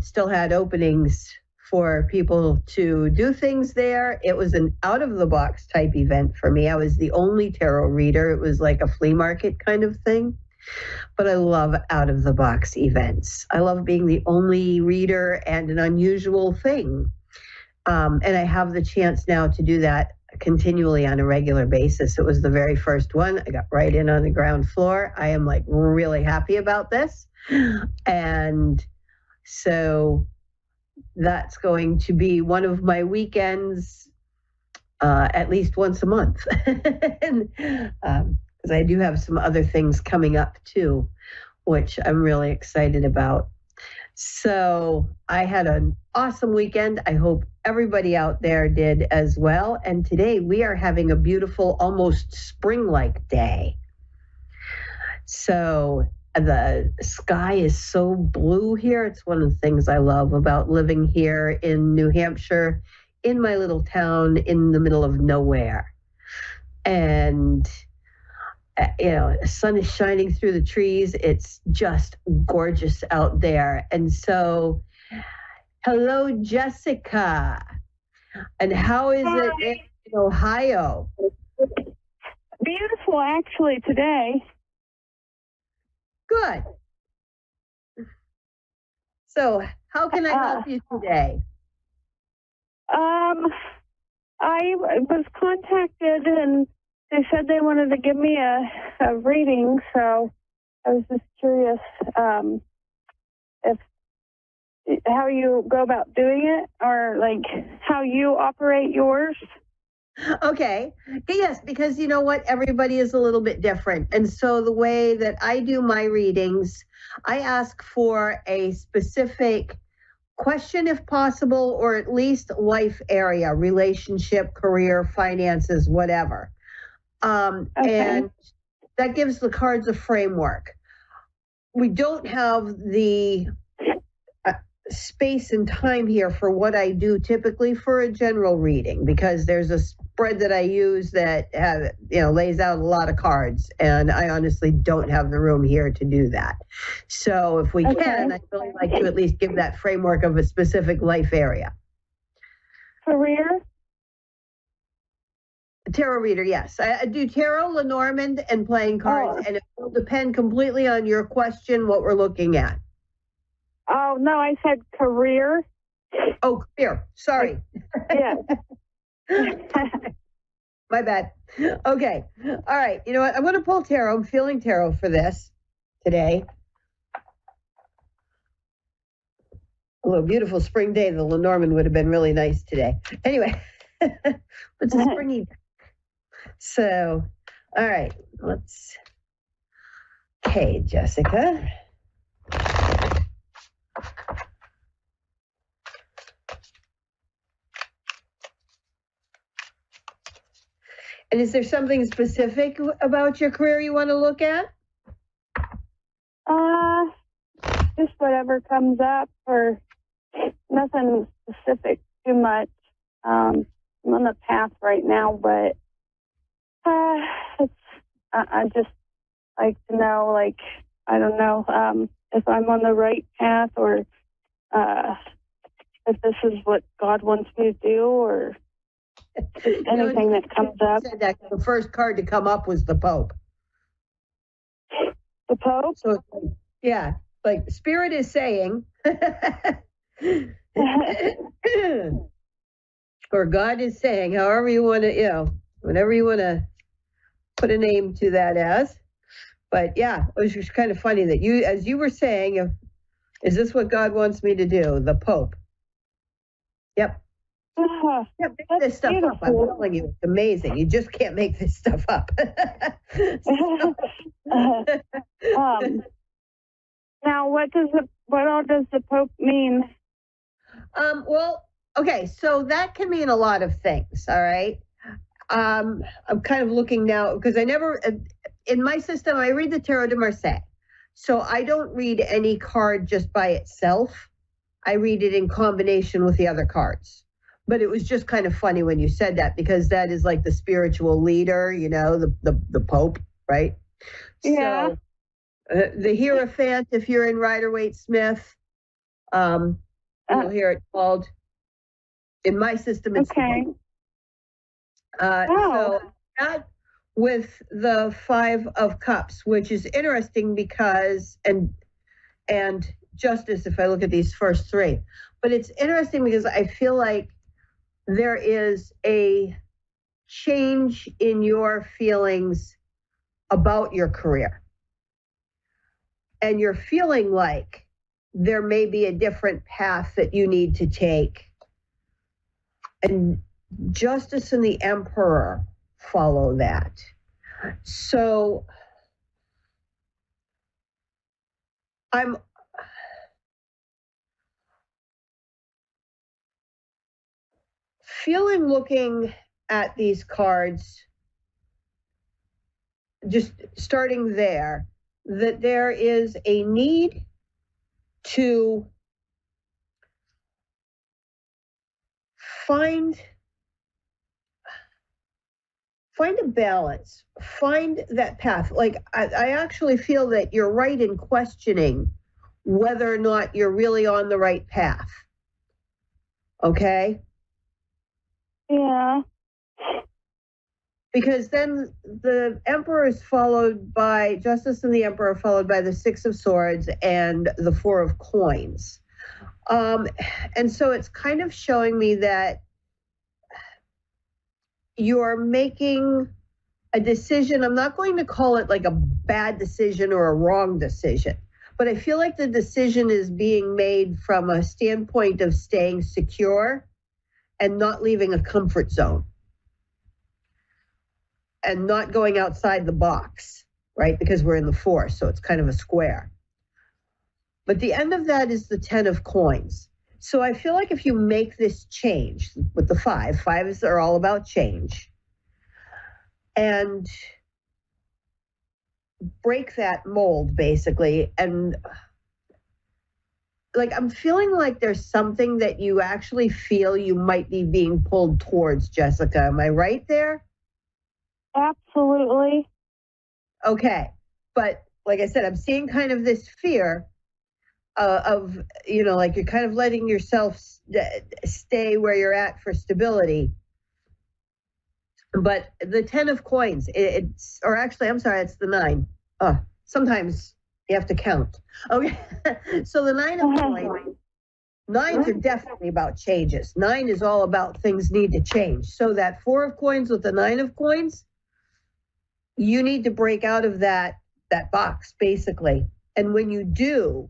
still had openings for people to do things there. It was an out-of-the-box type event for me. I was the only tarot reader. It was like a flea market kind of thing. But I love out-of-the-box events. I love being the only reader and an unusual thing. And I have the chance now to do that continually on a regular basis. It was the very first one. I got right in on the ground floor. I am like really happy about this. And so that's going to be one of my weekends, at least once a month. And, because I do have some other things coming up too, which I'm really excited about. So I had an awesome weekend. I hope everybody out there did as well. And today we are having a beautiful, almost spring-like day. So the sky is so blue here. It's one of the things I love about living here in New Hampshire, in my little town in the middle of nowhere. And the sun is shining through the trees. It's just gorgeous out there. And so, hello, Jessica. And how is it in Ohio? Beautiful, actually, today. Good. So, how can I help you today? I was contacted and they said they wanted to give me a reading, so I was just curious if how you go about doing it, or like how you operate yours. Okay. Yes, because you know what? Everybody is a little bit different. And so the way that I do my readings, I ask for a specific question if possible, or at least life area, relationship, career, finances, whatever. Okay. And that gives the cards a framework. We don't have the space and time here for what I do typically for a general reading, because there's a spread that I use that lays out a lot of cards, and I honestly don't have the room here to do that. So if we can, I'd really like to at least give that framework of a specific life area. Career? Tarot reader, yes. I do tarot, Lenormand, and playing cards, and it will depend completely on your question, what we're looking at. Oh, no, I said career. Oh, career. Sorry. Yeah. My bad. Okay. All right. You know what? I'm going to pull tarot. I'm feeling tarot for this today. Oh, a beautiful spring day. The Lenormand would have been really nice today. Anyway, it's a springy day. So, all right. Okay, Jessica. And is there something specific about your career you want to look at? Just whatever comes up, or nothing specific too much. I'm on the path right now, but I just like to know, like, I don't know if I'm on the right path, or if this is what God wants me to do, or anything that comes up. Said that the first card to come up was the Pope. The Pope? So, yeah, like Spirit is saying, or God is saying, however you want to, whatever you want to put a name to that as. But yeah, it was just kind of funny that you, as you were saying, is this what God wants me to do? The Pope. Yep. Yeah, make this stuff up. I'm telling you, it's amazing. You just can't make this stuff up. Now, what all does the Pope mean? Well, okay, so that can mean a lot of things. All right. I'm kind of looking now because I never, in my system, I read the Tarot de Marseille. So I don't read any card just by itself. I read it in combination with the other cards. But it was just kind of funny when you said that, because that is like the spiritual leader, the Pope, right? Yeah. So the Hierophant, if you're in Rider-Waite-Smith, you'll hear it called, in my system, it's okay. So that with the Five of Cups, which is interesting because, and Justice, if I look at these first three, but it's interesting because I feel like there is a change in your feelings about your career. And you're feeling like there may be a different path that you need to take. And Justice and the Emperor follow that. So I'm feeling, looking at these cards, just starting there, that there is a need to find a balance, find that path. Like, I actually feel that you're right in questioning whether or not you're really on the right path. Okay? Yeah. Because then the Emperor is followed by Justice and the Emperor, followed by the Six of Swords and the Four of Coins. And so it's kind of showing me that you're making a decision. I'm not going to call it like a bad decision or a wrong decision, but I feel like the decision is being made from a standpoint of staying secure and not leaving a comfort zone and not going outside the box, right? Because we're in the Four, so it's kind of a square. But the end of that is the 10 of Coins. So I feel like if you make this change with the fives are all about change, and break that mold, basically, and like, I'm feeling like there's something that you actually feel you might be being pulled towards, Jessica. Am I right there? Absolutely. Okay. But like I said, I'm seeing kind of this fear of, like you're kind of letting yourself stay where you're at for stability. But the 10 of Coins, it's the 9. Sometimes you have to count. Okay. So the 9 of Coins, 9s are definitely about changes. 9 is all about things need to change. So that 4 of Coins with the 9 of Coins, you need to break out of that box, basically. And when you do,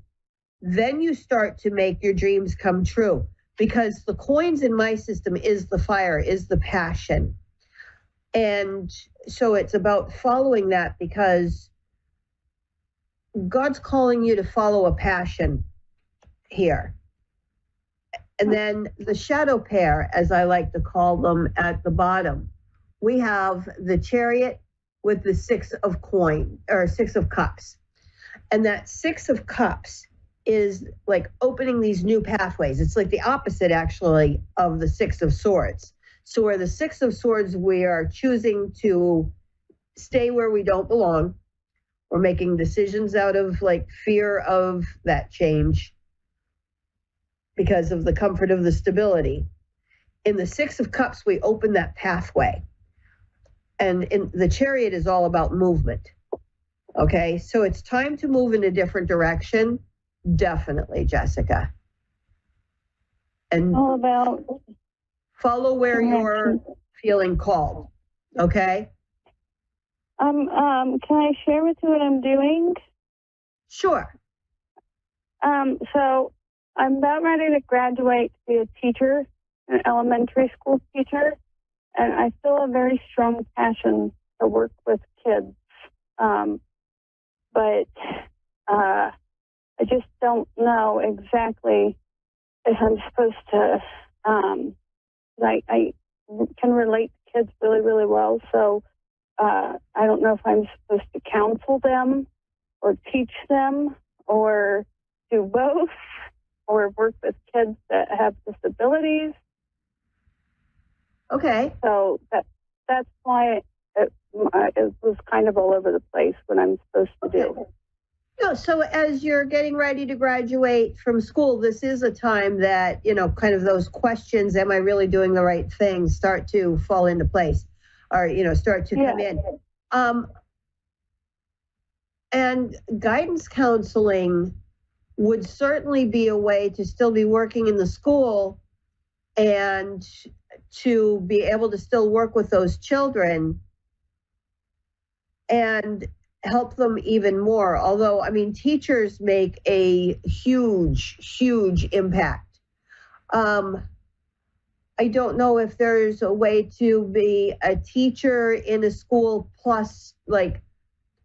then you start to make your dreams come true. Because the coins in my system is the fire, is the passion. And so it's about following that, because God's calling you to follow a passion here. And then the shadow pair, as I like to call them, at the bottom, we have the Chariot with the 6 of Cups. And that 6 of Cups is like opening these new pathways. It's like the opposite, actually, of the Six of Swords. So where the Six of Swords, we are choosing to stay where we don't belong. We're making decisions out of like fear of that change because of the comfort of the stability. In the Six of Cups, we open that pathway. And in the Chariot is all about movement. Okay, so it's time to move in a different direction. Definitely, Jessica. And All about follow where you're feeling called. Okay? can I share with you what I'm doing? Sure. So I'm about ready to graduate to be a teacher, an elementary school teacher, and I feel a very strong passion to work with kids. But I just don't know exactly if I'm supposed to, I can relate to kids really, really well. So I don't know if I'm supposed to counsel them or teach them or do both or work with kids that have disabilities. Okay. So that's why it was kind of all over the place what I'm supposed to do. No, so as you're getting ready to graduate from school, this is a time that, kind of those questions, am I really doing the right thing, start to fall into place or, start to come in. And guidance counseling would certainly be a way to still be working in the school and to be able to still work with those children and help them even more. Although, teachers make a huge, huge impact. I don't know if there's a way to be a teacher in a school plus like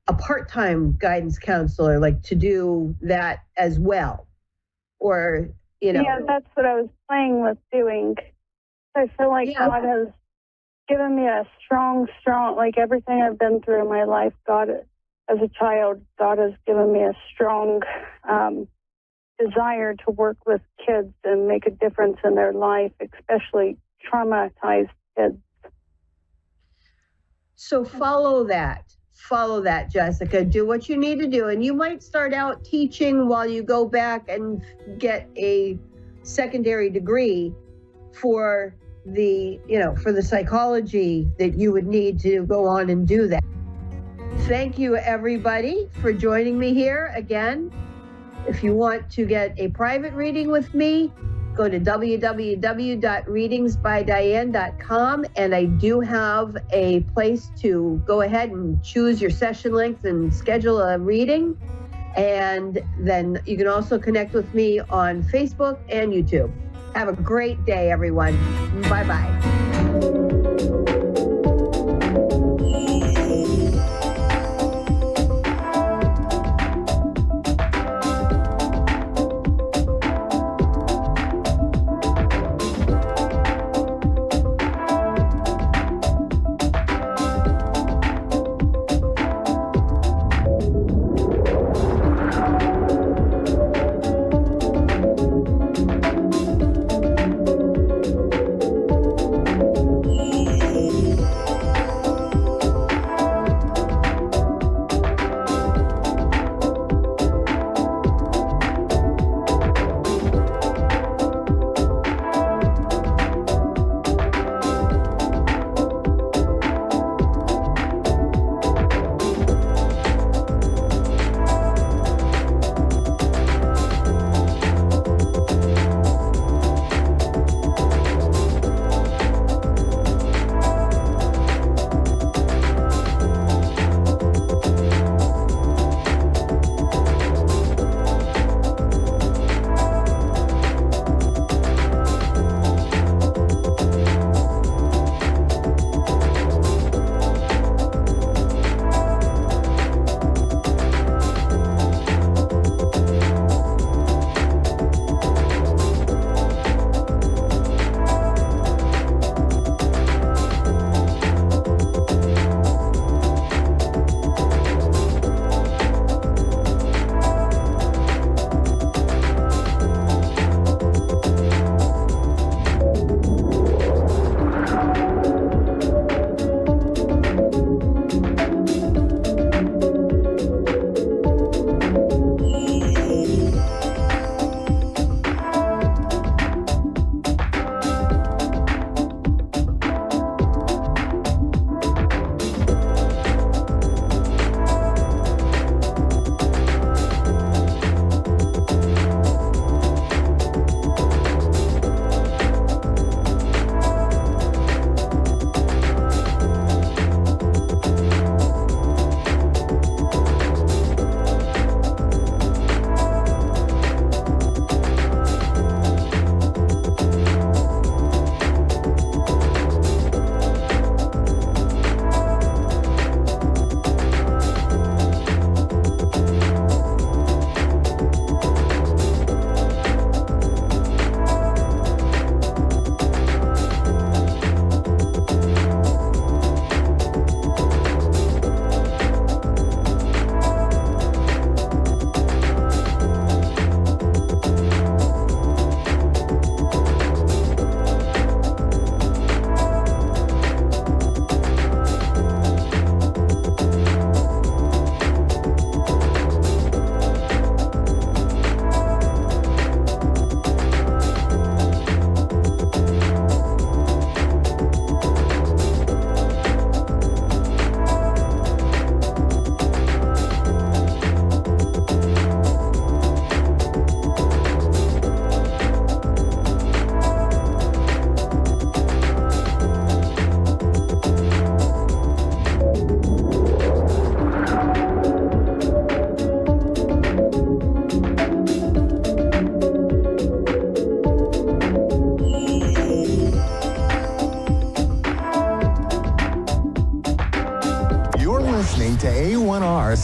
a part-time guidance counselor, like to do that as well. Or, Yeah, that's what I was playing with doing. I feel like God has given me a strong, like everything I've been through in my life, God, as a child, God has given me a strong desire to work with kids and make a difference in their life, especially traumatized kids. So follow that, Jessica. Do what you need to do. And you might start out teaching while you go back and get a secondary degree for the psychology that you would need to go on and do that. Thank you, everybody, for joining me here again. If you want to get a private reading with me, go to www.readingsbydiane.com, and I do have a place to go ahead and choose your session length and schedule a reading. And then you can also connect with me on Facebook and YouTube. Have a great day, everyone. Bye-bye.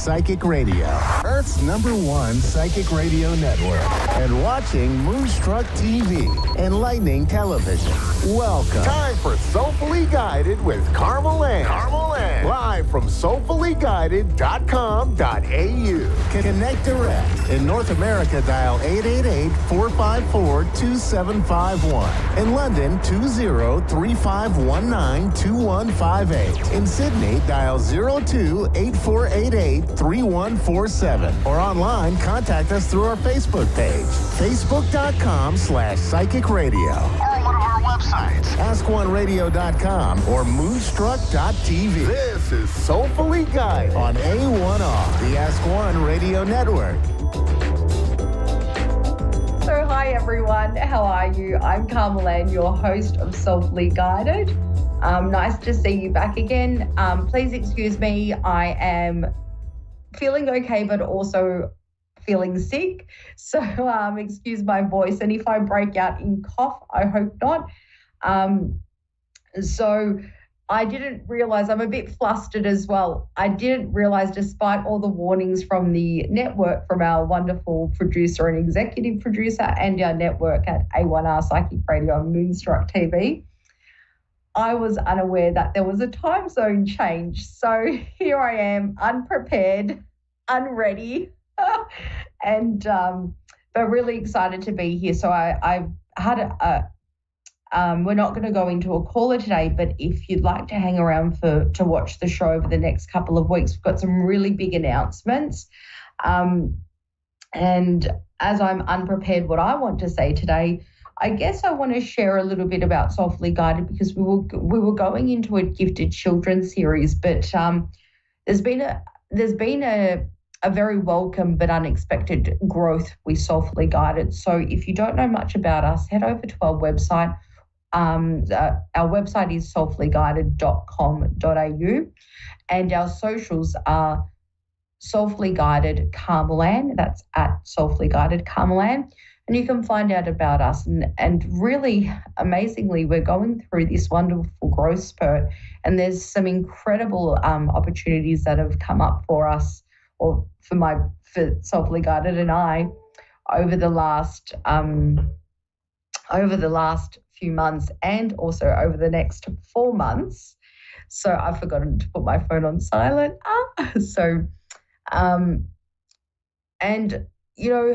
Psychic Radio, Earth's #1 psychic radio network, and watching Moonstruck TV, enlightening television. Welcome. Time for Soulfully Guided with Carmel Ann. Live from soulfullyguided.com.au. Connect direct. In North America, dial 888-454-2751. In London, 20-3519-2158. In Sydney, dial 02-8488-3147. Or online, contact us through our Facebook page, facebook.com/psychic radio. Or one of our websites, ask1radio.com or moonstruck.tv. This is Soulfully Guided on A1R, the Ask One Radio Network. So hi everyone, how are you? I'm Carmel Ann, your host of Soulfully Guided. Nice to see you back again. Please excuse me, I am feeling okay, but also feeling sick. So excuse my voice. And if I break out in cough, I hope not. So I didn't realize, I'm a bit flustered as well. I didn't realize, despite all the warnings from the network, from our wonderful producer and executive producer and our network at A1R Psychic Radio and Moonstruck TV, I was unaware that there was a time zone change. So here I am, unprepared, unready, and but really excited to be here. So I've had we're not going to go into a caller today, but if you'd like to hang around to watch the show over the next couple of weeks, we've got some really big announcements. And as I'm unprepared, what I want to say today, I guess I want to share a little bit about Soulfully Guided, because we were going into a gifted children series, but there's been a very welcome but unexpected growth with Soulfully Guided. So if you don't know much about us, head over to our website. Our website is soulfullyguided.com.au, and our socials are Soulfully Guided Carmel Ann. That's at Soulfully Guided Carmel Ann. And you can find out about us. And really amazingly, we're going through this wonderful growth spurt, and there's some incredible opportunities that have come up for us, or for Soulfully Guided and I, over the last few months, and also over the next 4 months. So I've forgotten to put my phone on silent. And you know,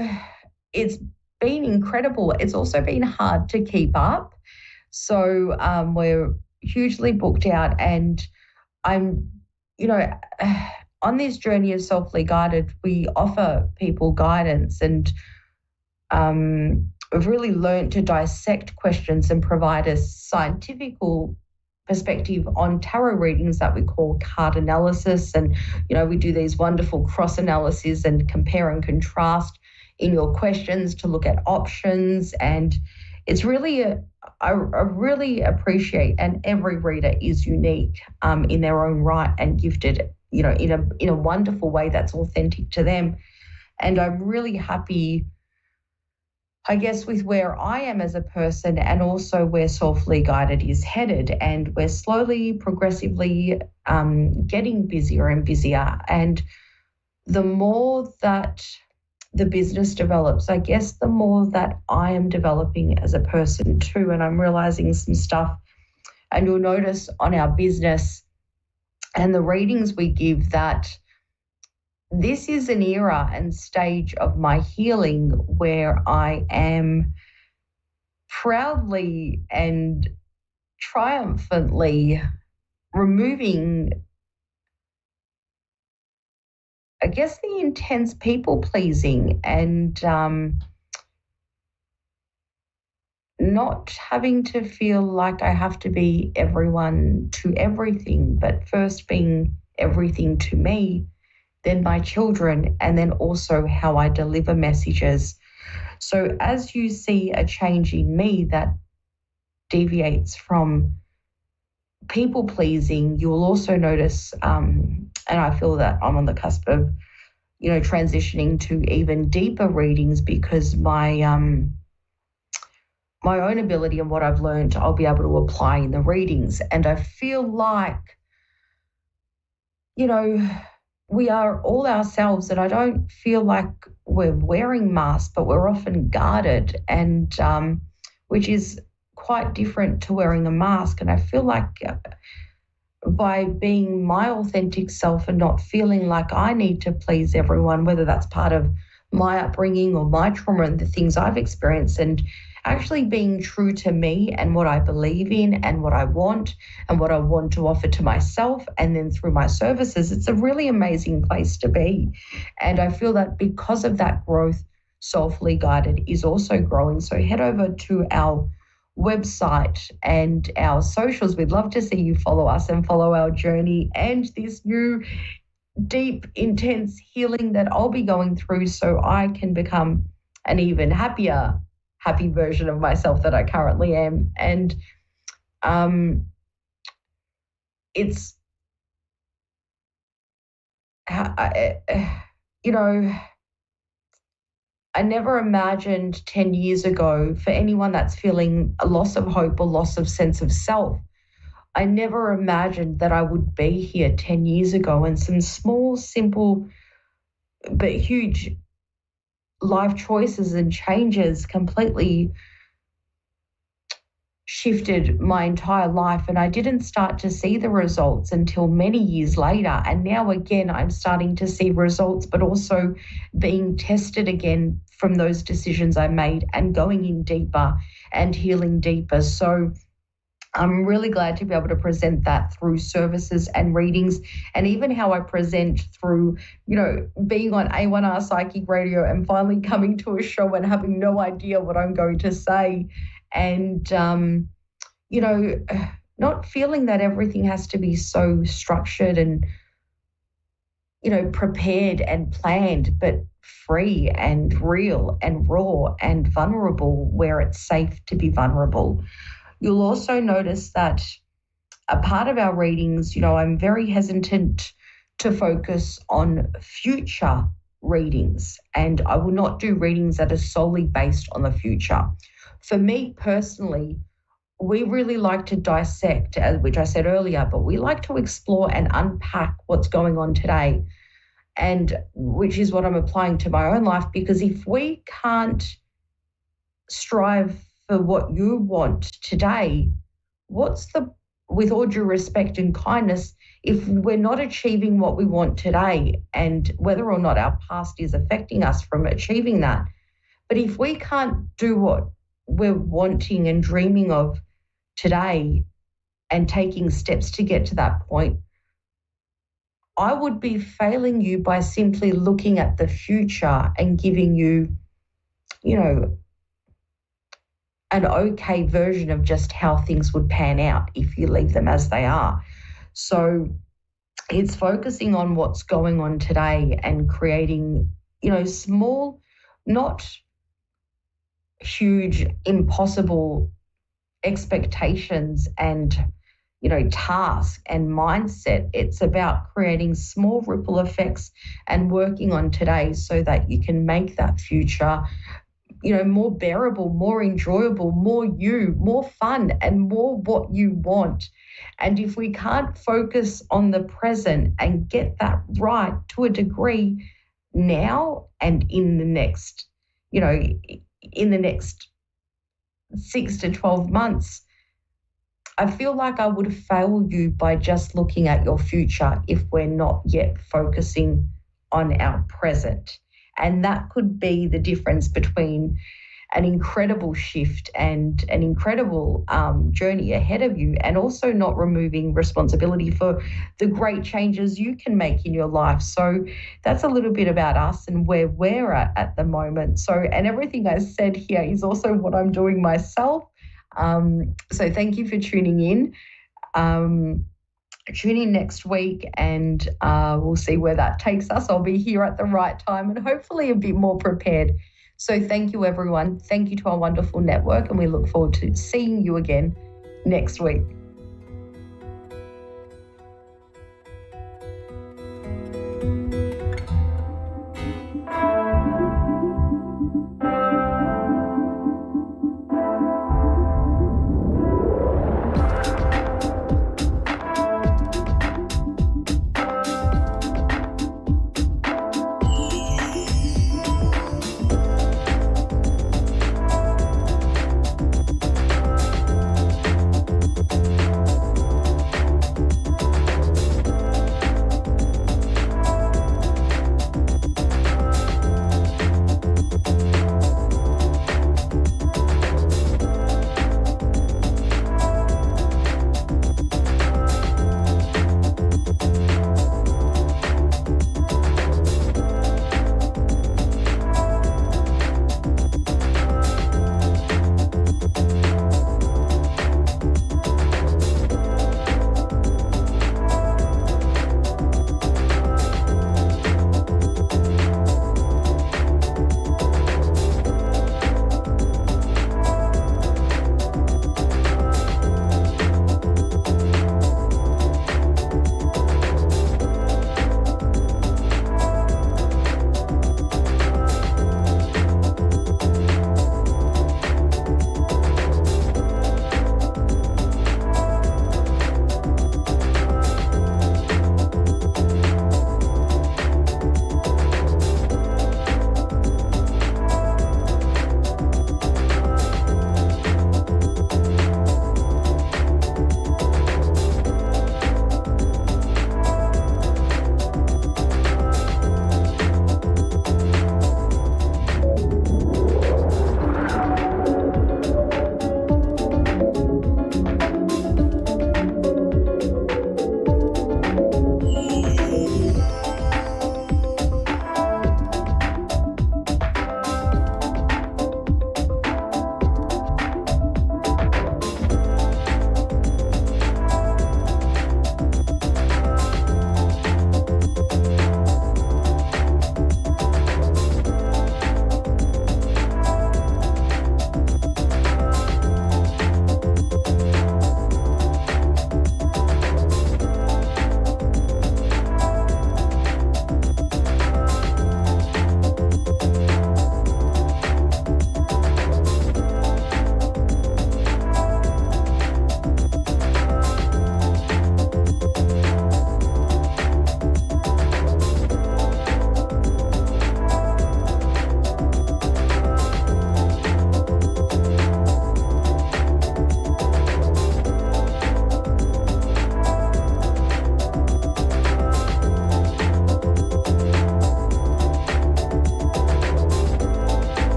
it's been incredible. It's also been hard to keep up. So we're hugely booked out, and I'm, on this journey of Soulfully Guided, we offer people guidance, and we've really learned to dissect questions and provide a scientific perspective on tarot readings that we call card analysis. And, we do these wonderful cross analyses and compare and contrast in your questions to look at options. And it's really, I really appreciate, and every reader is unique in their own right and gifted, in a wonderful way that's authentic to them. And I'm really happy, I guess, with where I am as a person, and also where Soulfully Guided is headed. And we're slowly, progressively getting busier and busier. And the more that the business develops, I guess the more that I am developing as a person too. And I'm realizing some stuff. And you'll notice on our business and the readings we give that this is an era and stage of my healing where I am proudly and triumphantly removing, I guess, the intense people pleasing and not having to feel like I have to be everyone to everything, but first being everything to me, then my children, and then also how I deliver messages. So as you see a change in me that deviates from people pleasing, you will also notice, and I feel that I'm on the cusp of, transitioning to even deeper readings, because my own ability and what I've learned, I'll be able to apply in the readings. And I feel like, we are all ourselves, and I don't feel like we're wearing masks, but we're often guarded, and which is quite different to wearing a mask. And I feel like by being my authentic self and not feeling like I need to please everyone, whether that's part of my upbringing or my trauma and the things I've experienced, and actually being true to me and what I believe in and what I want to offer to myself and then through my services, it's a really amazing place to be. And I feel that because of that growth, Soulfully Guided is also growing. So head over to our website and our socials. We'd love to see you follow us and follow our journey and this new deep, intense healing that I'll be going through so I can become an even happier, happy version of myself that I currently am. And it's, you know, I never imagined 10 years ago, for anyone that's feeling a loss of hope or loss of sense of self, I never imagined that I would be here 10 years ago, and some small, simple, but huge life choices and changes completely shifted my entire life. And I didn't start to see the results until many years later. And now again, I'm starting to see results, but also being tested again from those decisions I made and going in deeper and healing deeper. So I'm really glad to be able to present that through services and readings, and even how I present through, you know, being on A1R Psychic Radio and finally coming to a show and having no idea what I'm going to say. And, you know, not feeling that everything has to be so structured and, you know, prepared and planned, but free and real and raw and vulnerable where it's safe to be vulnerable. You'll also notice that a part of our readings, you know, I'm very hesitant to focus on future readings, and I will not do readings that are solely based on the future. For me personally, we really like to dissect, which I said earlier, but we like to explore and unpack what's going on today, and which is what I'm applying to my own life, because if we can't strive for what you want today, with all due respect and kindness, if we're not achieving what we want today, and whether or not our past is affecting us from achieving that, but if we can't do what we're wanting and dreaming of today and taking steps to get to that point, I would be failing you by simply looking at the future and giving you, you know, an okay version of just how things would pan out if you leave them as they are. So it's focusing on what's going on today and creating, you know, small, not huge, impossible expectations and, you know, task and mindset. It's about creating small ripple effects and working on today so that you can make that future, you know, more bearable, more enjoyable, more you, more fun, and more what you want. And if we can't focus on the present and get that right to a degree now and in the next, you know, in the next 6 to 12 months, I feel like I would fail you by just looking at your future if we're not yet focusing on our present. And that could be the difference between an incredible shift and an incredible journey ahead of you, and also not removing responsibility for the great changes you can make in your life. So that's a little bit about us and where we're at the moment. So, and everything I said here is also what I'm doing myself. So thank you for tuning in. Tune in next week and we'll see where that takes us. I'll be here at the right time and hopefully a bit more prepared. So thank you, everyone. Thank you to our wonderful network, and we look forward to seeing you again next week.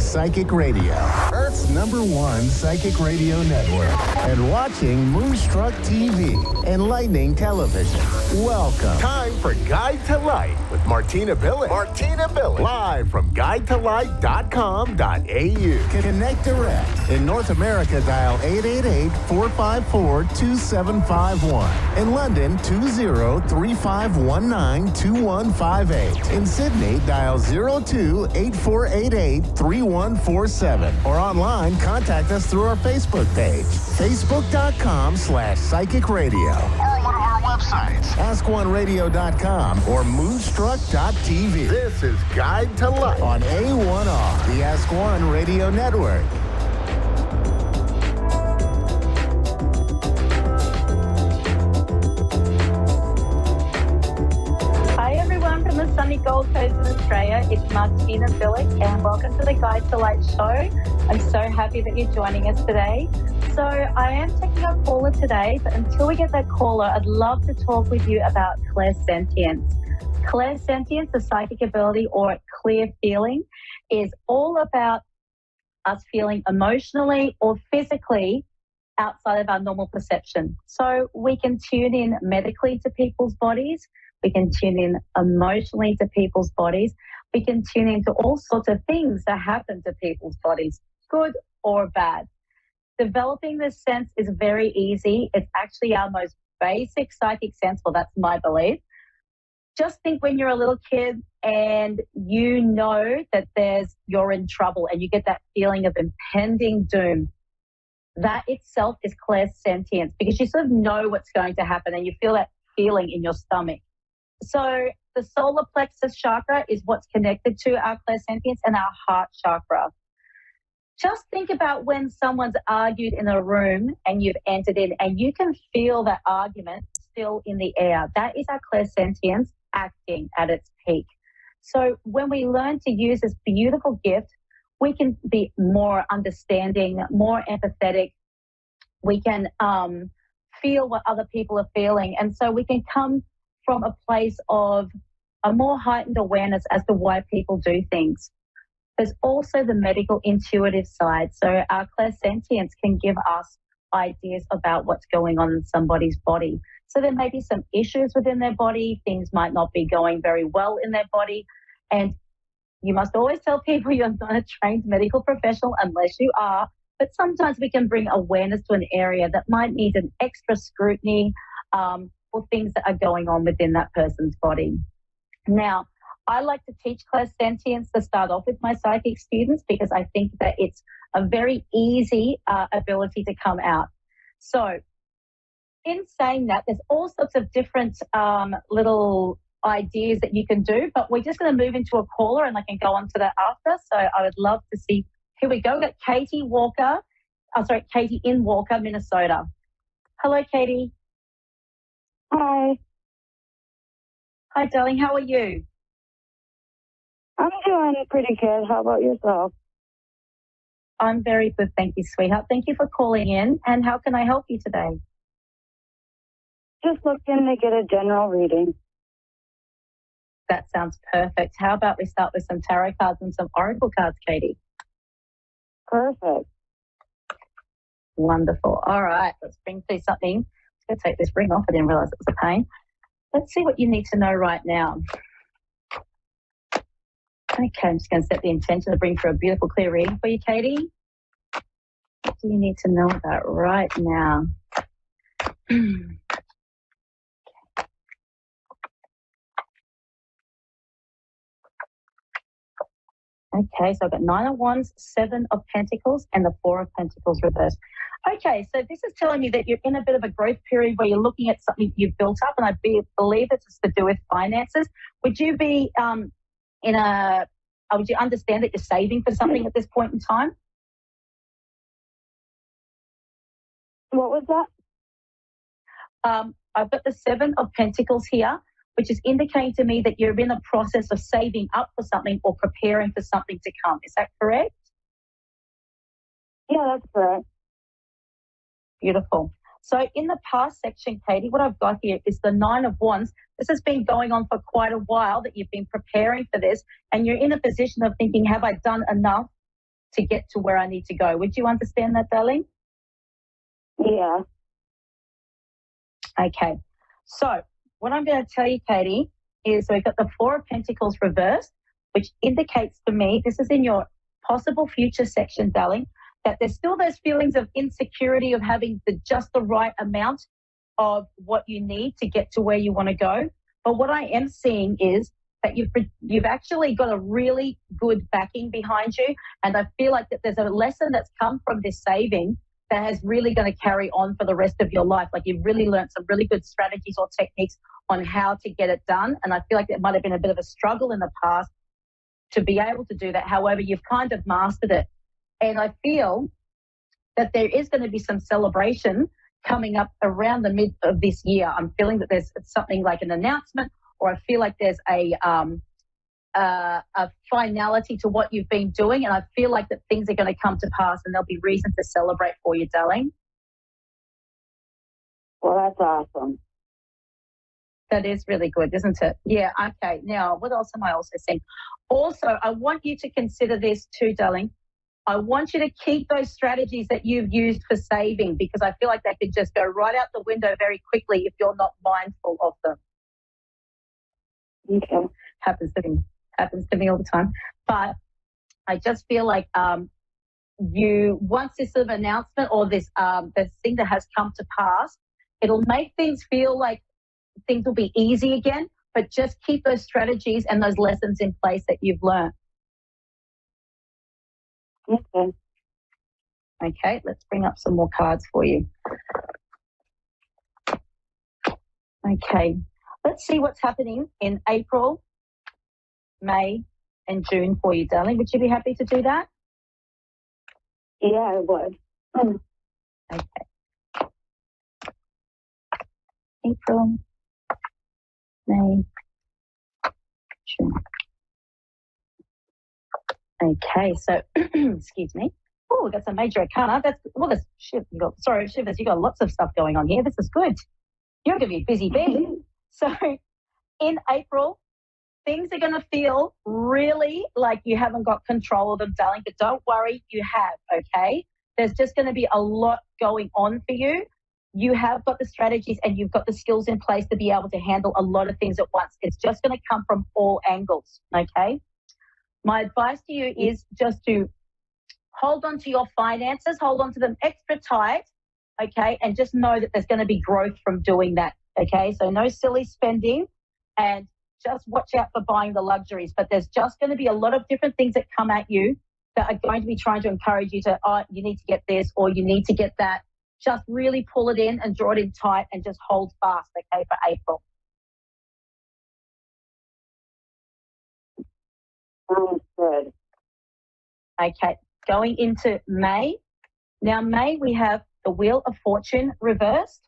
Psychic Radio, Earth's #1 psychic radio network, and watching Moonstruck TV, enlightening television. Welcome. Time for Guide to Light with Martina Billig. Live from guidetolight.com.au. Connect direct. In North America, dial 888-454-2751. In London, 20-3519-2158. In Sydney, dial 02-8488-3147. Or online, contact us through our Facebook page, facebook.com/psychic radio. Or one of our websites, askoneradio.com or moonstruck.tv. This is Guide to Life on A1R, the Ask One Radio Network. Hi everyone from the sunny Gold Coast of Australia. It's Martina Billig and welcome to the Guide to Light show. I'm so happy that you're joining us today. So I am taking a caller today, but until we get that caller, I'd love to talk with you about clairsentience. Clairsentience, the psychic ability or clear feeling, is all about us feeling emotionally or physically outside of our normal perception. So we can tune in medically to people's bodies. We can tune in emotionally to people's bodies. We can tune into all sorts of things that happen to people's bodies, good or bad. Developing this sense is very easy. It's actually our most basic psychic sense. Well, that's my belief. Just think when you're a little kid and you know that you're in trouble and you get that feeling of impending doom. That itself is clairsentience because you sort of know what's going to happen and you feel that feeling in your stomach. So the solar plexus chakra is what's connected to our clairsentience and our heart chakra. Just think about when someone's argued in a room and you've entered in and you can feel that argument still in the air. That is our clairsentience acting at its peak. So when we learn to use this beautiful gift, we can be more understanding, more empathetic. We can feel what other people are feeling. And so we can come from a place of a more heightened awareness as to why people do things. There's also the medical intuitive side. So our clairsentience can give us ideas about what's going on in somebody's body. So there may be some issues within their body. Things might not be going very well in their body. And you must always tell people you're not a trained medical professional unless you are. But sometimes we can bring awareness to an area that might need an extra scrutiny for things that are going on within that person's body. Now, I like to teach clairsentience to start off with my psychic students because I think that it's a very easy ability to come out. So in saying that, there's all sorts of different little ideas that you can do, but we're just going to move into a caller and I can go on to that after. So I would love to see. Here we go. We've got Katie in Walker, Minnesota. Hello, Katie. Hi. Hi, darling. How are you? I'm doing pretty good. How about yourself? I'm very good. Thank you, sweetheart. Thank you for calling in. And how can I help you today? Just looking to get a general reading. That sounds perfect. How about we start with some tarot cards and some oracle cards, Katie? Perfect. Wonderful. All right, let's bring through something. I'm going to take this ring off. I didn't realize it was a pain. Let's see what you need to know right now. Okay, I'm just going to set the intention to bring through a beautiful, clear reading for you, Katie. What do you need to know about right now? Okay, so I've got 9 of Wands, 7 of Pentacles, and the 4 of Pentacles reversed. Okay, so this is telling me that you're in a bit of a growth period where you're looking at something you've built up, and I believe it's to do with finances. Would you be would you understand that you're saving for something at this point in time? What was that? I've got the 7 of Pentacles here, which is indicating to me that you're in the process of saving up for something or preparing for something to come. Is that correct? Yeah, that's correct. Beautiful. So in the past section, Katie, what I've got here is the 9 of Wands. This has been going on for quite a while that you've been preparing for this, and you're in a position of thinking, have I done enough to get to where I need to go. Would you understand that, darling? Yeah. Okay. So what I'm going to tell you, Katie, is we've got the Four of Pentacles reversed, which indicates to me, this is in your possible future section, darling, that there's still those feelings of insecurity of having just the right amount of what you need to get to where you want to go. But what I am seeing is that you've actually got a really good backing behind you. And I feel like that there's a lesson that's come from this saving that is really going to carry on for the rest of your life. Like you've really learned some really good strategies or techniques on how to get it done. And I feel like it might have been a bit of a struggle in the past to be able to do that. However, you've kind of mastered it. And I feel that there is going to be some celebration coming up around the mid of this year. I'm feeling that there's something like an announcement, or I feel like there's a finality to what you've been doing. And I feel like that things are going to come to pass and there'll be reason to celebrate for you, darling. Well, that's awesome. That is really good, isn't it? Yeah, okay. Now, what else am I also saying? Also, I want you to consider this too, darling. I want you to keep those strategies that you've used for saving, because I feel like they could just go right out the window very quickly if you're not mindful of them. Okay. Happens to me all the time. But I just feel like once this sort of announcement or this thing that has come to pass, it'll make things feel like things will be easy again, but just keep those strategies and those lessons in place that you've learned. Okay. Okay, let's bring up some more cards for you. Okay, let's see what's happening in April, May, and June for you, darling. Would you be happy to do that? Yeah, I would. Okay. April, May, June. Okay, so excuse me. Oh, we've got some major arcana. Shivers, you got lots of stuff going on here. This is good. You're going to be a busy bee. So in April, things are going to feel really like you haven't got control of them, darling, but don't worry, you have, okay? There's just going to be a lot going on for you. You have got the strategies and you've got the skills in place to be able to handle a lot of things at once. It's just going to come from all angles, okay? My advice to you is just to hold on to your finances, hold on to them extra tight, okay? And just know that there's going to be growth from doing that, okay? So no silly spending, and just watch out for buying the luxuries. But there's just going to be a lot of different things that come at you that are going to be trying to encourage you to, you need to get this or you need to get that. Just really pull it in and draw it in tight and just hold fast, okay, for April. Sounds good. Okay, going into May. Now, May, we have the Wheel of Fortune reversed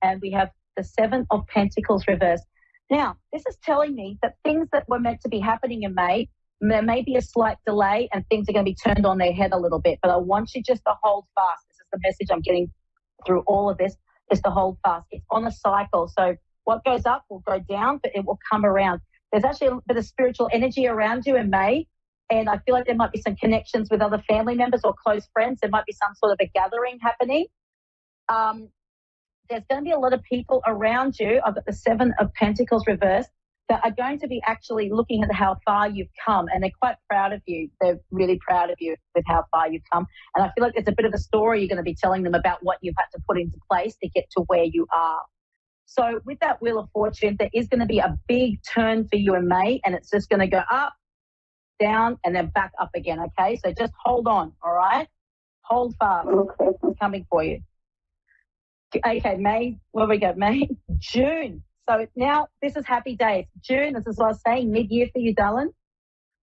and we have the Seven of Pentacles reversed. Now, this is telling me that things that were meant to be happening in May, there may be a slight delay and things are going to be turned on their head a little bit. But I want you just to hold fast. This is the message I'm getting through all of this, is to hold fast. It's on a cycle. So what goes up will go down, but it will come around. There's actually a bit of spiritual energy around you in May. And I feel like there might be some connections with other family members or close friends. There might be some sort of a gathering happening. There's going to be a lot of people around you. I've got the Seven of Pentacles reversed that are going to be actually looking at how far you've come, and they're quite proud of you. They're really proud of you with how far you've come. And I feel like there's a bit of a story you're going to be telling them about what you've had to put into place to get to where you are. So with that Wheel of Fortune, there is going to be a big turn for you in May, and it's just going to go up, down, and then back up again, okay? So just hold on, all right? Hold fast. Okay. It's coming for you. Okay, May, where we go? May, June. So now this is happy days. June, this is what I was saying, mid-year for you, darling.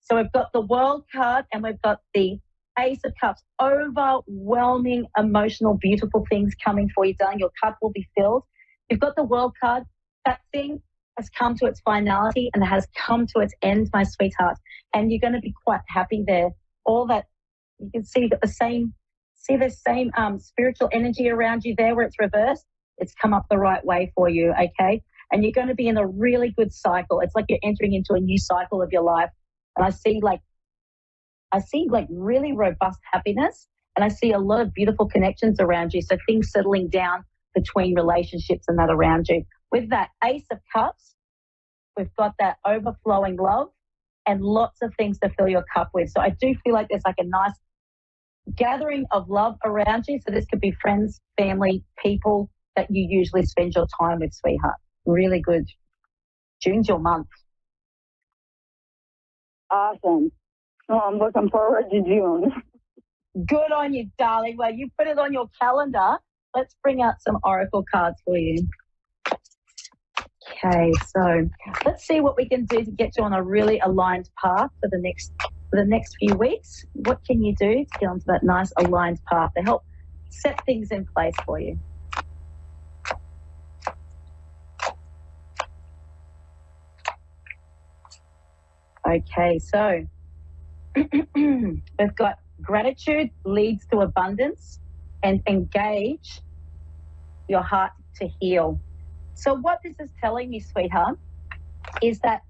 So we've got the World card and we've got the Ace of Cups. Overwhelming, emotional, beautiful things coming for you, darling. Your cup will be filled. You've got the World card. That thing has come to its finality and has come to its end, my sweetheart. And you're going to be quite happy there. All that, you can see that the same spiritual energy around you there where it's reversed. It's come up the right way for you, okay? And you're going to be in a really good cycle. It's like you're entering into a new cycle of your life. And I see like I see like really robust happiness, and I see a lot of beautiful connections around you. So things settling down between relationships and that around you. With that Ace of Cups, we've got that overflowing love and lots of things to fill your cup with. So I do feel like there's like a nice gathering of love around you. So this could be friends, family, people that you usually spend your time with, sweetheart. Really good. June's your month. Awesome. Well, I'm looking forward to June. Good on you, darling. Well, you put it on your calendar. Let's bring out some oracle cards for you. Okay, so let's see what we can do to get you on a really aligned path for the next few weeks. What can you do to get onto that nice aligned path to help set things in place for you? Okay, so we've got gratitude leads to abundance, and engage your heart to heal. So what this is telling me, sweetheart, is that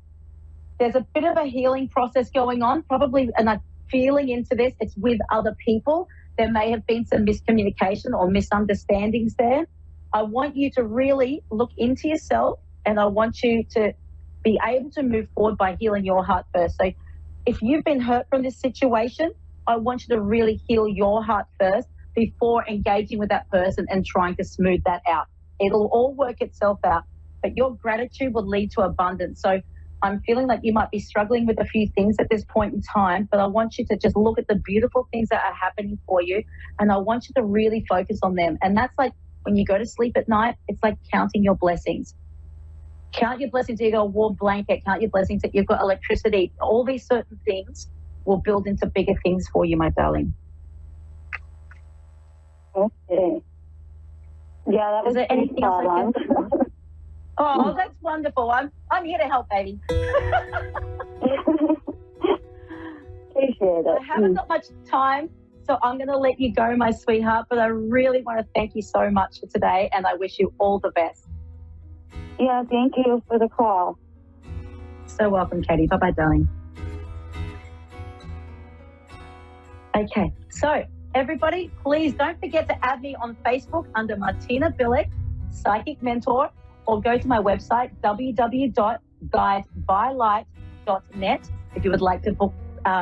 there's a bit of a healing process going on, probably, and I'm feeling into this, it's with other people. There may have been some miscommunication or misunderstandings there. I want you to really look into yourself, and I want you to be able to move forward by healing your heart first. So if you've been hurt from this situation, I want you to really heal your heart first before engaging with that person and trying to smooth that out. It'll all work itself out, but your gratitude will lead to abundance. So I'm feeling like you might be struggling with a few things at this point in time, but I want you to just look at the beautiful things that are happening for you, and I want you to really focus on them. And that's like when you go to sleep at night, it's like counting your blessings. Count your blessings that you've got a warm blanket, count your blessings that you've got electricity. All these certain things will build into bigger things for you, my darling. Okay. Yeah, that was Is there anything else I can do? Oh, Mm. that's wonderful. I'm here to help, baby. Appreciate it. I haven't got much time, so I'm going to let you go, my sweetheart, but I really want to thank you so much for today, and I wish you all the best. Yeah, thank you for the call. So welcome, Katie. Bye-bye, darling. Okay, so everybody, please don't forget to add me on Facebook under Martina Billick, Psychic Mentor, or go to my website, www.guidebylight.net. If you would like to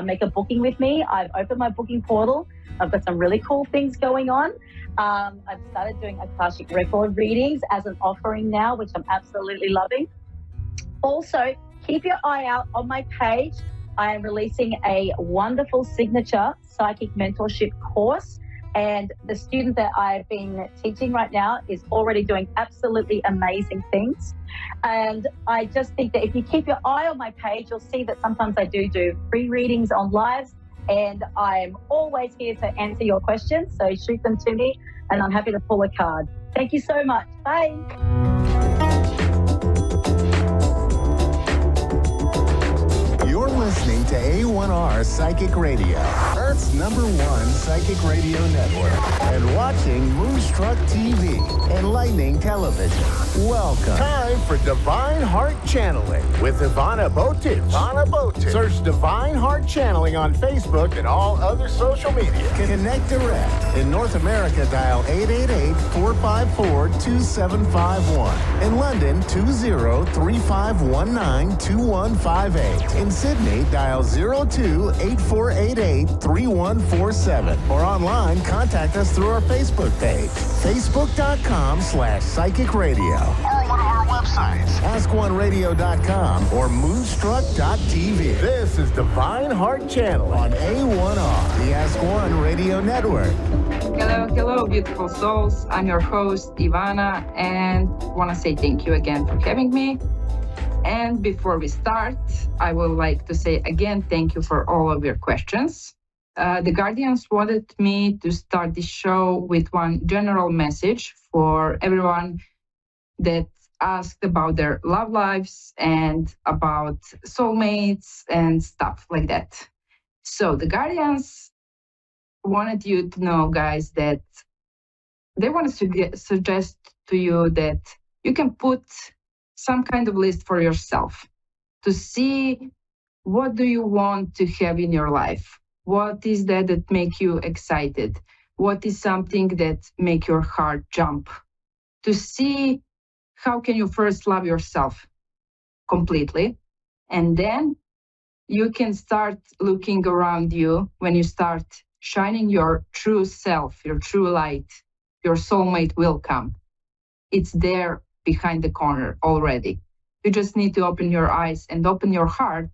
make a booking with me, I've opened my booking portal. I've got some really cool things going on. I've started doing Akashic record readings as an offering now, which I'm absolutely loving. Also, keep your eye out on my page. I am releasing a wonderful signature psychic mentorship course, and the student that I've been teaching right now is already doing absolutely amazing things. And I just think that if you keep your eye on my page, you'll see that sometimes I do free readings on lives, and I'm always here to answer your questions. So shoot them to me, and I'm happy to pull a card. Thank you so much. Bye. You're listening to A1R Psychic Radio, Earth's #1 psychic radio network, and watching Moonstruck TV, enlightening television. Welcome. Time for Divine Heart Channeling with Ivana Botic. Search Divine Heart Channeling on Facebook and all other social media. Connect direct. In North America, dial 888-454-2751. In London, 20-3519-2158. In Sydney, dial 02-8488-3147. Or online, contact us through our Facebook page, facebook.com/psychic radio. Or one of our websites, askoneradio.com or moonstruck.tv. This is Divine Heart Channel on A1R, the Ask One Radio Network. Hello, beautiful souls. I'm your host, Ivana, and want to say thank you again for having me. And before we start, I would like to say again, thank you for all of your questions. The Guardians wanted me to start this show with one general message for everyone that asked about their love lives and about soulmates and stuff like that. So the Guardians wanted you to know, guys, that they want to suggest to you that you can put some kind of list for yourself to see what do you want to have in your life. What is that make you excited? What is something that make your heart jump? To see how can you first love yourself completely, and then you can start looking around you. When you start shining your true self, your true light, your soulmate will come. It's there behind the corner already. You just need to open your eyes and open your heart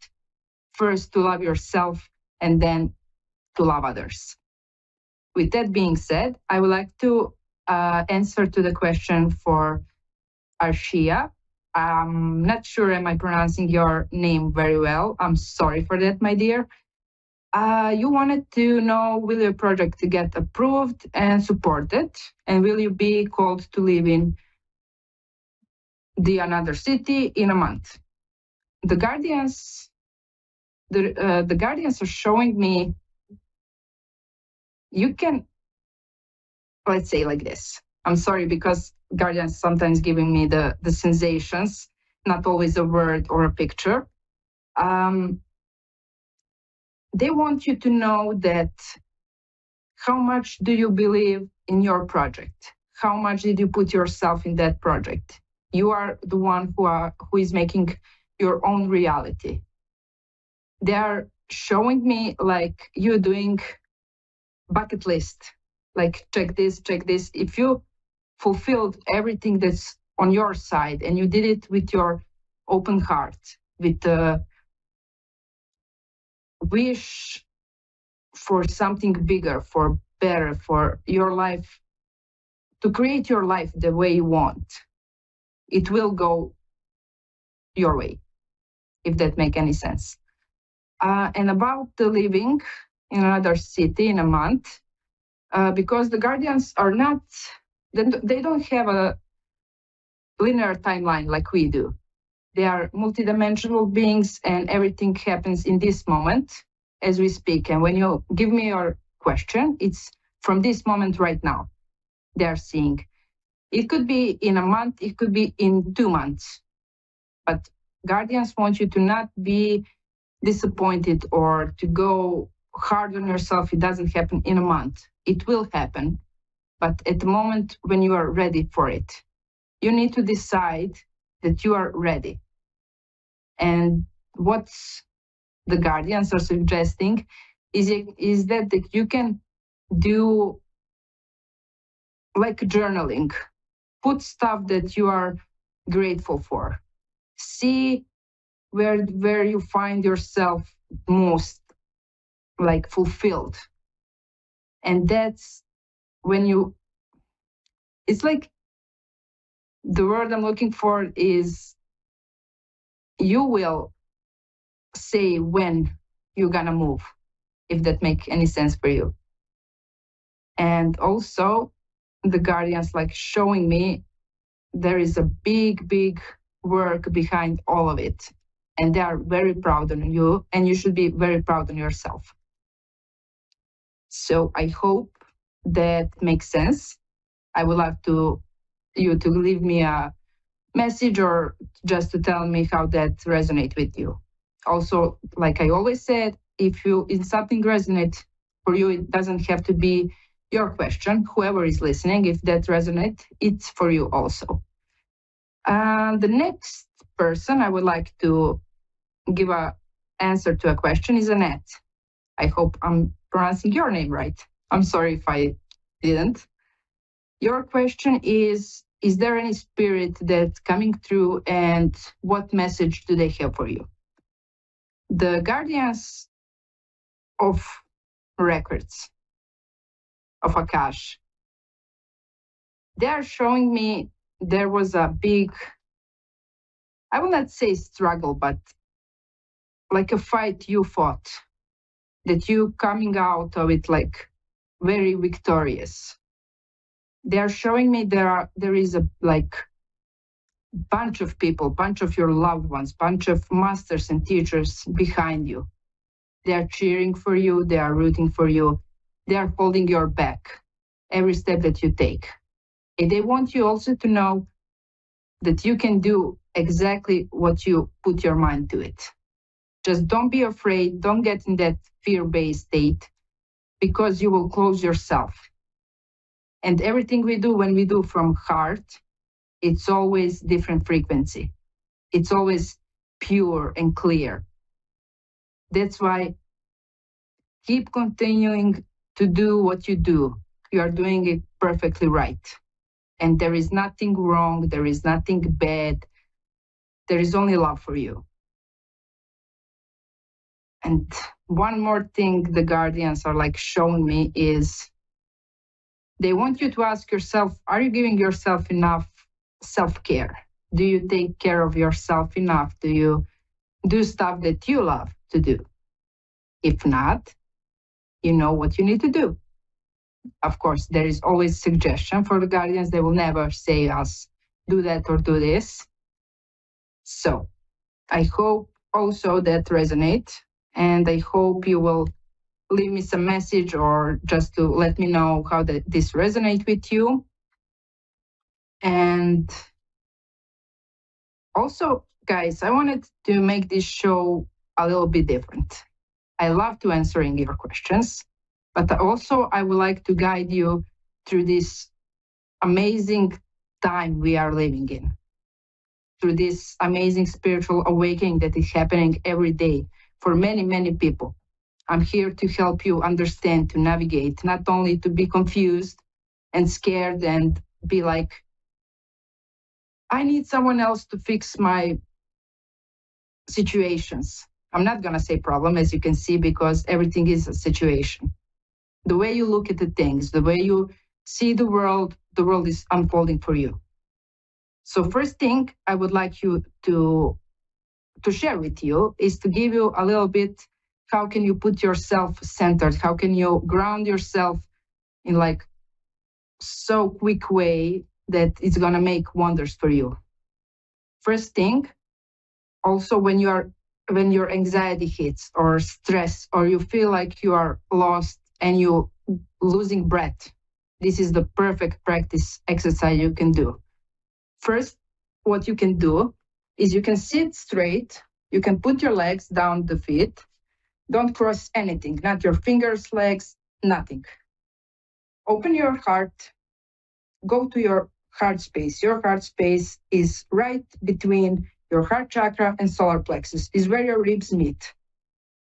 first to love yourself and then to love others. With that being said, I would like to answer to the question for Arshia. I'm not sure am I pronouncing your name very well. I'm sorry for that, my dear. You wanted to know, will your project get approved and supported? And will you be called to live in another city in a month? The guardians are showing me you can, let's say like this. I'm sorry because guardians sometimes giving me the sensations, not always a word or a picture. They want you to know that how much do you believe in your project? How much did you put yourself in that project? You are the one who is making your own reality. They are showing me like you're doing bucket list, like check this. If you fulfilled everything that's on your side and you did it with your open heart, with the wish for something bigger, for better, for your life, to create your life the way you want, it will go your way, if that make any sense. And about the living in another city in a month, because the guardians are not, they don't have a linear timeline like we do. They are multidimensional beings and everything happens in this moment as we speak. And when you give me your question, it's from this moment right now. They are seeing. It could be in a month, it could be in 2 months. But guardians want you to not be disappointed or to go hard on yourself. It doesn't happen in a month. It will happen. But at the moment when you are ready for it, you need to decide that you are ready. And what the guardians are suggesting is that you can do like journaling, put stuff that you are grateful for, see where you find yourself most like fulfilled. And that's when it's like the word I'm looking for is you will say when you're gonna move, if that make any sense for you. And also the guardians like showing me there is a big work behind all of it. And they are very proud of you, and you should be very proud of yourself. So I hope that makes sense. I would love you to leave me a message or just to tell me how that resonates with you. Also, like I always said, if something resonates for you, it doesn't have to be your question. Whoever is listening, if that resonates, it's for you also. The next person I would like to give an answer to a question is Annette. I hope I'm pronouncing your name right. I'm sorry if I didn't. Your question is there any spirit that's coming through and what message do they have for you? The guardians of records, of Akash, they are showing me there was a big, I will not say struggle, but like a fight you fought, that you coming out of it like very victorious. They are showing me there is a like bunch of people, bunch of your loved ones, bunch of masters and teachers behind you. They are cheering for you, they are rooting for you, they are holding your back every step that you take. And they want you also to know that you can do exactly what you put your mind to it. Just don't be afraid, don't get in that fear-based state, because you will close yourself. And everything we do, when we do from heart, it's always different frequency. It's always pure and clear. That's why keep continuing to do what you do. You are doing it perfectly right. And there is nothing wrong. There is nothing bad. There is only love for you. And one more thing the guardians are like showing me is they want you to ask yourself, are you giving yourself enough self-care? Do you take care of yourself enough? Do you do stuff that you love to do? If not, you know what you need to do. Of course, there is always suggestion for the guardians. They will never say us, do that or do this. So I hope also that resonates, and I hope you will leave me some message or just to let me know how this resonates with you. And also, guys, I wanted to make this show a little bit different. I love to answering your questions, but also I would like to guide you through this amazing time we are living in, through this amazing spiritual awakening that is happening every day for many, many people. I'm here to help you understand, to navigate, not only to be confused and scared and be like, I need someone else to fix my situations. I'm not going to say problem, as you can see, because everything is a situation. The way you look at the things, the way you see the world is unfolding for you. So first thing I would like you to share with you is to give you a little bit, how can you put yourself centered? How can you ground yourself in like so quick way that it's going to make wonders for you? First thing, also when your anxiety hits or stress, or you feel like you are lost and you losing breath, this is the perfect practice exercise you can do. First, what you can do is you can sit straight. You can put your legs down the feet. Don't cross anything, not your fingers, legs, nothing. Open your heart. Go to your heart space. Your heart space is right between your heart chakra and solar plexus, is where your ribs meet.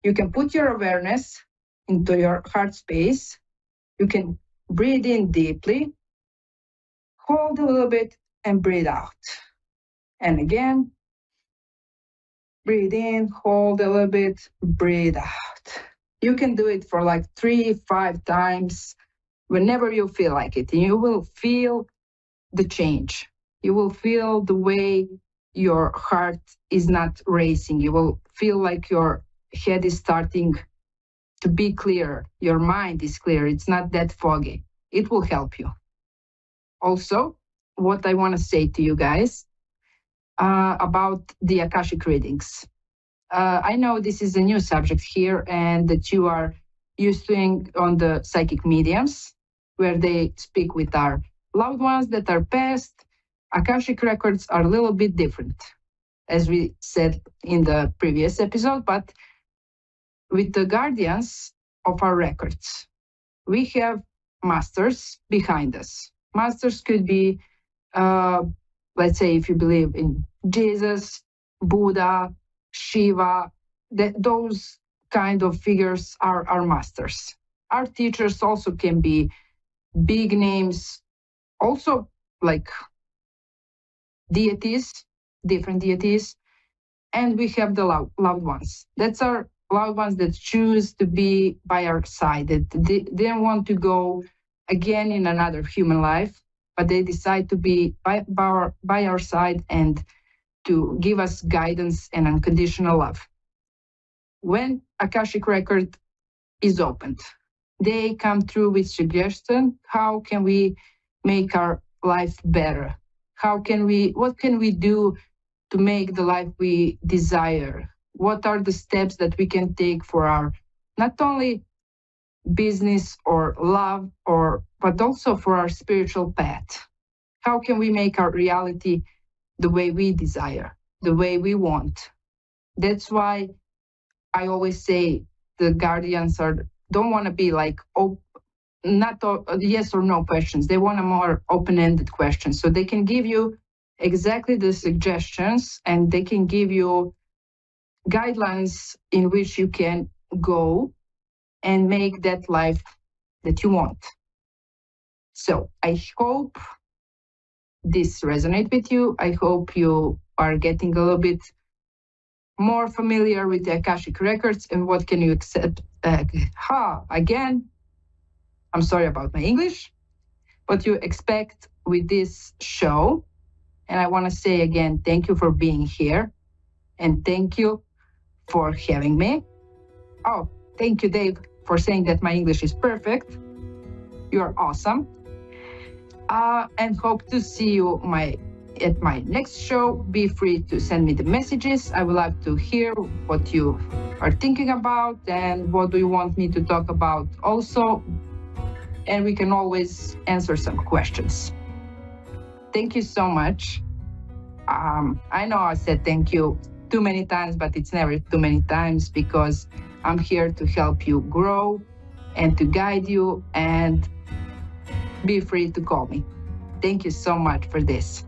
You can put your awareness into your heart space. You can breathe in deeply, hold a little bit, and breathe out. And again, breathe in, hold a little bit, breathe out. You can do it for like 3-5 times, whenever you feel like it. And you will feel the change. You will feel the way your heart is not racing. You will feel like your head is starting to be clear. Your mind is clear. It's not that foggy. It will help you. Also, what I want to say to you guys about the Akashic readings. I know this is a new subject here and that you are used to on the psychic mediums, where they speak with our loved ones that are passed. Akashic records are a little bit different, as we said in the previous episode, but with the guardians of our records, we have masters behind us. Masters could be, let's say, if you believe in Jesus, Buddha, Shiva, those kind of figures are our masters. Our teachers also can be big names, also like deities, different deities, and we have the loved ones. That's our loved ones that choose to be by our side, that they didn't want to go again in another human life, but they decide to be by our side and to give us guidance and unconditional love. When Akashic record is opened, they come through with suggestion. How can we make our life better? What can we do to make the life we desire? What are the steps that we can take for our, not only business or love, but also for our spiritual path? How can we make our reality the way we desire, the way we want? That's why I always say, the guardians don't want to be like yes or no questions. They want a more open-ended question, so they can give you exactly the suggestions, and they can give you guidelines in which you can go and make that life that you want. So I hope this resonates with you. I hope you are getting a little bit more familiar with the Akashic records and what can you accept. Again, I'm sorry about my English, what you expect with this show. And I want to say again, thank you for being here. And thank you for having me. Oh, thank you, Dave, for saying that my English is perfect. You're awesome. And hope to see you at my next show. Be free to send me the messages. I would like to hear what you are thinking about and what do you want me to talk about also. And we can always answer some questions. Thank you so much. I know I said thank you too many times, but it's never too many times because I'm here to help you grow and to guide you, and be free to call me. Thank you so much for this.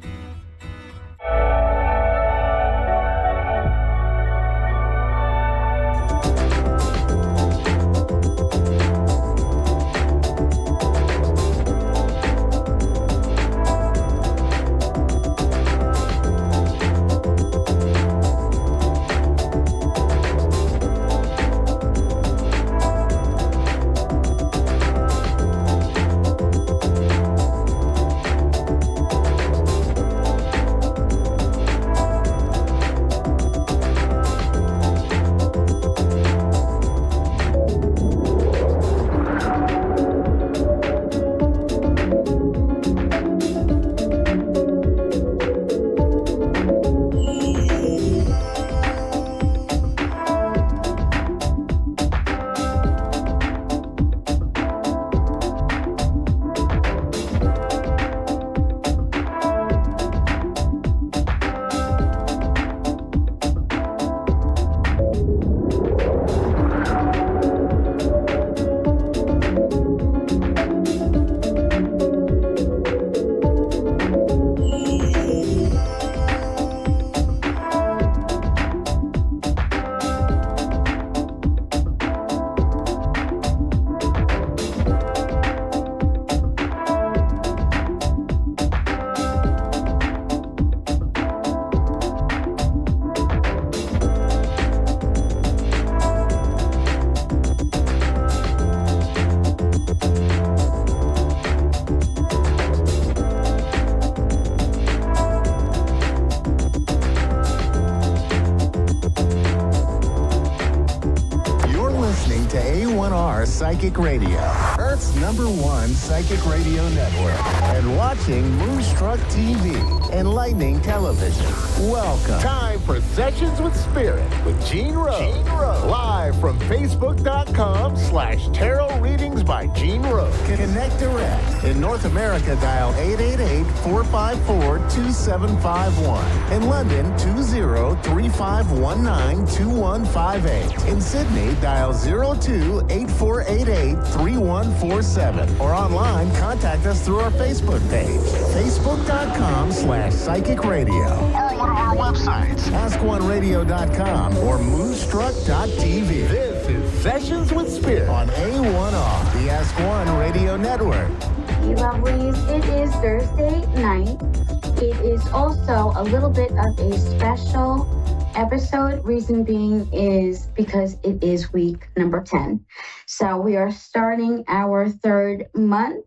A1R Psychic Radio, Earth's #1 psychic radio network, and watching Moonstruck TV, Enlightening Television. Welcome. Time for Sessions with Spirit with Gene Rose. Live from Facebook.com/Tarot Readings by Gene Rose. Connect direct. In North America, dial 888-454-2751. In London, 20-3519-2158. In Sydney, dial 02-8488-3147. Or online, contact us through our Facebook page, Facebook.com/Psychic Radio. Or one of our websites, AskOneRadio.com or Moonstruck.tv. This is Sessions with Spirit on A1R, the Ask One Radio Network. Hey lovelies, it is Thursday night. It is also a little bit of a special episode. Reason being is because it is week number 10. So we are starting our third month,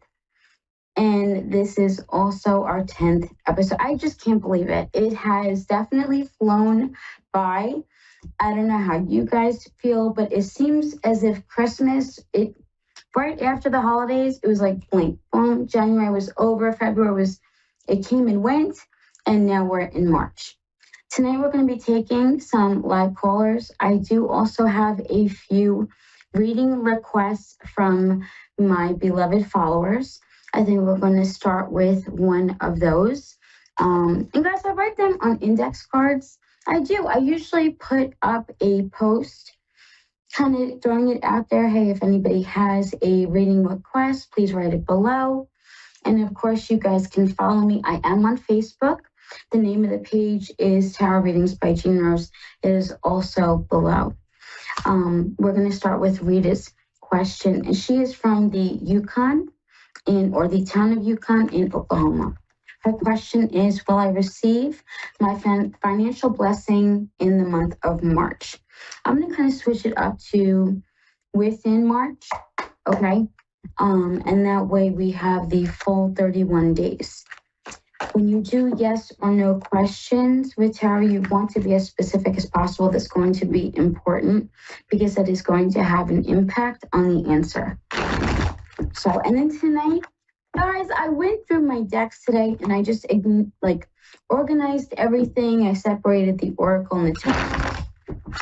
and this is also our 10th episode. I just can't believe it. It has definitely flown by. I don't know how you guys feel, but it seems as if Christmas, right after the holidays, it was like blink, boom, January was over, February it came and went, and now we're in March. Tonight we're going to be taking some live callers. I do also have a few reading requests from my beloved followers. I think we're going to start with one of those. And guys, I write them on index cards. I do. I usually put up a post kind of throwing it out there. Hey, if anybody has a reading request, please write it below. And of course, you guys can follow me. I am on Facebook. The name of the page is Tarot Readings by Jean Rose. It is also below. We're going to start with Rita's question, and she is from the Yukon or the town of Yukon in Oklahoma. Her question is, will I receive my financial blessing in the month of March? I'm going to kind of switch it up to within March, okay? And that way we have the full 31 days. When you do yes or no questions with tarot, you want to be as specific as possible. That's going to be important because that is going to have an impact on the answer. So, and then tonight, guys, I went through my decks today and I just organized everything. I separated the Oracle and the Tarot.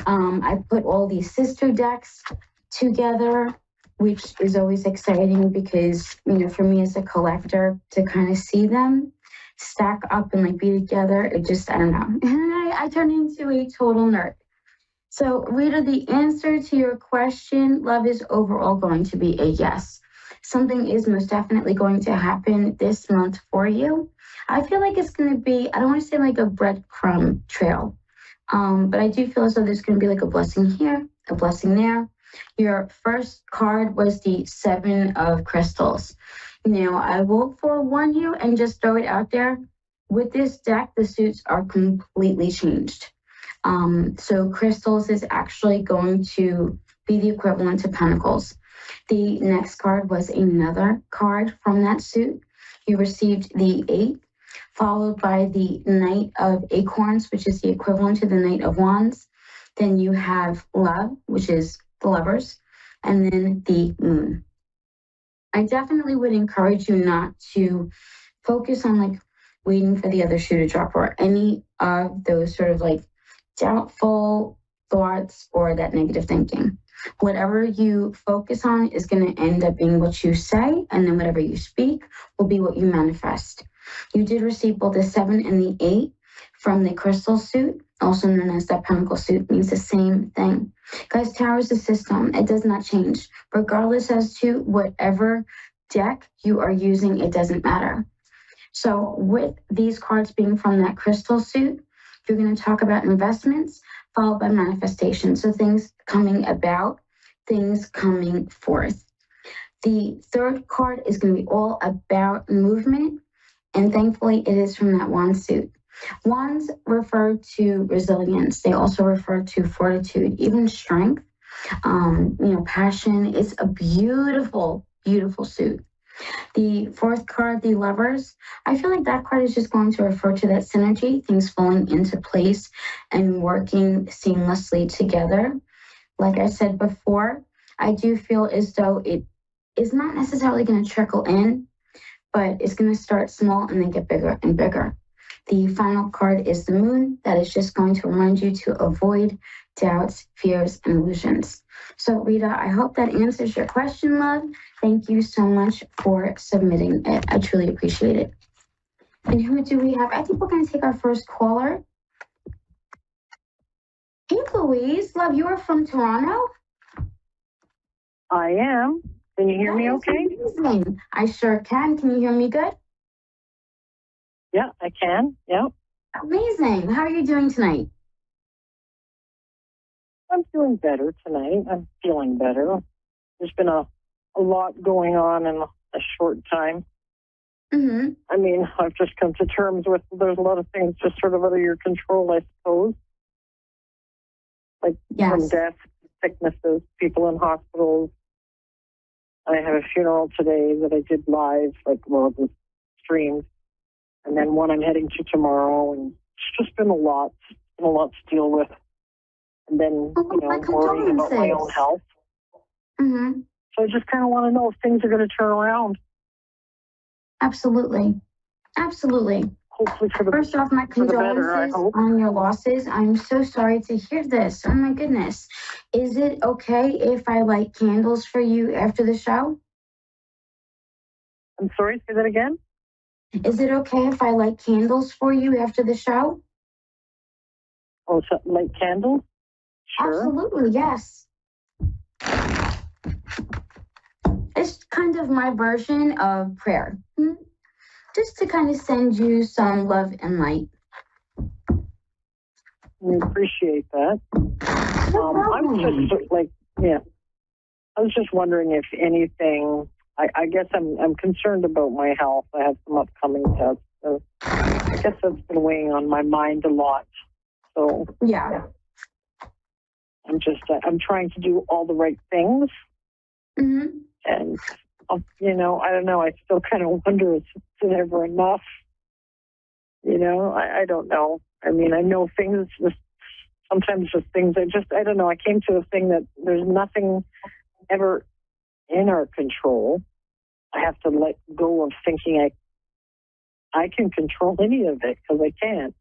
I put all these sister decks together, which is always exciting because, for me as a collector to kind of see them stack up and be together, it just, I don't know. And I turn into a total nerd. So Rita, the answer to your question, love, is overall going to be a yes. Something is most definitely going to happen this month for you. I feel like it's going to be, I don't want to say like a breadcrumb trail, but I do feel as though there's going to be a blessing here, a blessing there. Your first card was the 7 of Crystals. I will forewarn you and just throw it out there. With this deck, the suits are completely changed. So Crystals is actually going to be the equivalent to Pentacles. The next card was another card from that suit. You received the 8, followed by the Knight of Acorns, which is the equivalent to the Knight of Wands. Then you have Love, which is the Lovers, and then the Moon. I definitely would encourage you not to focus on waiting for the other shoe to drop or any of those sort of doubtful thoughts or that negative thinking. Whatever you focus on is going to end up being what you say, and then whatever you speak will be what you manifest. You did receive both the 7 and the 8 from the Crystal suit, also known as the Pentacle suit, means the same thing. Guys, tarot is a system. It does not change. Regardless as to whatever deck you are using, it doesn't matter. So with these cards being from that Crystal suit, you're going to talk about investments, followed by manifestation. So things coming about, things coming forth. The third card is going to be all about movement, and thankfully it is from that Wand suit. Wands refer to resilience. They also refer to fortitude, even strength, passion. It's a beautiful, beautiful suit. The fourth card, the Lovers, I feel like that card is just going to refer to that synergy, things falling into place and working seamlessly together. Like I said before, I do feel as though it is not necessarily going to trickle in, but it's going to start small and then get bigger and bigger. The final card is the Moon. That is just going to remind you to avoid doubts, fears, and illusions. So Rita, I hope that answers your question, love. Thank you so much for submitting it. I truly appreciate it. And who do we have? I think we're going to take our first caller. Hey, Louise. Love, you are from Toronto? I am. Can you hear me okay? Amazing. I sure can. Can you hear me good? Yeah, I can. Yeah. Amazing. How are you doing tonight? I'm doing better tonight. I'm feeling better. There's been a lot going on in a short time. Mm-hmm. I mean, I've just come to terms with there's a lot of things just sort of out of your control, I suppose. From death, sicknesses, people in hospitals. I had a funeral today that I did live, it was streamed. And then one I'm heading to tomorrow, and it's just been a lot to deal with. And then, worrying about my own health. Mm-hmm. So I just kind of want to know if things are going to turn around. Absolutely. Absolutely. Hopefully First off, my condolences on your losses. I'm so sorry to hear this. Oh my goodness. Is it okay if I light candles for you after the show? I'm sorry, say that again? Is it okay if I light candles for you after the show? Oh, so light candles? Sure. Absolutely, yes. kind of my version of prayer. Just to kind of send you some love and light. I appreciate that. I'm just like, yeah. I was just wondering if anything. I guess I'm concerned about my health. I have some upcoming tests. So I guess that's been weighing on my mind a lot. So yeah, I'm trying to do all the right things, and I don't know. I still kind of wonder is it ever enough? I don't know. I mean, I know things. Sometimes just things. I don't know. I came to a thing that there's nothing ever in our control. I have to let go of thinking I can control any of it because I can't.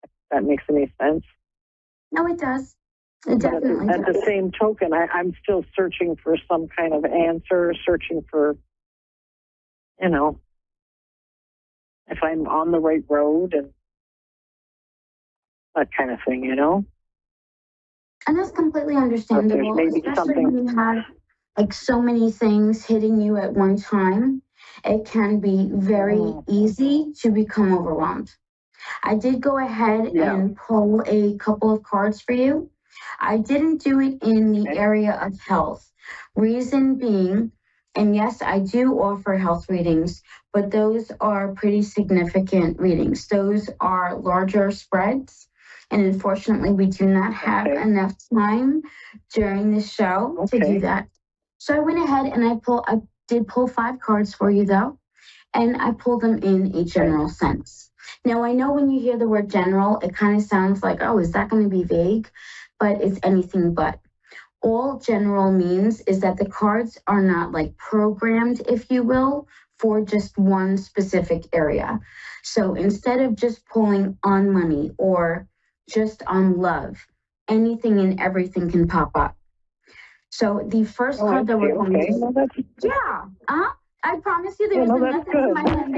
If that makes any sense. No, it does. It definitely does. At the same token, I'm still searching for some kind of answer, searching for, if I'm on the right road and that kind of thing, And that's completely understandable, especially when you have like so many things hitting you at one time. It can be very easy to become overwhelmed. I did go ahead and pull a couple of cards for you. I didn't do it in the area of health. Reason being, and yes, I do offer health readings, but those are pretty significant readings. Those are larger spreads. And unfortunately, we do not have enough time during the show to do that. So I went ahead and I did pull 5 cards for you though, and I pulled them in a general sense. Now I know when you hear the word general, it kind of sounds like, oh, is that going to be vague? But it's anything but. All general means is that the cards are not like programmed, if you will, for just one specific area. So instead of just pulling on money or just on love, anything and everything can pop up. So the first card that we're going to I promise you there isn't nothing in my hand.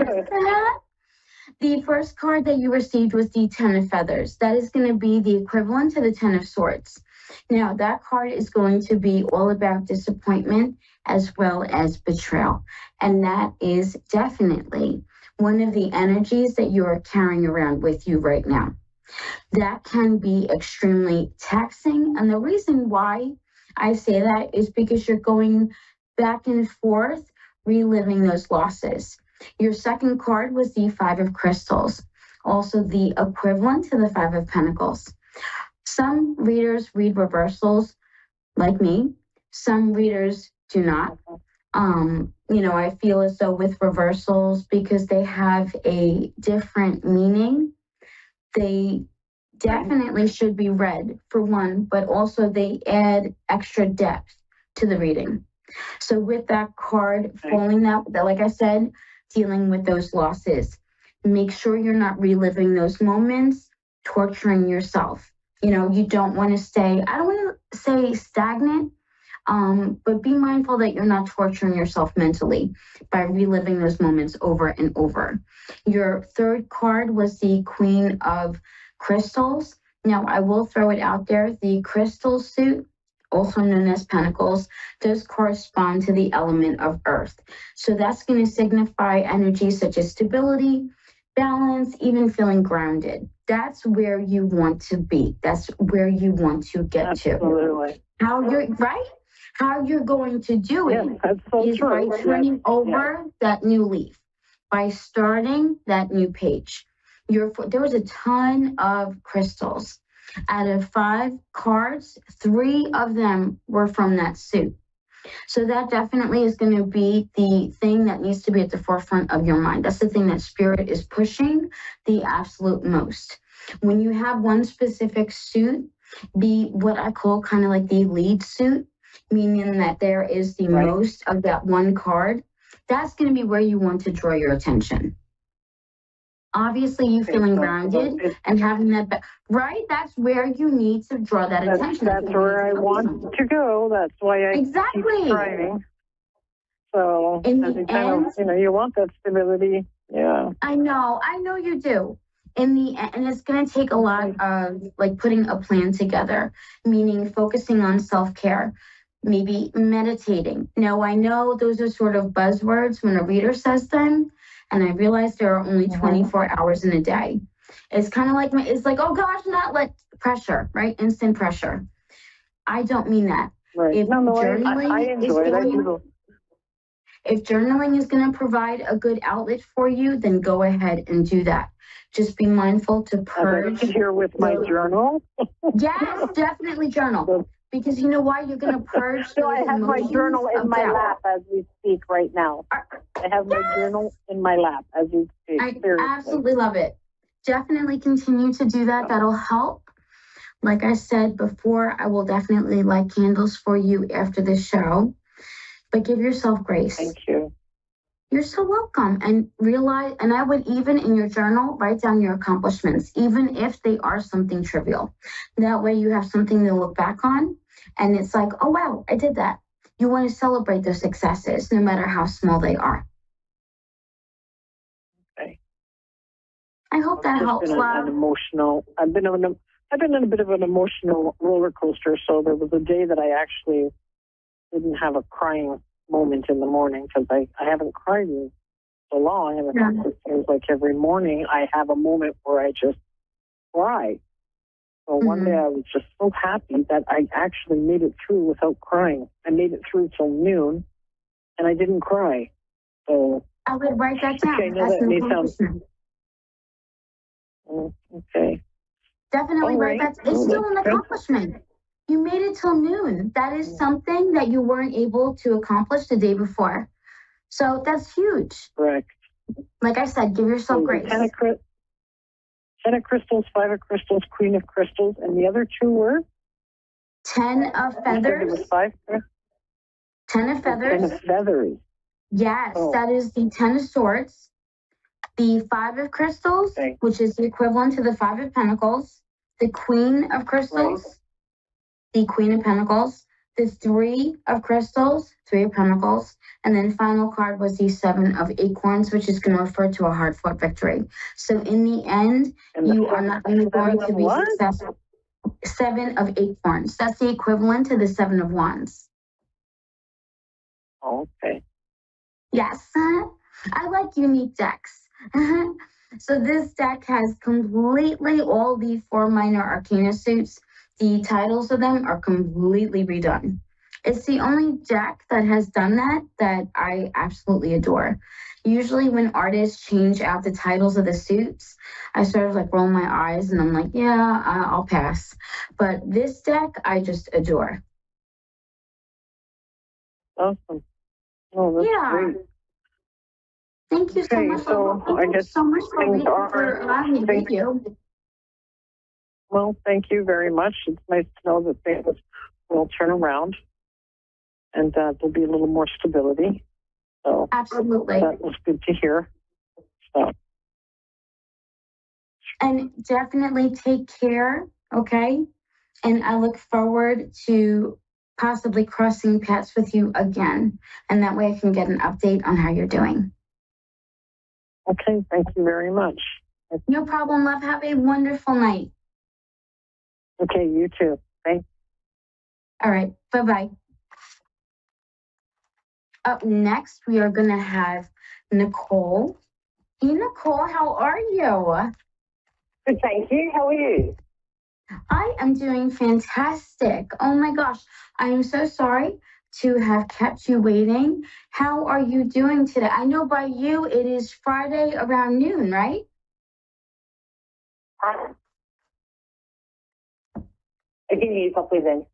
The first card that you received was the 10 of Feathers. That is going to be the equivalent to the 10 of Swords. Now, that card is going to be all about disappointment as well as betrayal. And that is definitely one of the energies that you are carrying around with you right now. That can be extremely taxing. And the reason why I say that is because you're going back and forth, reliving those losses. Your second card was the 5 of Crystals, also the equivalent to the 5 of Pentacles. Some readers read reversals like me. Some readers do not. I feel as though with reversals, because they have a different meaning, they definitely should be read for one, but also they add extra depth to the reading. So with that card falling that, like I said, dealing with those losses, make sure you're not reliving those moments, torturing yourself. You don't want to stay, I don't want to say stagnant, but be mindful that you're not torturing yourself mentally by reliving those moments over and over. Your third card was the Queen of Crystals. Now, I will throw it out there. The crystal suit, also known as Pentacles, does correspond to the element of Earth. So that's going to signify energies such as stability, balance, even feeling grounded. That's where you want to be. That's where you want to get to. How you're going to do it is by turning over that new leaf, by starting that new page. There was a ton of crystals. Out of 5 cards, 3 of them were from that suit. So that definitely is going to be the thing that needs to be at the forefront of your mind. That's the thing that Spirit is pushing the absolute most. When you have one specific suit, be what I call kind of like the lead suit, meaning that there is the most of that one card, that's going to be where you want to draw your attention. Obviously, you feeling grounded and having that, that's where you need to draw that attention. That's where I want to go. That's why I keep striving. So, in the end, you want that stability. Yeah. I know you do. And it's going to take a lot of like putting a plan together, meaning focusing on self-care, maybe meditating. Now, I know those are sort of buzzwords when a reader says them, and I realize there are only 24 hours in a day. It's kind of like, it's like, oh gosh, not like pressure, right? Instant pressure. I don't mean that. Right. If journaling I enjoy it. If journaling is going to provide a good outlet for you, then go ahead and do that. Just be mindful to purge. Here with my journal. Yes, definitely journal. Because you know why? You're going to purge. So I have my journal in my lap as we speak right now. I have my journal in my lap as we speak. I absolutely love it. Definitely continue to do that. That'll help. Like I said before, I will definitely light candles for you after the show. But give yourself grace. Thank you. You're so welcome. And realize, and I would even in your journal, write down your accomplishments, even if they are something trivial. That way you have something to look back on. And it's like, oh, wow, I did that. You want to celebrate those successes, no matter how small they are. Okay. I hope that helps, love. I've been in a bit of an emotional roller coaster. So there was a day that I actually didn't have a crying moment in the morning because I haven't cried in so long. And it seems like every morning I have a moment where I just cry. So one day I was just so happy that I actually made it through without crying. I made it through till noon and I didn't cry. So I would write that down. Okay, That's an accomplishment. Okay. Definitely write that. It's still an accomplishment. You made it till noon. That is something that you weren't able to accomplish the day before. So that's huge. Correct. Like I said, give yourself grace. 10 of crystals, 5 of crystals, queen of crystals, and the other two were? 10 of feathers. It was 5? 10 of feathers. 10 of feathers. Yes, that is the 10 of swords. The 5 of crystals, which is the equivalent to the 5 of pentacles. The queen of crystals, the queen of pentacles. The 3 of crystals, 3 of pentacles. And then final card was the 7 of acorns, which is going to refer to a hard-fought victory. So in the end, you are not only going to be successful. 7 of acorns. That's the equivalent to the 7 of wands. Okay. Yes. I like unique decks. So this deck has completely all the 4 minor arcana suits. The titles of them are completely redone. It's the only deck that has done that I absolutely adore. Usually when artists change out the titles of the suits, I sort of like roll my eyes and I'm like, yeah, I'll pass. But this deck, I just adore. Awesome. Oh, that's great. Thank you so much. Thank you so much for allowing me. Thank you. Well, thank you very much. It's nice to know that things will turn around and there'll be a little more stability. So absolutely. That was good to hear. So. And definitely take care, okay? And I look forward to possibly crossing paths with you again. And that way I can get an update on how you're doing. Okay, thank you very much. No problem, love. Have a wonderful night. Okay, you too. Thanks. All right, bye-bye. Up next, we are going to have Nicole. Hey, Nicole, how are you? Good, thank you. How are you? I am doing fantastic. Oh my gosh, I am so sorry to have kept you waiting. How are you doing today? I know by you it is Friday around noon, right? I can hear you properly then.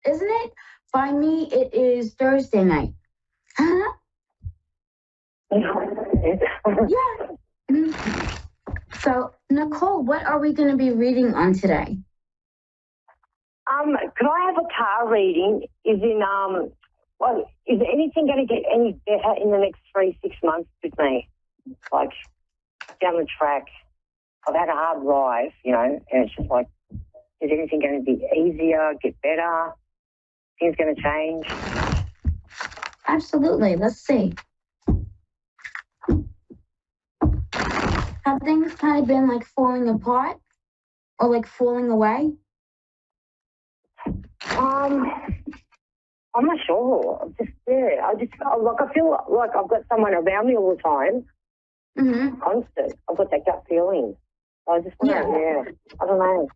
Isn't it? By me, it is Thursday night. Huh? Yeah. So, Nicole, what are we going to be reading on today? Could I have a car reading? Is anything going to get any better in the next 3-6 months with me? Like, down the track, I've had a hard ride, and it's just like, is anything going to be easier, get better? Things going to change? Absolutely. Let's see. Have things kind of been like falling apart or like falling away? I'm not sure. I feel like I've got someone around me all the time. Mm-hmm. Constant. I've got that gut feeling. I just want to, I don't know.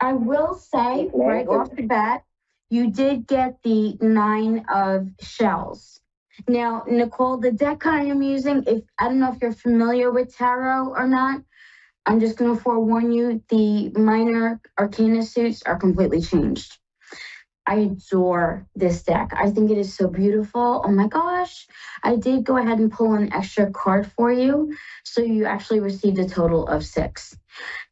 I will say right off the bat, you did get the 9 of shells. Now, Nicole, the deck I am using, I don't know if you're familiar with tarot or not, I'm just going to forewarn you, the minor arcana suits are completely changed. I adore this deck. I think it is so beautiful. Oh my gosh. I did go ahead and pull an extra card for you. So you actually received a total of 6.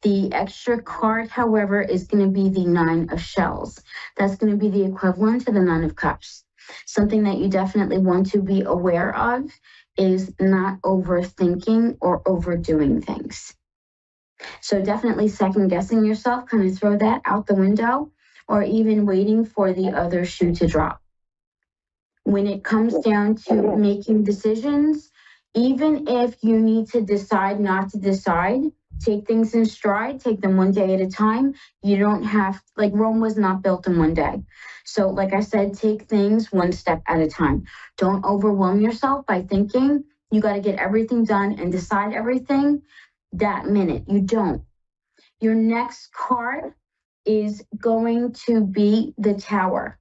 The extra card, however, is going to be the 9 of shells. That's going to be the equivalent to the 9 of cups. Something that you definitely want to be aware of is not overthinking or overdoing things. So definitely second guessing yourself, kind of throw that out the window, or even waiting for the other shoe to drop. When it comes down to making decisions, even if you need to decide not to decide, take things in stride, take them one day at a time. You don't have, like, Rome was not built in one day. So like I said, take things one step at a time. Don't overwhelm yourself by thinking you got to get everything done and decide everything that minute. You don't. Your next card is going to be the Tower.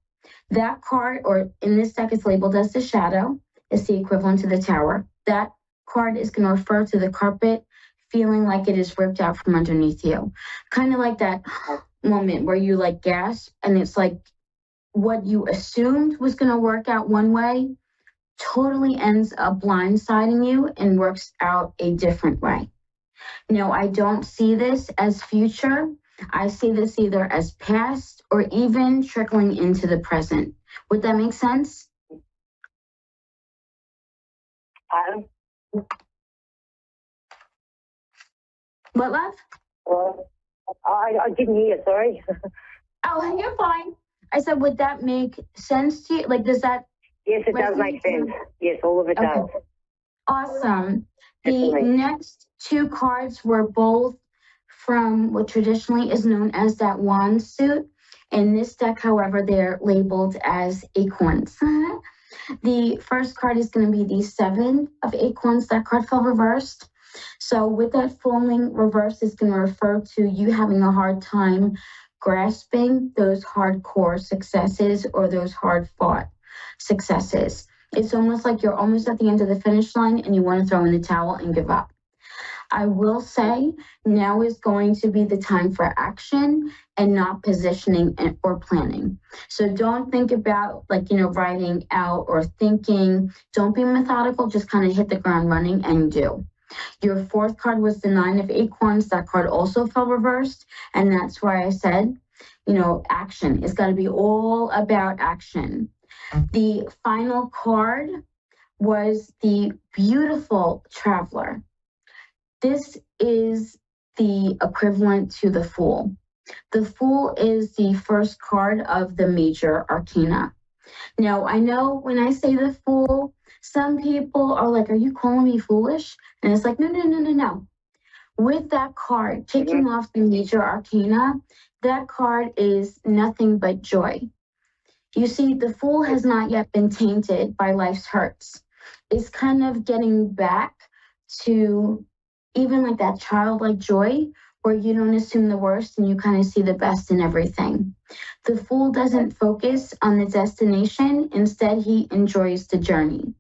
That card, or in this deck, it's labeled as the Shadow. It's the equivalent to the Tower. That card is going to refer to the carpet feeling like it is ripped out from underneath you. Kind of like that moment where you like gasp and it's like what you assumed was going to work out one way totally ends up blindsiding you and works out a different way. Now, I don't see this as future. I see this either as past or even trickling into the present. Would that make sense? What, love? I didn't hear, sorry. Oh, you're fine. I said, would that make sense to you? Like, does that? Yes, it does make sense. Yes, all of it does. Awesome. Definitely. The next 2 cards were both from what traditionally is known as that wand suit. In this deck, however, they're labeled as acorns. The first card is going to be the 7 of acorns. That card fell reversed. So with that falling reverse is going to refer to you having a hard time grasping those hardcore successes or those hard-fought successes. It's almost like you're almost at the end of the finish line and you want to throw in the towel and give up. I will say now is going to be the time for action and not positioning or planning. So don't think about writing out or thinking. Don't be methodical, just kind of hit the ground running and do. Your 4th card was the 9 of acorns. That card also fell reversed. And that's why I said, action. It's got to be all about action. The final card was the beautiful Traveler. This is the equivalent to the Fool. The Fool is the first card of the major arcana. Now, I know when I say the Fool, some people are like, are you calling me foolish? And it's like, no. With that card, kicking off the major arcana, that card is nothing but joy. You see, the Fool has not yet been tainted by life's hurts. It's kind of getting back to even like that childlike joy where you don't assume the worst and you kind of see the best in everything. The Fool doesn't focus on the destination. Instead, he enjoys the journey.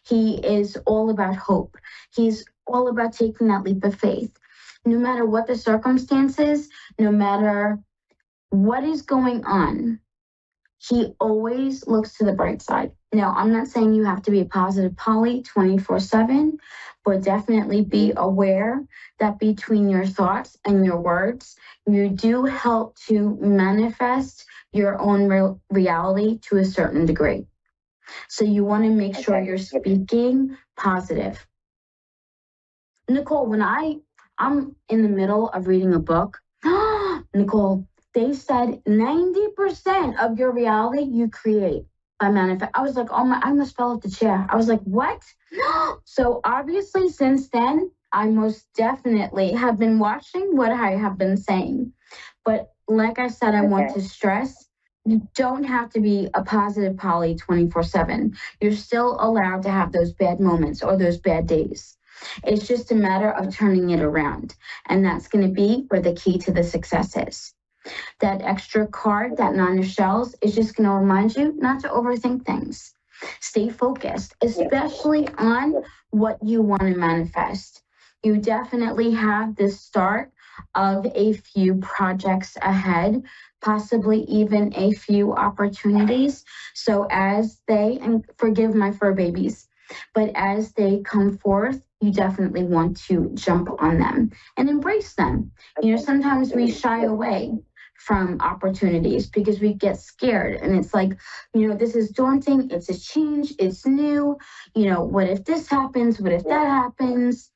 He is all about hope. He's all about taking that leap of faith. No matter what the circumstances, no matter what is going on, he always looks to the bright side. Now, I'm not saying you have to be a positive Polly 24/7, but definitely be aware that between your thoughts and your words, you do help to manifest your own reality to a certain degree. So you want to make sure you're speaking positive. Nicole, when I'm in the middle of reading a book, Nicole, they said 90% of your reality you create by manifest. I was like, oh my, I almost fell off the chair. I was like, what? So obviously since then, I most definitely have been watching what I have been saying. But like I said, I want to stress You don't have to be a positive Polly 24/7. You're still allowed to have those bad moments or those bad days. It's just a matter of turning it around. And that's going to be where the key to the success is. That extra card, that 9 of shells, is just going to remind you not to overthink things. Stay focused, especially on what you want to manifest. You definitely have the start of a few projects ahead, possibly even a few opportunities. So as they, and forgive my fur babies, but as they come forth, you definitely want to jump on them and embrace them. You know, sometimes we shy away from opportunities because we get scared, and it's like, you know, this is daunting, it's a change, it's new, you know, what if this happens, what if that happens?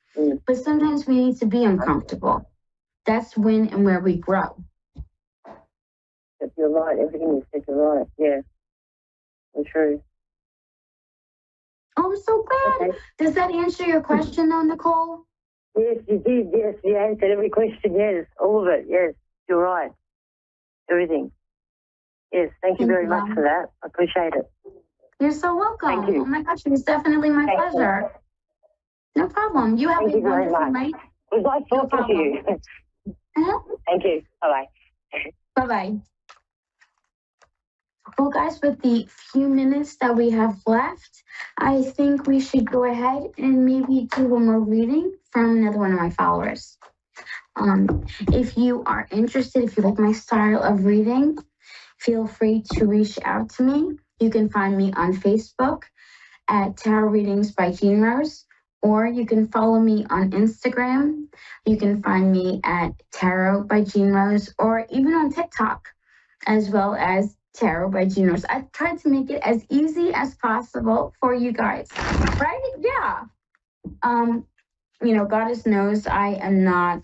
But sometimes we need to be uncomfortable. That's when and where we grow. You're right, everything you said, you're right, yeah, it's true. Oh, I'm so glad. Okay. Does that answer your question though, Nicole? Yes, you did, yes, you answered every question, yes, all of it, yes, you're right. Everything. Yes, thank you very much for that. I appreciate it. You're so welcome. Thank you. Oh my gosh, it was definitely my pleasure. No problem. You have a wonderful night. It was nice talking to you. Thank you. Bye-bye. Bye-bye. Well, guys, with the few minutes that we have left, I think we should go ahead and maybe do one more reading from another one of my followers. If you are interested, if you like my style of reading, feel free to reach out to me. You can find me on Facebook at Tarot Readings by Jean Rose, or you can follow me on Instagram. You can find me at Tarot by Jean Rose, or even on TikTok, as well as Tarot by Jean Rose. I tried to make it as easy as possible for you guys, right? Yeah. You know, Goddess knows I am not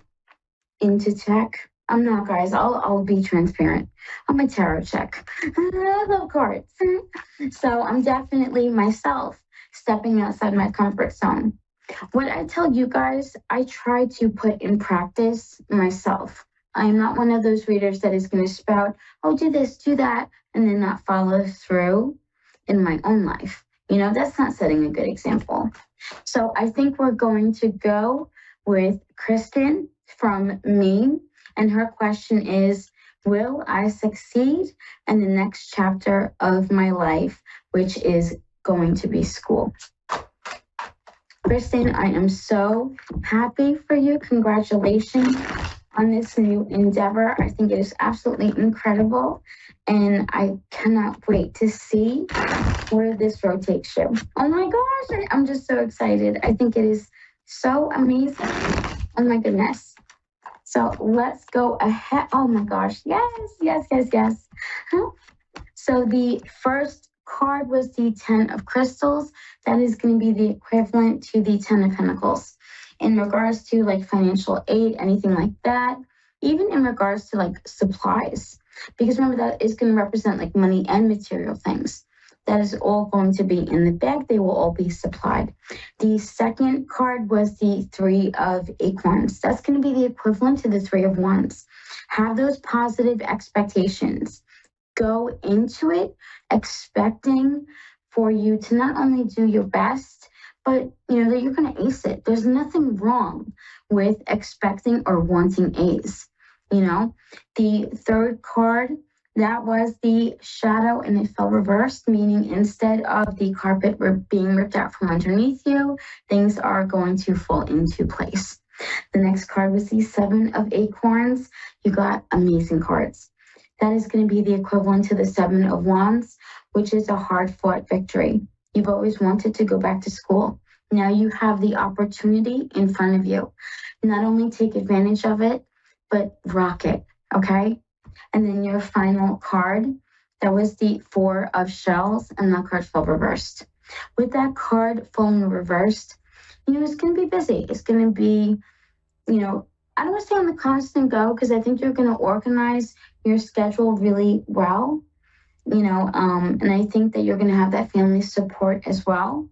into tech. I'm not, guys. I'll be transparent. I'm a tarot check. I love cards. So I'm definitely myself, stepping outside my comfort zone. What I tell you guys, I try to put in practice myself. I am not one of those readers that is going to spout, oh, do this, do that, and then not follow through in my own life. You know, that's not setting a good example. So I think we're going to go with Kristen from Maine. And her question is, will I succeed in the next chapter of my life, which is going to be school? Kristen, I am so happy for you. Congratulations on this new endeavor. I think it is absolutely incredible. And I cannot wait to see where this road takes you. Oh my gosh, I'm just so excited. I think it is so amazing. Oh my goodness. So let's go ahead. Oh my gosh. Yes. So the first card was the 10 of crystals. That is going to be the equivalent to the 10 of pentacles in regards to like financial aid, anything like that, even in regards to like supplies, because remember that is going to represent like money and material things. That is all going to be in the bag. They will all be supplied. The second card was the 3 of acorns. That's going to be the equivalent to the 3 of wands. Have those positive expectations. Go into it expecting for you to not only do your best, but you know that you're going to ace it. There's nothing wrong with expecting or wanting A's. You know, the third card, that was the shadow, and it fell reversed, meaning instead of the carpet being ripped out from underneath you, things are going to fall into place. The next card was the 7 of acorns. You got amazing cards. That is going to be the equivalent to the 7 of wands, which is a hard-fought victory. You've always wanted to go back to school. Now you have the opportunity in front of you. Not only take advantage of it, but rock it, okay? And then your final card, that was the 4 of shells, and that card fell reversed. With that card falling reversed, you know, it's going to be busy. It's going to be, you know, I don't want to say on the constant go, because I think you're going to organize your schedule really well, you know, and I think that you're going to have that family support as well.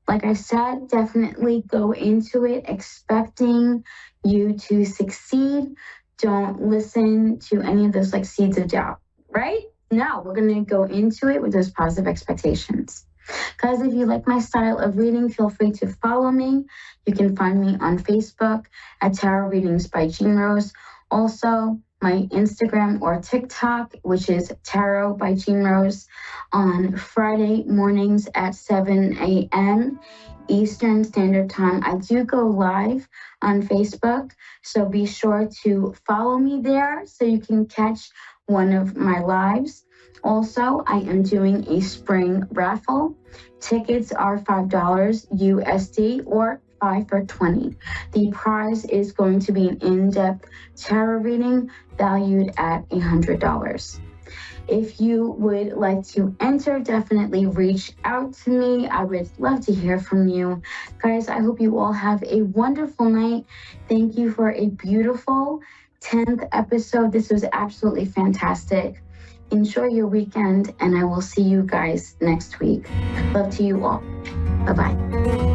Like I said, definitely go into it expecting you to succeed. Don't listen to any of those like seeds of doubt, right? Now we're going to go into it with those positive expectations. Guys, if you like my style of reading, feel free to follow me. You can find me on Facebook at Tarot Readings by Jean Rose. Also, my Instagram or TikTok, which is Tarot by Jean Rose, on Friday mornings at 7 a.m. Eastern Standard Time. I do go live on Facebook, so be sure to follow me there so you can catch one of my lives. Also, I am doing a spring raffle. Tickets are $5 USD or 5 for $20. The prize is going to be an in-depth tarot reading valued at $100. If you would like to enter, definitely reach out to me. I would love to hear from you. Guys, I hope you all have a wonderful night. Thank you for a beautiful 10th episode. This was absolutely fantastic. Enjoy your weekend, and I will see you guys next week. Love to you all. Bye-bye.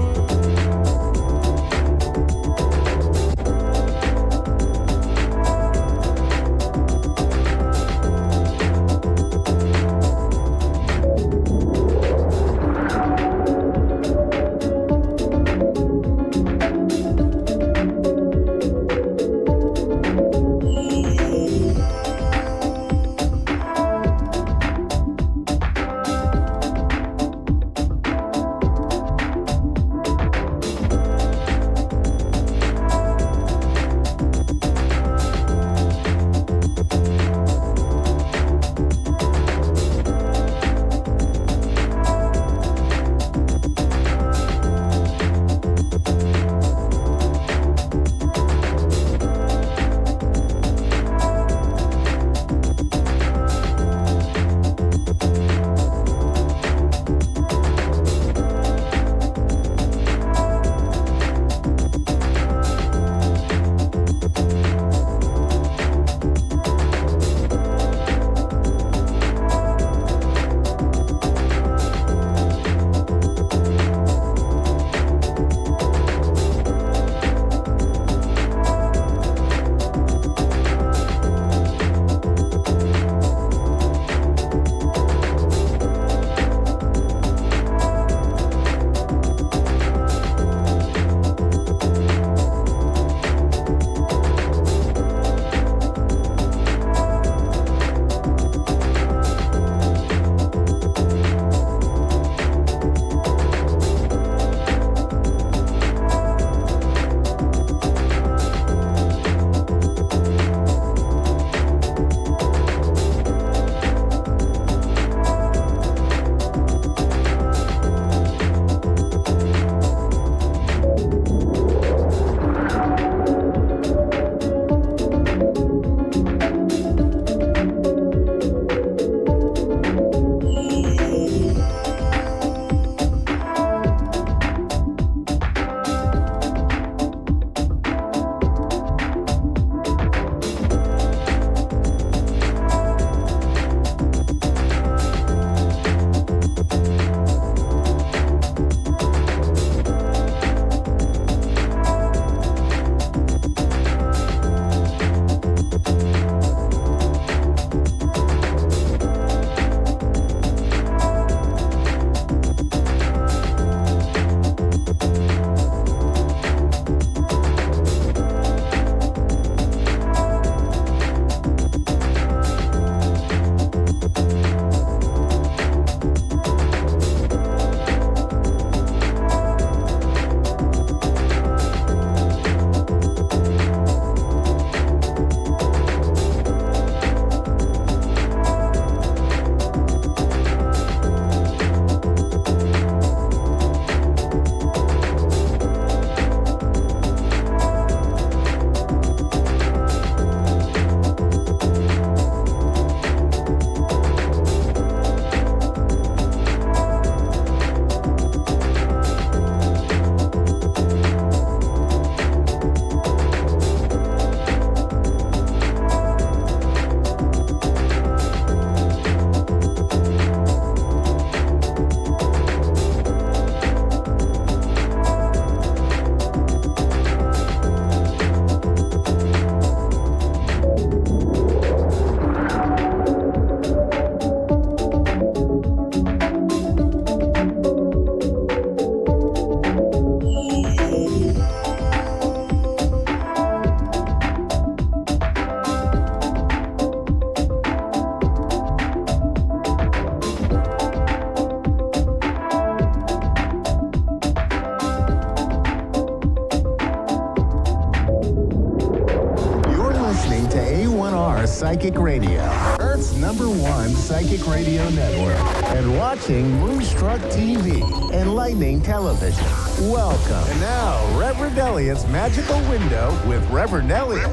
Psychic Radio, Earth's #1 psychic radio network, and watching Moonstruck TV, enlightening television. Welcome. And now, Reverend Elliot's Magical Window with Reverend Elliot.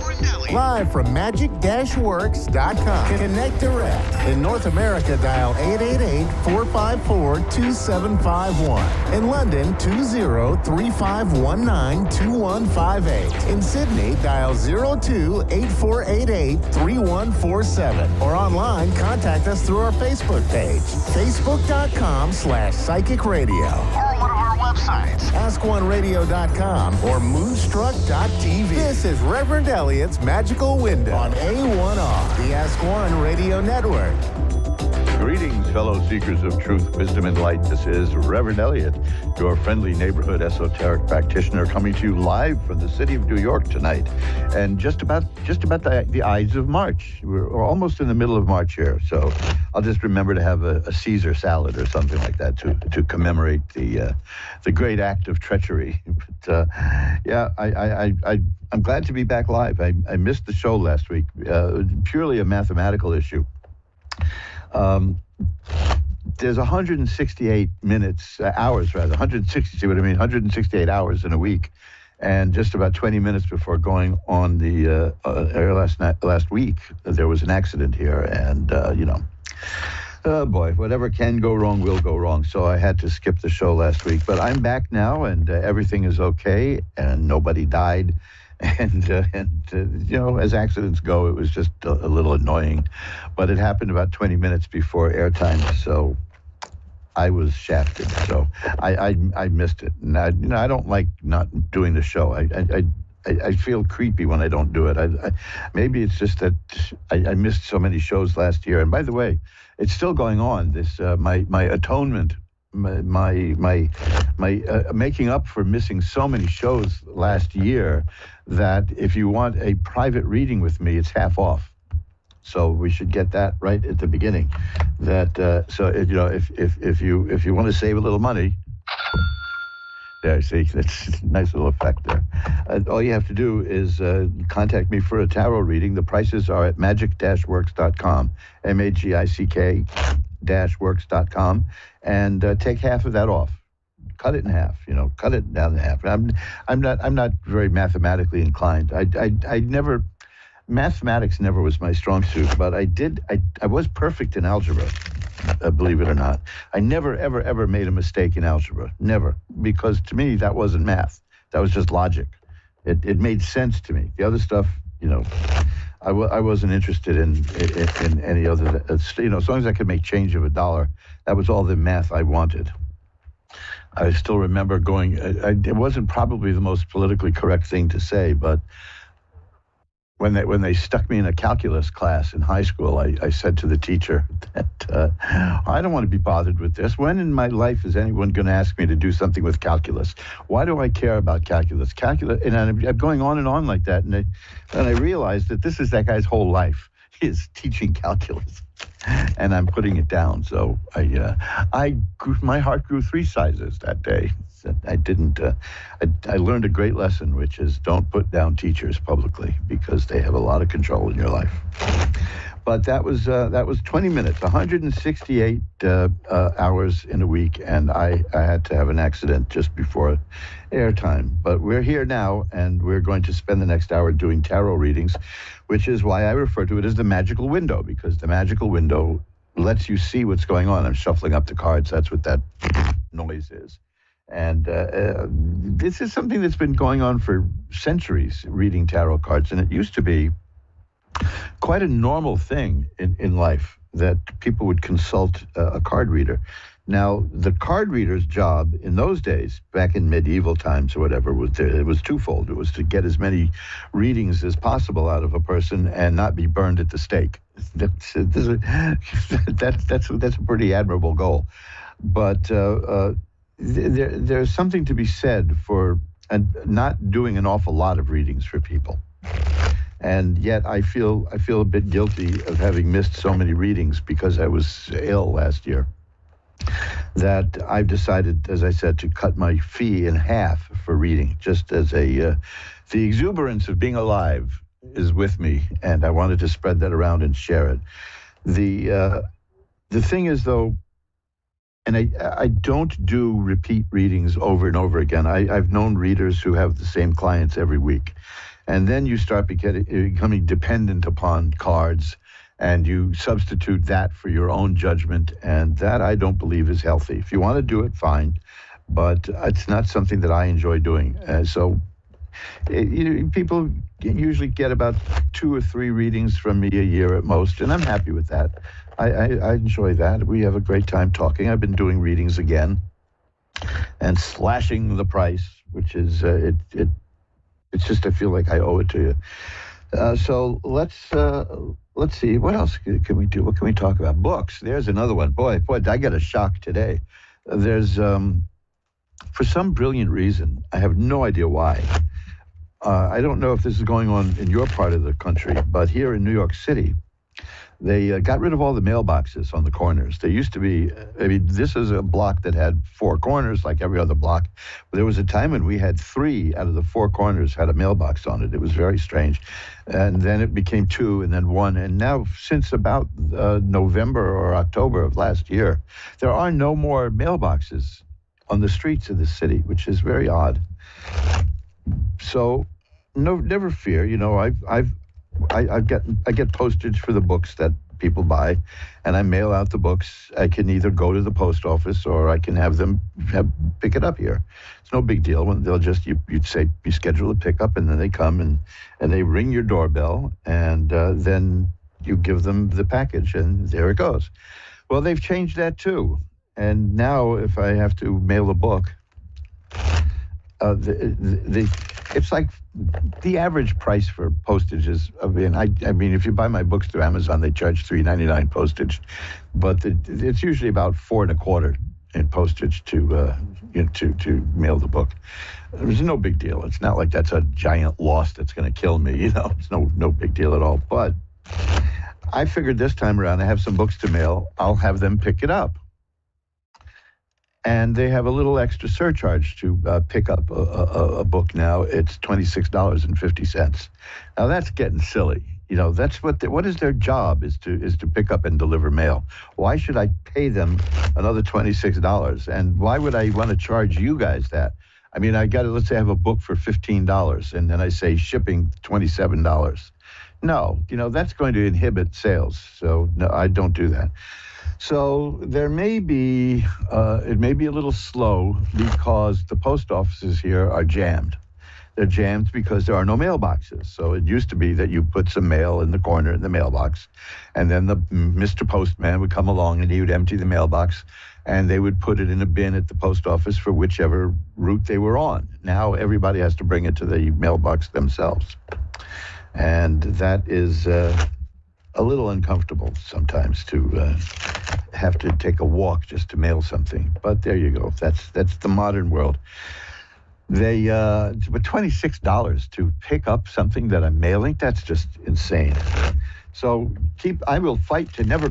Live from magic-works.com. Connect direct. In North America, dial 888-454-2751. In London, 20-3519-2158. In Sydney, dial 02-8488-3147. Or online, contact us through our Facebook page, facebook.com/psychic radio. Or one of our websites, askoneradio.com or moonstruck.tv. This is Reverend Elliot's Magical Window on A1R, the Ask One Radio Network. Greetings, fellow seekers of truth, wisdom, and light. This is Reverend Elliot, your friendly neighborhood esoteric practitioner, coming to you live from the city of New York tonight. And just about the Ides of March. We're almost in the middle of March here, so I'll just remember to have a Caesar salad or something like that to commemorate the great act of treachery. But I'm glad to be back live. I missed the show last week, purely a mathematical issue. There's 168 hours, 168 hours in a week, and just about 20 minutes before going on the air last week, there was an accident here, and oh boy, whatever can go wrong will go wrong. So I had to skip the show last week, but I'm back now, and everything is okay, and nobody died. And as accidents go, it was just a little annoying. But it happened about 20 minutes before airtime, so I was shafted. So I missed it. And I don't like not doing the show. I feel creepy when I don't do it. Maybe it's just that I missed so many shows last year. And by the way, it's still going on. This my atonement. My making up for missing so many shows last year, that if you want a private reading with me, it's half off. So we should get that right at the beginning. That if you want to save a little money, there, see, that's a nice little effect there. All you have to do is contact me for a tarot reading. The prices are at magic-works.com, MAGIC-works.com, and take half of that off. Cut it in half, cut it down in half. I'm not very mathematically inclined. Mathematics never was my strong suit, but I was perfect in algebra, believe it or not. I never, ever, ever made a mistake in algebra. Never. Because to me, that wasn't math. That was just logic. It made sense to me. The other stuff, I wasn't interested in any other, as long as I could make change of $1, that was all the math I wanted. I still remember going, it wasn't probably the most politically correct thing to say, but when they stuck me in a calculus class in high school, I said to the teacher that I don't want to be bothered with this. When in my life is anyone going to ask me to do something with calculus? Why do I care about calculus? And I'm going on and on like that, and I realized that this is that guy's whole life, is teaching calculus, and I'm putting it down. So my heart grew 3 sizes that day. I didn't. I learned a great lesson, which is don't put down teachers publicly, because they have a lot of control in your life. But that was 20 minutes, 168 hours in a week, and I had to have an accident just before airtime. But we're here now, and we're going to spend the next hour doing tarot readings, which is why I refer to it as the magical window, because the magical window lets you see what's going on. I'm shuffling up the cards. That's what that noise is. And this is something that's been going on for centuries, reading tarot cards. And it used to be quite a normal thing in life that people would consult a card reader. Now, the card reader's job in those days, back in medieval times or whatever, it was twofold. It was to get as many readings as possible out of a person and not be burned at the stake. That's a pretty admirable goal. But there's something to be said for not doing an awful lot of readings for people. And yet I feel a bit guilty of having missed so many readings because I was ill last year, that I've decided, as I said, to cut my fee in half for reading, just as the exuberance of being alive is with me, and I wanted to spread that around and share it. The thing is, though, and I don't do repeat readings over and over again. I've known readers who have the same clients every week. And then you start becoming dependent upon cards, and you substitute that for your own judgment, and that I don't believe is healthy. If you want to do it, fine, but it's not something that I enjoy doing. People usually get about 2 or 3 readings from me a year at most, and I'm happy with that. I enjoy that. We have a great time talking. I've been doing readings again and slashing the price, which is it's just I feel like I owe it to you. So let's see, what else can we do? What can we talk about? Books. There's another one. Boy, I got a shock today. There's for some brilliant reason, I have no idea why. I don't know if this is going on in your part of the country, but here in New York City, they got rid of all the mailboxes on the corners. There used to be, this is a block that had 4 corners like every other block. But there was a time when we had 3 out of the 4 corners had a mailbox on it. It was very strange. And then it became 2 and then 1. And now since about November or October of last year, there are no more mailboxes on the streets of the city, which is very odd. So never fear. I get postage for the books that people buy, and I mail out the books. I can either go to the post office or I can have them pick it up here. It's no big deal. When they'll just you'd say you schedule a pickup, and then they come and they ring your doorbell, and then you give them the package, and there it goes. Well, they've changed that too, and now if I have to mail a book, it's like the average price for postage is, I mean, if you buy my books through Amazon, they charge $3.99 postage, but it's usually about $4.25 in postage to mail the book. It's no big deal. It's not like that's a giant loss that's going to kill me. It's no big deal at all. But I figured this time around, I have some books to mail. I'll have them pick it up. And they have a little extra surcharge to pick up a book now. It's $26.50. Now that's getting silly. That's what is their job is to pick up and deliver mail. Why should I pay them another $26? And why would I want to charge you guys that? I mean, let's say I have a book for $15 and then I say shipping $27. No, that's going to inhibit sales. So no, I don't do that. So there may be, it may be a little slow because the post offices here are jammed. They're jammed because there are no mailboxes. So it used to be that you put some mail in the corner in the mailbox, and then the Mr. Postman would come along and he would empty the mailbox, and they would put it in a bin at the post office for whichever route they were on. Now everybody has to bring it to the mailbox themselves. And that is a little uncomfortable sometimes to have to take a walk just to mail something. But there you go. That's the modern world. They but $26 to pick up something that I'm mailing, that's just insane. So I will fight to never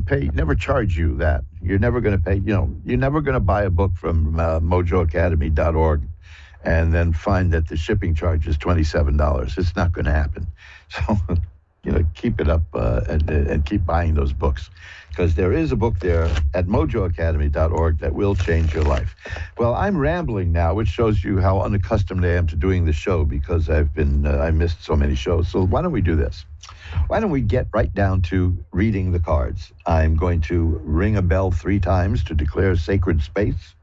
charge you that. You're never going to pay, you're never going to buy a book from mojoacademy.org and then find that the shipping charge is $27. It's not going to happen. So keep it up and keep buying those books, because there is a book there at mojoacademy.org that will change your life. Well, I'm rambling now, which shows you how unaccustomed I am to doing the show, because I missed so many shows. So why don't we do this? Why don't we get right down to reading the cards? I'm going to ring a bell 3 times to declare sacred space.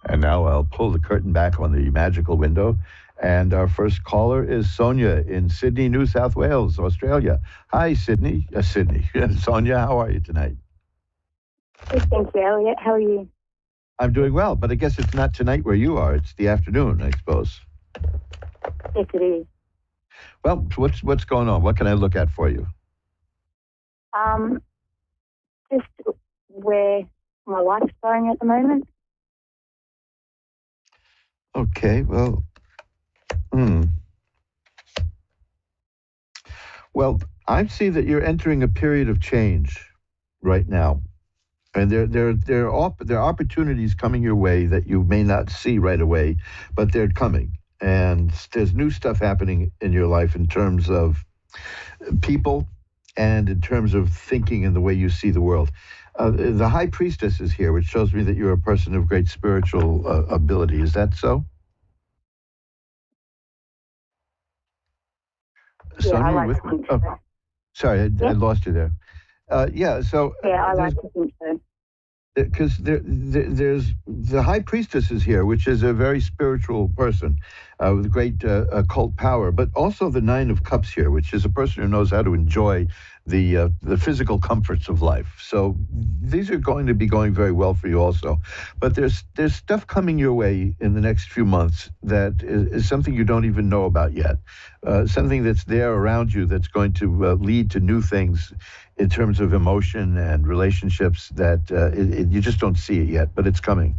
And now I'll pull the curtain back on the magical window. And our first caller is Sonia in Sydney, New South Wales, Australia. Hi, Sydney. Sydney. Sonia, how are you tonight? Good, thank you, Elliot. How are you? I'm doing well, but I guess it's not tonight where you are. It's the afternoon, I suppose. Yes, it is. Well, what's going on? What can I look at for you? Just where my life's going at the moment. Okay, well... Well, I see that you're entering a period of change right now. And there are opportunities coming your way that you may not see right away, but they're coming. and there's new stuff happening in your life in terms of people and in terms of thinking and the way you see the world. The High Priestess is here, which shows me that you're a person of great spiritual ability. Is that so? Yeah, Sonia, I you like with to me? think so. Oh, sorry, I lost you there. So Yeah, I like to think so. because there's the High Priestess is here, which is a very spiritual person with great occult power, but also the Nine of Cups here, which is a person who knows how to enjoy the physical comforts of life. So these are going to be going very well for you also. But there's stuff coming your way in the next few months that is something you don't even know about yet. Something that's there around you that's going to lead to new things in terms of emotion and relationships that you just don't see it yet, but it's coming.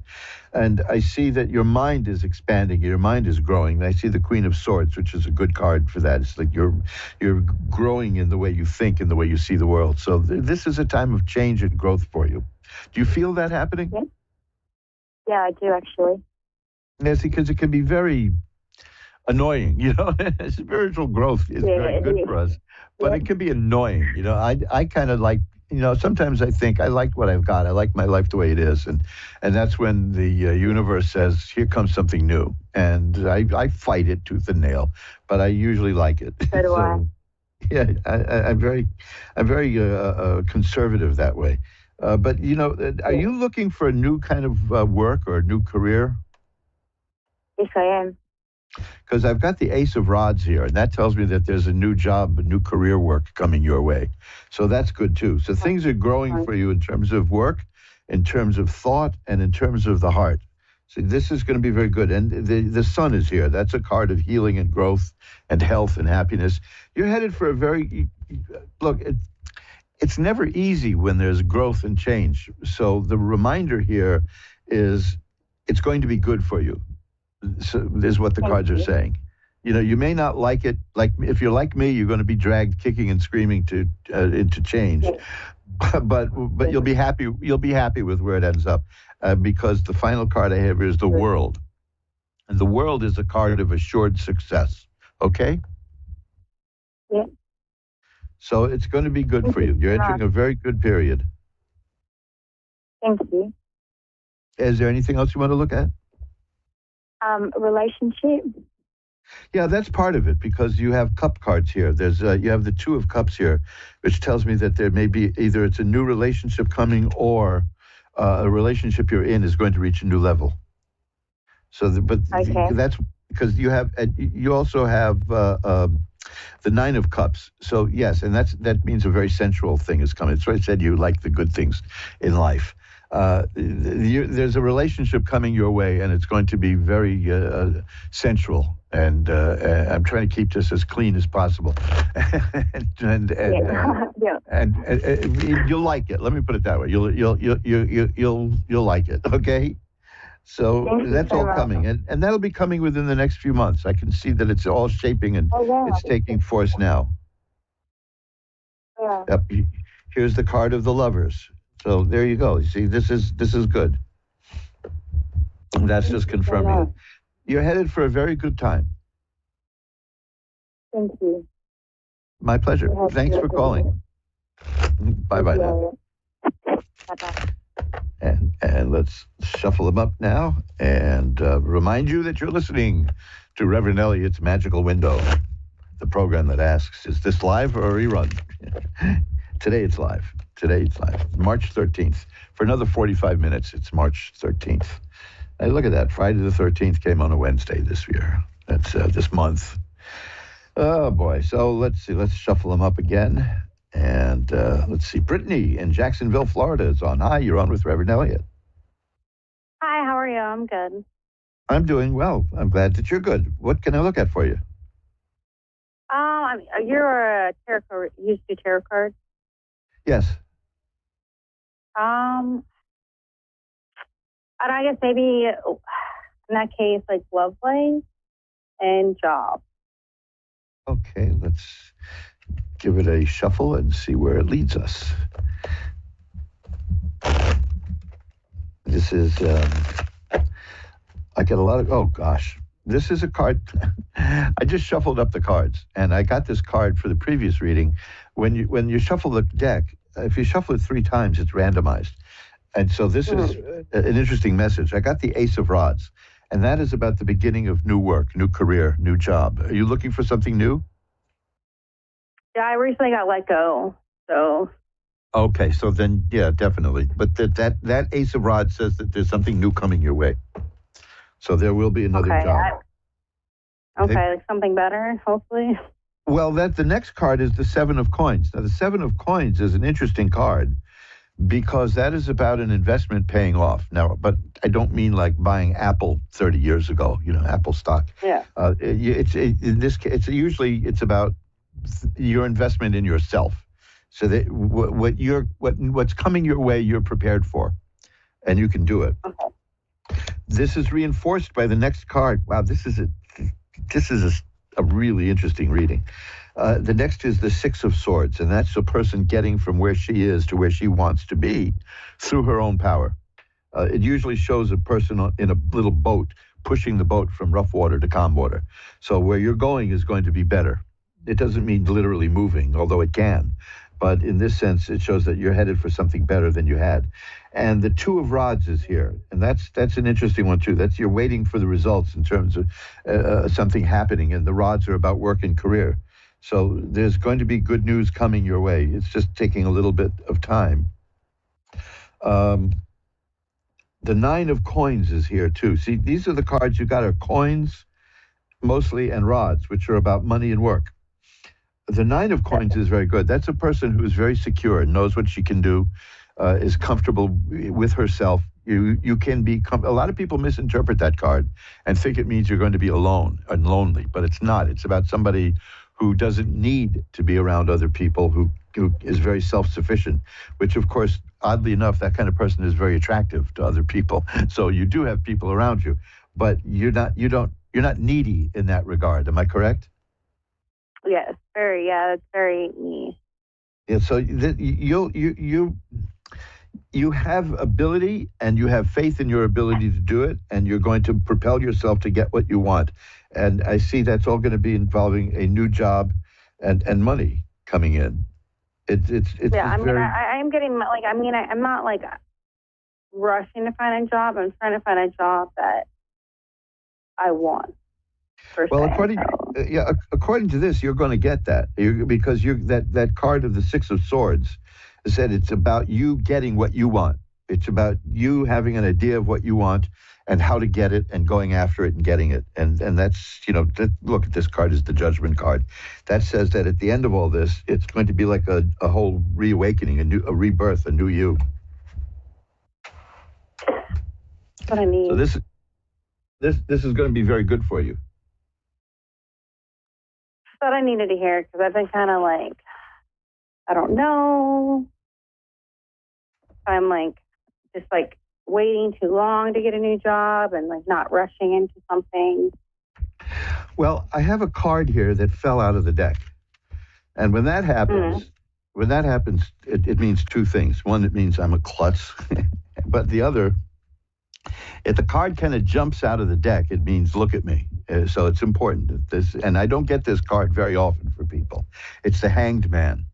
And I see that your mind is expanding, your mind is growing. I see the Queen of Swords, which is a good card for that. It's like you're growing in the way you think and the way you see the world. So this is a time of change and growth for you. Do you feel that happening? Yeah, I do actually. Yes, because it can be very annoying, Spiritual growth is very good for us, but it can be annoying. I kind of like, sometimes I think I like what I've got. I like my life the way it is, and that's when the universe says, "Here comes something new," and I fight it tooth and nail, but I usually like it. So do I. Yeah, I'm very conservative that way. But are you looking for a new kind of work or a new career? Yes, I am. Because I've got the Ace of Rods here, and that tells me that there's a new job, a new career work coming your way. So that's good, too. So things are growing for you in terms of work, in terms of thought, and in terms of the heart. So this is going to be very good. And the sun is here. That's a card of healing and growth and health and happiness. You're headed for a very... Look, it's never easy when there's growth and change. So the reminder here is it's going to be good for you. So is what the cards are saying. You may not like it. Like if you're like me, you're going to be dragged kicking and screaming into change. But you'll be happy. You'll be happy with where it ends up, because the final card I have here is the World, and the World is a card of assured success. Okay. Yeah. So it's going to be good for you. You're entering a very good period. Thank you. Is there anything else you want to look at? Relationship. Yeah, that's part of it, because you have cup cards here. There's you have the Two of Cups here, which tells me that there may be either it's a new relationship coming or a relationship you're in is going to reach a new level. So, that's because you also have the Nine of Cups. So yes, and that means a very sensual thing is coming. That's why I said you like the good things in life. There's a relationship coming your way, and it's going to be very sensual. And I'm trying to keep this as clean as possible. and you'll like it. Let me put it that way. You'll like it. Okay. So that's all coming, and that'll be coming within the next few months. I can see that it's all shaping and it's taking force now. Yeah. Yep. Here's the card of the Lovers. So there you go. You see, this is good. And that's just confirming it. You're headed for a very good time. Thank you. My pleasure. Thanks for calling. Bye-bye now. Bye-bye. And let's shuffle them up now and remind you that you're listening to Reverend Elliot's Magical Window, the program that asks, is this live or a rerun? Today it's live. March 13th. For another 45 minutes, it's March 13th. Hey, look at that. Friday the 13th came on a Wednesday this year. That's this month. Oh, boy. So let's see. Let's shuffle them up again. And let's see. Brittany in Jacksonville, Florida is on. Hi, you're on with Reverend Elliot. Hi, how are you? I'm good. I'm doing well. I'm glad that you're good. What can I look at for you? You're a tarot card. You used to do tarot cards? Yes. And I guess maybe in that case, like love life and job. Okay, let's give it a shuffle and see where it leads us. This is, I get a lot of, oh gosh, This is a card. I just shuffled up the cards, and I got this card for the previous reading. When you shuffle the deck, if you shuffle it 3 times, it's randomized. And so this is an interesting message. I got the Ace of Rods, and that is about the beginning of new work, new career, new job. Are you looking for something new? Yeah, I recently got let go, so. Okay, so then, yeah, definitely. But that Ace of Rods says that there's something new coming your way. So there will be another job. Like something better, hopefully. Well, the next card is the 7 of Coins. Now, the 7 of Coins is an interesting card because that is about an investment paying off. Now, but I don't mean like buying Apple 30 years ago, Apple stock. Yeah. In this case, it's about your investment in yourself. So that what's coming your way, you're prepared for, and you can do it. Okay. This is reinforced by the next card. Wow, this is a really interesting reading. The next is the 6 of Swords, and that's a person getting from where she is to where she wants to be through her own power. It usually shows a person in a little boat pushing the boat from rough water to calm water. So where you're going is going to be better. It doesn't mean literally moving, although it can. But in this sense, it shows that you're headed for something better than you had. And the 2 of Rods is here. And that's an interesting one, too. You're waiting for the results in terms of something happening. And the rods are about work and career. So there's going to be good news coming your way. It's just taking a little bit of time. The 9 of Coins is here, too. See, these are the cards you got are coins, mostly, and rods, which are about money and work. The 9 of Coins is very good. That's a person who is very secure, knows what she can do, is comfortable with herself. You can be. A lot of people misinterpret that card and think it means you're going to be alone and lonely, but it's not. It's about somebody who doesn't need to be around other people, who is very self-sufficient, which, of course, oddly enough, that kind of person is very attractive to other people. So you do have people around you, but you're not needy in that regard. Am I correct? Yes, it's very me. Yeah, so you have ability and you have faith in your ability to do it, and you're going to propel yourself to get what you want. And I see that's all going to be involving a new job and money coming in. It's I'm getting I'm not like rushing to find a job. I'm trying to find a job that I want. Well, according to this, you're going to get that because that card of the 6 of Swords said it's about you getting what you want. It's about you having an idea of what you want and how to get it and going after it and getting it. And that's, look at this card is the Judgment card. That says that at the end of all this, it's going to be like a whole reawakening, a rebirth, a new you. That's what I need. So this is going to be very good for you. What I needed to hear, because I've been kind of like, I don't know. I'm just waiting too long to get a new job and not rushing into something. Well, I have a card here that fell out of the deck. And when that happens, it means 2 things. One, it means I'm a klutz. But the other, if the card kind of jumps out of the deck, it means look at me. So it's important that and I don't get this card very often for people. It's the Hanged Man.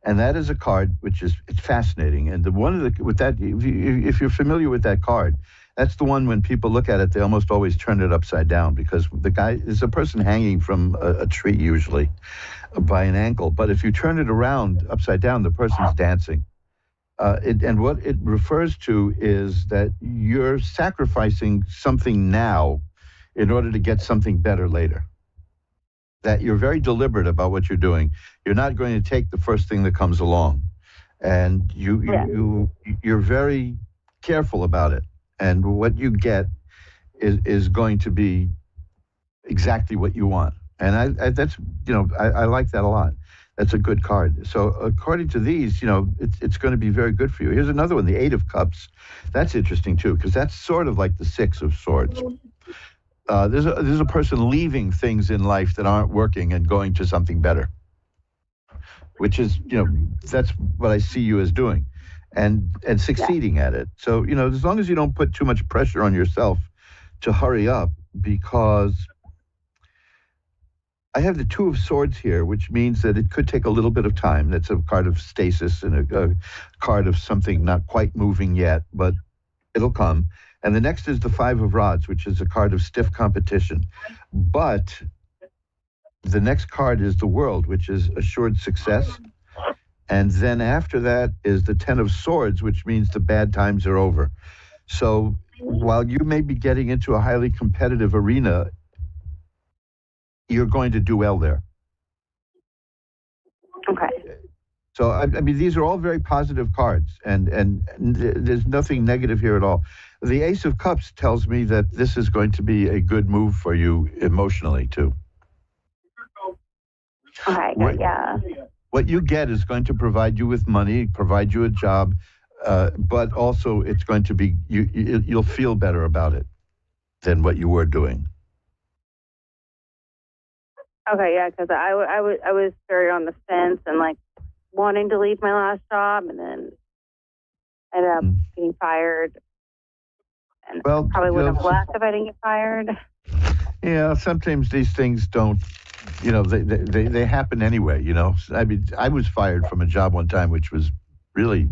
And that is a card it's fascinating. And if you're familiar with that card, that's the one when people look at it, they almost always turn it upside down because the guy is a person hanging from a tree usually by an ankle. But if you turn it around upside down, the person's dancing. And what it refers to is that you're sacrificing something now in order to get something better later. That you're very deliberate about what you're doing. You're not going to take the first thing that comes along. And you're very careful about it. And what you get is going to be exactly what you want. And I like that a lot. That's a good card. So according to these, it's going to be very good for you. Here's another one, the 8 of Cups. That's interesting too, because that's sort of like the 6 of Swords. There's a person leaving things in life that aren't working and going to something better, which is, that's what I see you as doing and succeeding at it. So, as long as you don't put too much pressure on yourself to hurry up, because I have the Two of Swords here, which means that it could take a little bit of time. That's a card of stasis and a card of something not quite moving yet, but it'll come. And the next is the Five of Rods, which is a card of stiff competition. But the next card is the World, which is assured success. And then after that is the Ten of Swords, which means the bad times are over. So while you may be getting into a highly competitive arena, you're going to do well there. Okay. So, I mean, these are all very positive cards, and there's nothing negative here at all. The Ace of Cups tells me that this is going to be a good move for you emotionally, too. Okay, good, yeah. What you get is going to provide you with money, provide you a job, but also it's going to be, you'll feel better about it than what you were doing. Okay, yeah, because I was very on the fence and like wanting to leave my last job, and then ended up getting fired. And well, probably wouldn't have left if I didn't get fired. Yeah, sometimes these things don't, they happen anyway, I mean, I was fired from a job one time, which was really,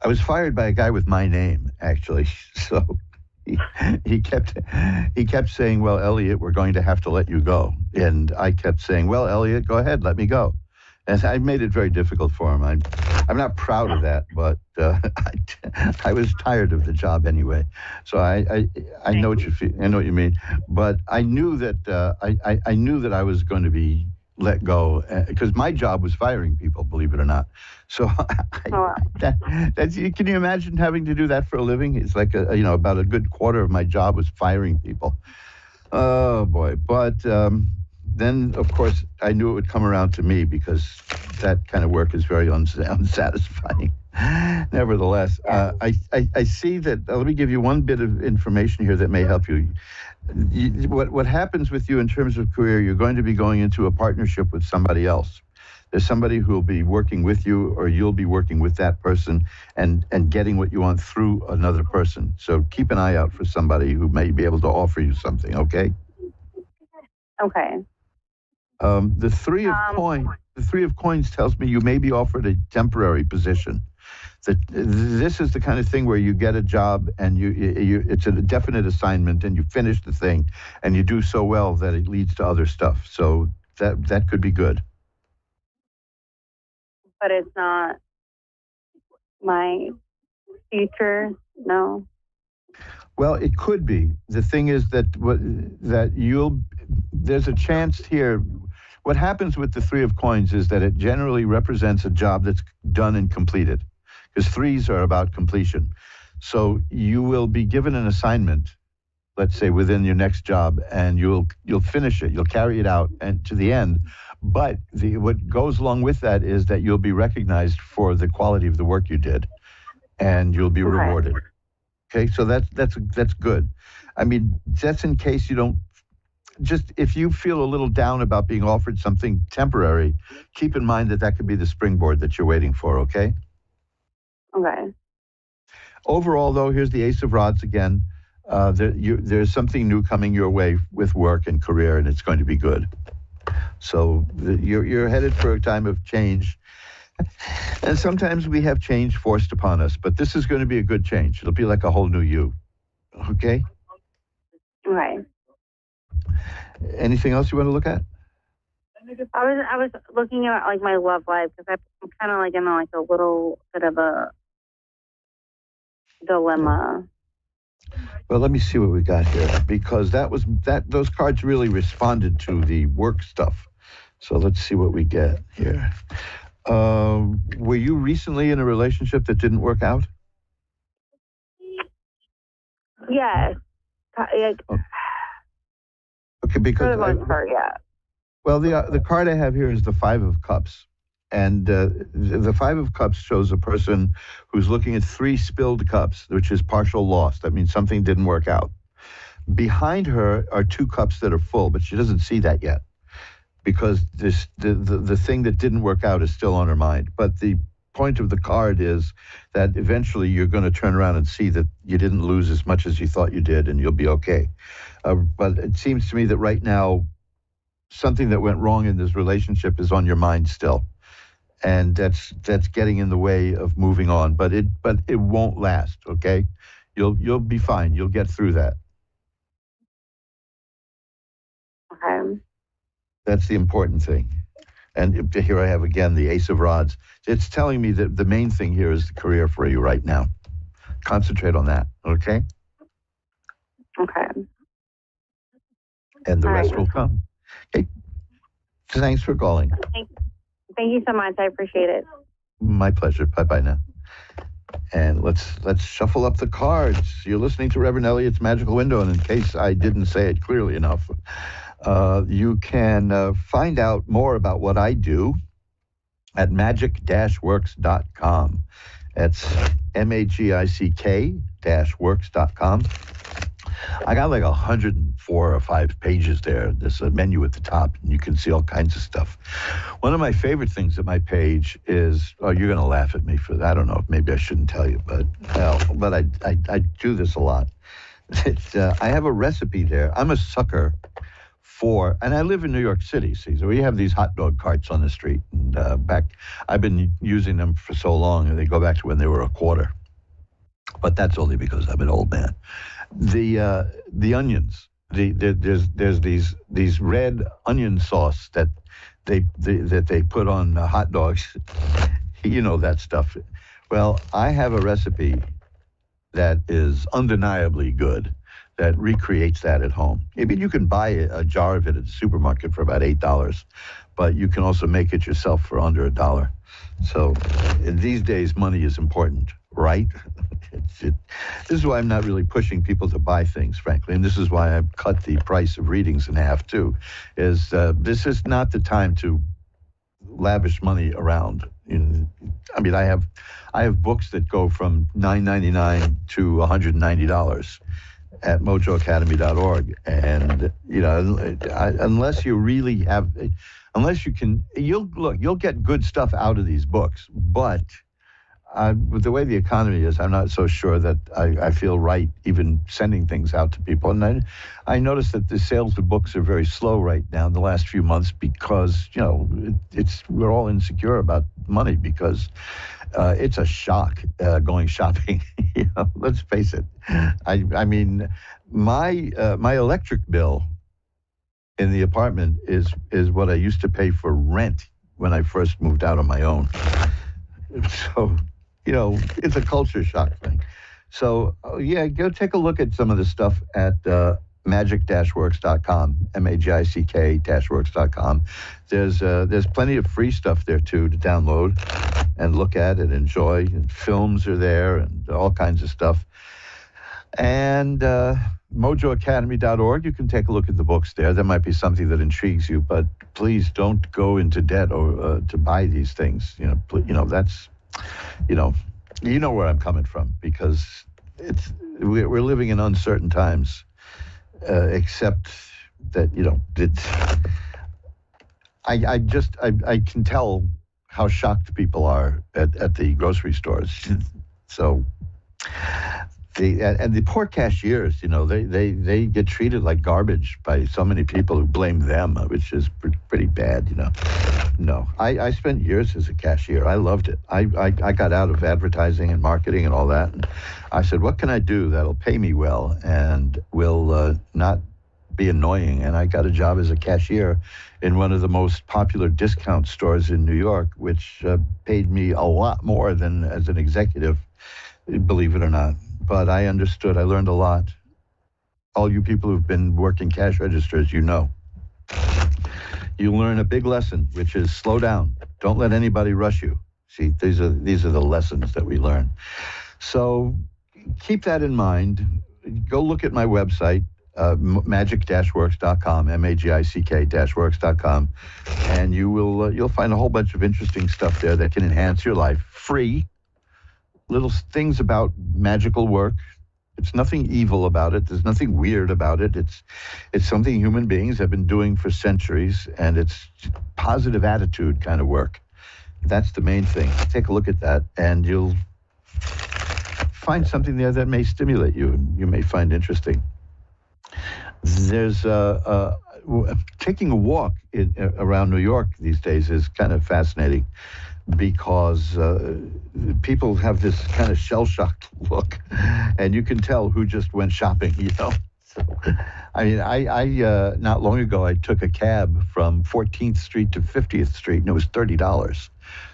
I was fired by a guy with my name, actually. So he kept saying, well, Elliot, we're going to have to let you go. And I kept saying, well, Elliot, go ahead, let me go. And I made it very difficult for him. I'm not proud of that, but I was tired of the job anyway. So I know what you feel. I know what you mean. But I knew that I knew that I was going to be let go because my job was firing people, believe it or not. So can you imagine having to do that for a living? It's like about a good quarter of my job was firing people. Oh boy! But then, of course, I knew it would come around to me because that kind of work is very unsatisfying. Nevertheless, I see that. Let me give you one bit of information here that may help you. What happens with you in terms of career, you're going to be going into a partnership with somebody else. There's somebody who will be working with you, or you'll be working with that person and getting what you want through another person. So keep an eye out for somebody who may be able to offer you something, okay? Okay. The Three of Coins tells me you may be offered a temporary position. That this is the kind of thing where you get a job and it's a definite assignment and you finish the thing and you do so well that it leads to other stuff. So that could be good. But it's not my future, no. Well, it could be. The thing is that there's a chance here. What happens with the Three of Coins is that it generally represents a job that's done and completed, because threes are about completion. So you will be given an assignment, let's say within your next job, and you'll finish it. You'll carry it out and to the end. But what goes along with that is that you'll be recognized for the quality of the work you did, and you'll be rewarded. Okay, so that's good. I mean, that's in case you don't. Just if you feel a little down about being offered something temporary, keep in mind that could be the springboard that you're waiting for, okay? Okay. Overall, though, here's the Ace of Rods again. There's something new coming your way with work and career, and it's going to be good. So you're headed for a time of change. And sometimes we have change forced upon us, but this is going to be a good change. It'll be like a whole new you, okay? Right. Anything else you want to look at? I was looking at like my love life because I'm kind of like in like a little bit of a dilemma. Well, let me see what we got here, because those cards really responded to the work stuff. So let's see what we get here. Were you recently in a relationship that didn't work out? Yes. Okay, because for the most part, yeah. Well, the card I have here is the Five of Cups, and the Five of Cups shows a person who's looking at 3 spilled cups, which is partial loss. That means something didn't work out. Behind her are 2 cups that are full, but she doesn't see that yet, because the thing that didn't work out is still on her mind. But the point of the card is that eventually you're going to turn around and see that you didn't lose as much as you thought you did, and you'll be okay. But it seems to me that right now, something that went wrong in this relationship is on your mind still. And that's getting in the way of moving on. But it won't last, okay? You'll be fine. You'll get through that. Okay. That's the important thing. And here I have again the Ace of Rods. It's telling me that the main thing here is the career for you right now. Concentrate on that, okay? Okay. And the rest will come. Okay. Thanks for calling. Thank you so much. I appreciate it. My pleasure. Bye-bye now. And let's shuffle up the cards. You're listening to Reverend Elliot's Magical Window, and in case I didn't say it clearly enough, you can find out more about what I do at magic-works.com. That's magick-works.com. I got like 104 or 5 pages there. There's a menu at the top, and you can see all kinds of stuff. One of my favorite things at my page is, oh, you're going to laugh at me for that. I don't know. Maybe I shouldn't tell you, but I do this a lot. I have a recipe there. I'm a sucker for, and I live in New York City, see, so we have these hot dog carts on the street. And I've been using them for so long, and they go back to when they were a quarter. But that's only because I'm an old man. The onions, there's these red onion sauce that they put on hot dogs. You know that stuff. Well, I have a recipe that is undeniably good that recreates that at home. Maybe you can buy a jar of it at the supermarket for about $8, but you can also make it yourself for under $1. So these days, money is important, right? This is why I'm not really pushing people to buy things, frankly, and this is why I've cut the price of readings in half too. This is not the time to lavish money around. I mean, I have books that go from $9.99 to $190 at mojoacademy.org, and unless you really have, unless you can, you'll get good stuff out of these books, but with the way the economy is, I'm not so sure that I feel right even sending things out to people. And I noticed that the sales of books are very slow right now in the last few months because, we're all insecure about money because it's a shock going shopping. Let's face it. I mean, my electric bill in the apartment is what I used to pay for rent when I first moved out on my own. So, it's a culture shock thing. So, go take a look at some of the stuff at magic-works.com, magick-works.com. There's plenty of free stuff there, too, to download and look at and enjoy. And films are there and all kinds of stuff. And mojoacademy.org, you can take a look at the books there. There might be something that intrigues you, but please don't go into debt or to buy these things. That's... you know where I'm coming from, because we're living in uncertain times, except that, I can tell how shocked people are at the grocery stores. So the poor cashiers, they get treated like garbage by so many people who blame them, which is pretty bad, No, I spent years as a cashier. I loved it. I got out of advertising and marketing and all that. And I said, what can I do that'll pay me well and will not be annoying? And I got a job as a cashier in one of the most popular discount stores in New York, which paid me a lot more than as an executive, believe it or not. But I understood. I learned a lot. All you people who've been working cash registers, you learn a big lesson, which is slow down. Don't let anybody rush you. See, these are the lessons that we learn. So keep that in mind. Go look at my website, magic-works.com, magick-works.com, and you'll find a whole bunch of interesting stuff there that can enhance your life. Free. Little things about magical work. It's nothing evil about it. There's nothing weird about it. It's something human beings have been doing for centuries, and it's positive attitude kind of work. That's the main thing. Take a look at that, and you'll find something there that may stimulate you and you may find interesting. there's taking a walk around New York these days is kind of fascinating because people have this kind of shell-shocked look, and you can tell who just went shopping, you know. So, I mean, I not long ago, I took a cab from 14th Street to 50th Street, and it was $30.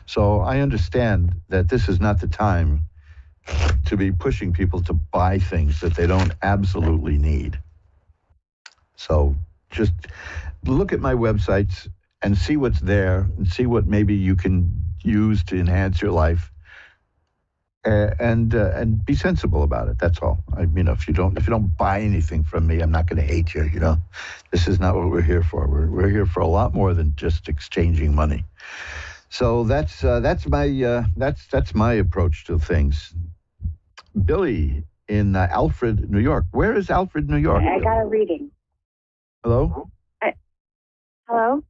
So I understand that this is not the time to be pushing people to buy things that they don't absolutely need. So just look at my websites and see what's there and see what maybe you can use to enhance your life, and be sensible about it. That's all. I mean, if you don't buy anything from me, I'm not going to hate you. You know, this is not what we're here for. We're here for a lot more than just exchanging money. So that's my approach to things. Billy in Alfred, New York. Where is Alfred, New York? I got a reading. Hello? Hello?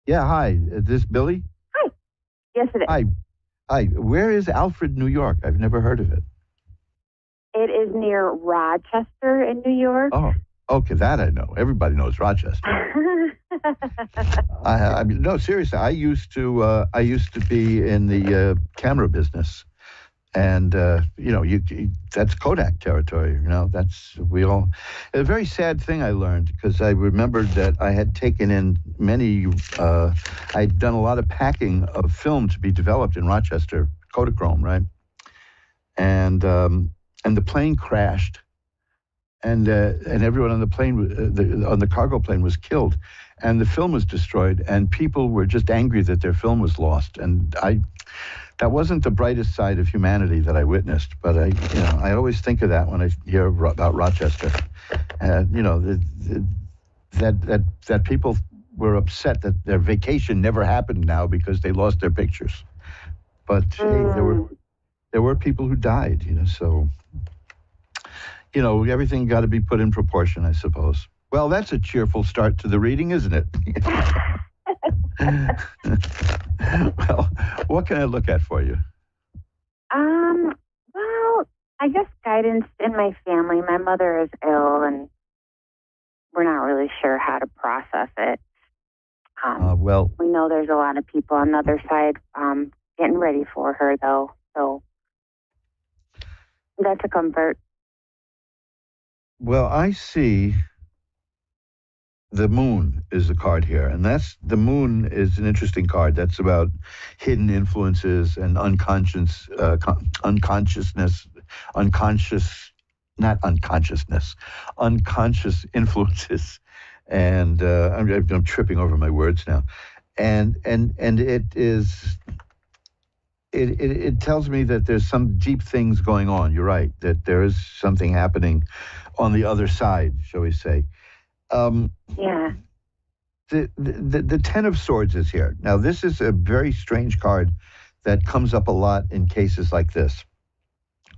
Yeah, hi. Is this Billy? Hi. Yes, it is. Hi. Where is Alfred, New York? I've never heard of it. It is near Rochester in New York. Oh, okay, that I know. Everybody knows Rochester. I mean, no, seriously. I used to be in the camera business, and you know, that's Kodak territory. You know, a very sad thing I learned, because I remembered that I had taken in I'd done a lot of packing of film to be developed in Rochester, Kodachrome, right? And the plane crashed, and everyone on the plane, on the cargo plane, was killed, and the film was destroyed, and people were just angry that their film was lost. And that wasn't the brightest side of humanity that I witnessed, but I always think of that when I hear about Rochester. You know, that people were upset that their vacation never happened now because they lost their pictures. But hey, there were people who died, you know, so, you know, everything got to be put in proportion, I suppose. Well, that's a cheerful start to the reading, isn't it? Well, what can I look at for you? Well, I guess guidance in my family. My mother is ill, and we're not really sure how to process it. Well, we know there's a lot of people on the other side getting ready for her, though. So that's a comfort. Well, I see the moon is the card here, and the moon is an interesting card. That's about hidden influences and unconscious influences. And I'm tripping over my words now. And it tells me that there's some deep things going on. You're right, that there is something happening on the other side, shall we say. Yeah. The Ten of Swords is here. Now, this is a very strange card that comes up a lot in cases like this.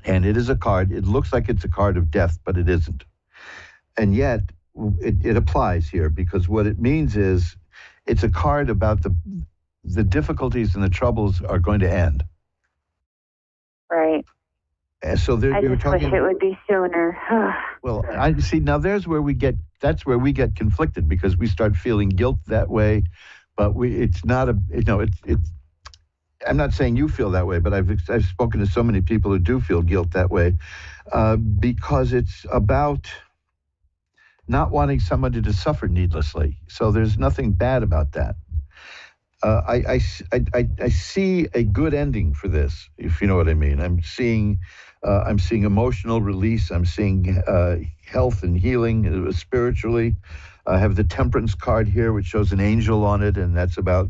And it is a card, it looks like it's a card of death, but it isn't. And yet, it applies here, because what it means is it's a card about the difficulties and the troubles are going to end. Right. So I just wish it would be sooner. Well, I see. Now that's where we get conflicted, because we start feeling guilt that way, but it's not I'm not saying you feel that way, but I've spoken to so many people who do feel guilt that way, because it's about not wanting somebody to suffer needlessly. So there's nothing bad about that. I see a good ending for this, if you know what I mean. I'm seeing emotional release. I'm seeing health and healing spiritually. I have the Temperance card here, which shows an angel on it, and that's about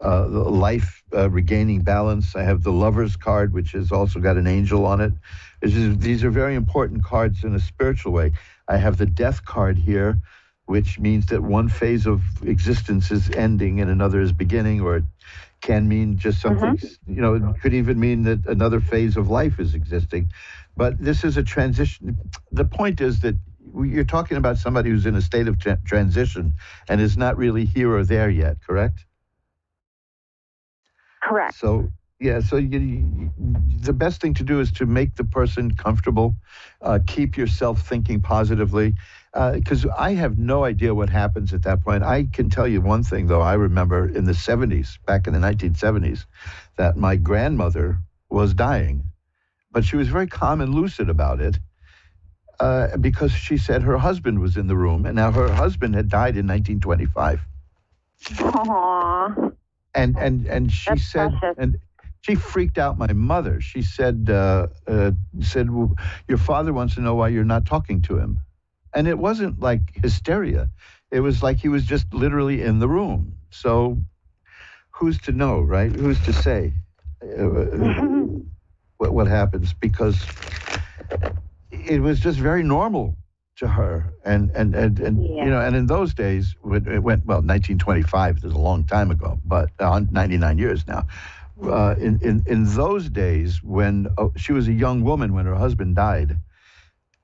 life regaining balance. I have the Lover's card, which has also got an angel on it. These are very important cards in a spiritual way. I have the Death card here, which means that one phase of existence is ending and another is beginning, or it can mean just something, it could even mean that another phase of life is existing. But this is a transition. The point is that you're talking about somebody who's in a state of transition and is not really here or there yet, correct? Correct. So, yeah, so the best thing to do is to make the person comfortable, keep yourself thinking positively. because I have no idea what happens at that point. I can tell you one thing, though. I remember in the 70s, back in the 1970s, that my grandmother was dying, but she was very calm and lucid about it because she said her husband was in the room, and now her husband had died in 1925. Aww. And she That's said, precious. and she freaked out my mother. She said, well, your father wants to know why you're not talking to him. And it wasn't like hysteria. It was like he was just literally in the room. So who's to know, right? Who's to say what happens? Because it was just very normal to her. And you know, and in those days, it went, well, 1925 is a long time ago, but 99 years now. In those days, when she was a young woman when her husband died,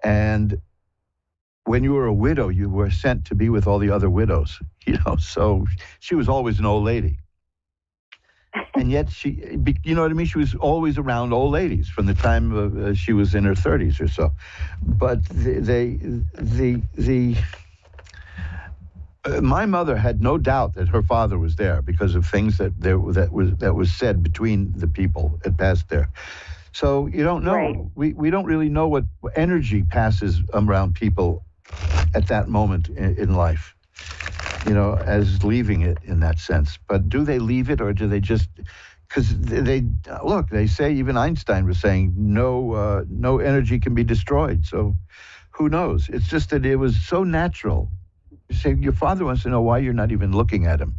and when you were a widow, you were sent to be with all the other widows, you know, so she was always an old lady. And yet you know what I mean? She was always around old ladies from the time she was in her 30s or so. But my mother had no doubt that her father was there because of things that was said between the people that passed there. So you don't know. Right. We don't really know what energy passes around people at that moment in life, you know, as leaving it in that sense. But do they leave it, or do they just, because they say, even Einstein was saying no energy can be destroyed. So who knows? It's just that it was so natural. You say your father wants to know why you're not even looking at him.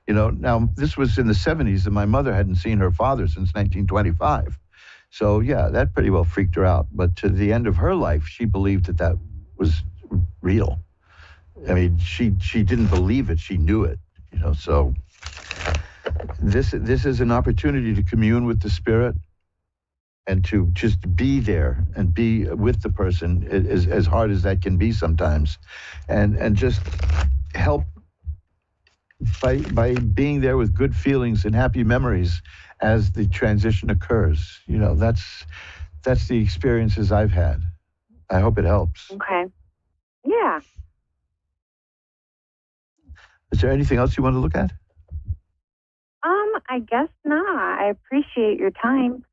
You know, now this was in the 70s, and my mother hadn't seen her father since 1925. So yeah, that pretty well freaked her out. But to the end of her life, she believed that was real. I mean, she didn't believe it, she knew it, you know. So this is an opportunity to commune with the spirit and to just be there and be with the person, as hard as that can be sometimes, and just help by being there with good feelings and happy memories as the transition occurs. You know, that's the experiences I've had. I hope it helps. Okay. Yeah. Is there anything else you want to look at? I guess not. I appreciate your time.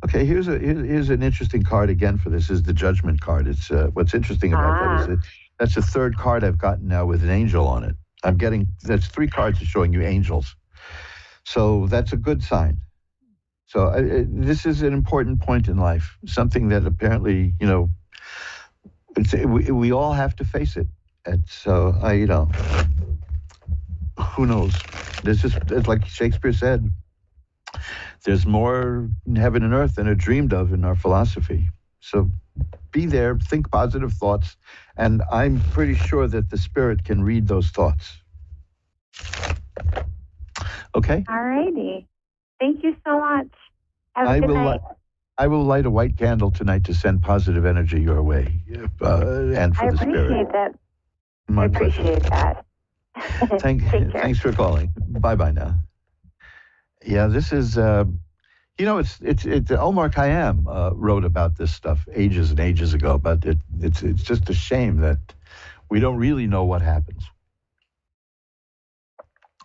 Okay, here's an interesting card again for this, is the Judgment card. It's what's interesting about that is that that's the third card I've gotten now with an angel on it. That's 3 cards showing you angels. So that's a good sign. So this is an important point in life, something that apparently, you know, we all have to face it. And so, you know, who knows? It's like Shakespeare said, there's more in heaven and earth than are dreamed of in our philosophy. So be there, think positive thoughts, and I'm pretty sure that the spirit can read those thoughts. Okay? All righty. Thank you so much. Have a good night. I will light a white candle tonight to send positive energy your way, and for the spirit. I appreciate that. My pleasure. Appreciate that. Thanks for calling. Bye now. Yeah, this is, you know, it's Omar Khayyam wrote about this stuff ages and ages ago, but it's just a shame that we don't really know what happens.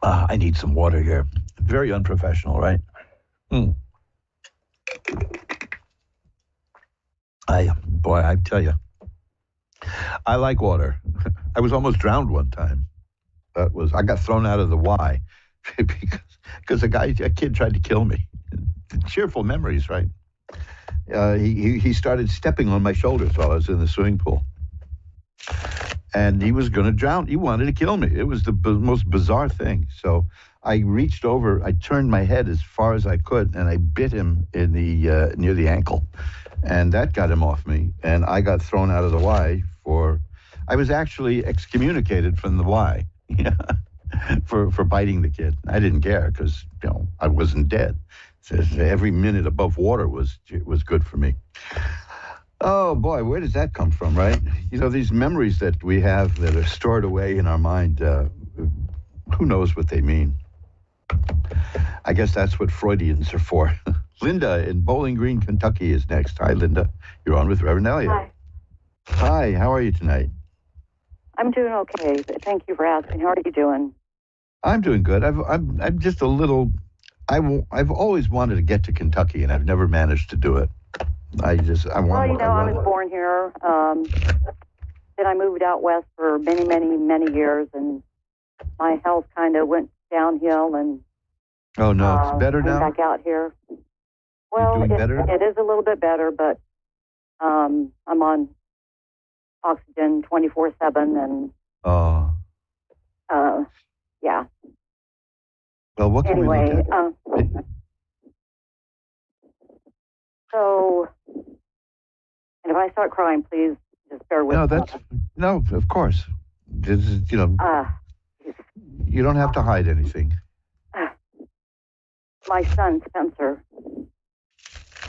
I need some water here. Very unprofessional, right? I tell you, I like water. I was almost drowned one time. I got thrown out of the Y because a kid tried to kill me. Cheerful memories, right? He started stepping on my shoulders while I was in the swimming pool. And he was going to drown. He wanted to kill me. It was the most bizarre thing. So I reached over, I turned my head as far as I could, and I bit him in the near the ankle. And that got him off me. And I got thrown out of the Y I was actually excommunicated from the Y for biting the kid. I didn't care because, you know, I wasn't dead. So every minute above water was good for me. Oh boy, where does that come from, right? You know, these memories that we have that are stored away in our mind, who knows what they mean? I guess that's what Freudians are for. Linda in Bowling Green, Kentucky is next. Hi, Linda. You're on with Reverend Elliot. Hi. Hi, how are you tonight? I'm doing okay. Thank you for asking. How are you doing? I'm doing good. I'm just a little. I've always wanted to get to Kentucky, and I've never managed to do it. I want. Well, I was born here. Then I moved out west for many, many, many years, and my health kind of went downhill. And oh no, it's better I'm now. back out here. Well, doing better? It is a little bit better, but I'm on oxygen 24/7, and yeah. Well, what can anyway, we look at? So, and if I start crying, please just bear with me. No, of course. This is, you don't have to hide anything. My son, Spencer,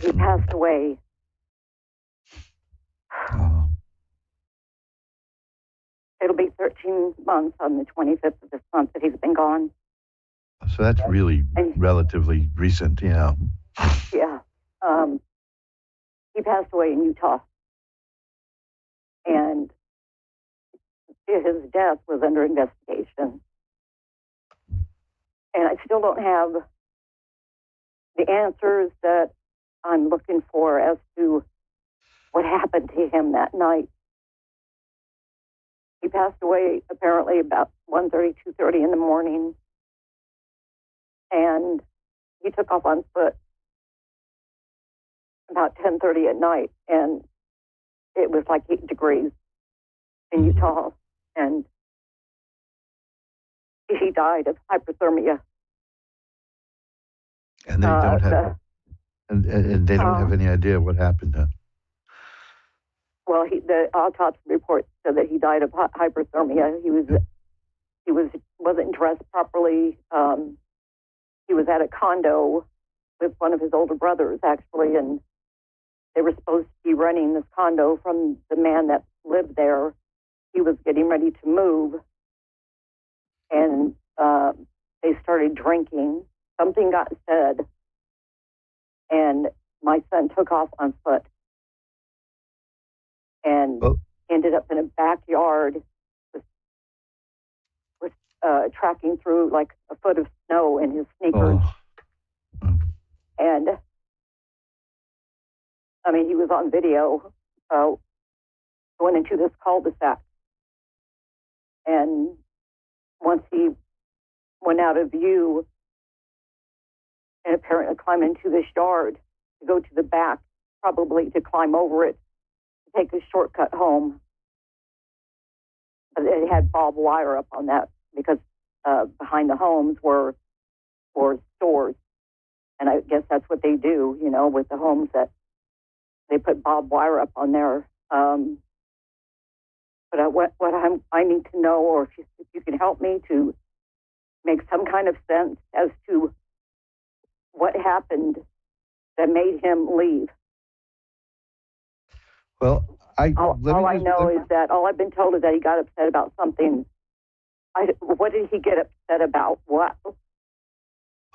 he passed away. It'll be 13 months on the 25th of this month that he's been gone. So that's really relatively recent, Yeah. He passed away in Utah. And his death was under investigation. And I still don't have the answers that I'm looking for as to what happened to him that night. He passed away apparently about 1:30, 2:30 in the morning. And he took off on foot about 10:30 at night. And it was like 8 degrees in Utah. And he died of hypothermia. And they don't have, and they don't have any idea what happened. Well, the autopsy report said that he died of hypothermia. He wasn't dressed properly. He was at a condo with one of his older brothers, actually, and they were supposed to be renting this condo from the man that lived there. He was getting ready to move, and they started drinking. Something got said, and my son took off on foot and ended up in a backyard with tracking through like a foot of snow in his sneakers. And I mean, he was on video going into this cul-de-sac. And once he went out of view and apparently climbed into this yard to go to the back, probably to climb over it, to take a shortcut home. But it had barbed wire up on that because behind the homes were stores. And I guess that's what they do, with the homes, that they put barbed wire up on there. But I need to know, or if you can help me to make some kind of sense as to what happened that made him leave. Well, all I know is that all I've been told is that he got upset about something. What did he get upset about? What?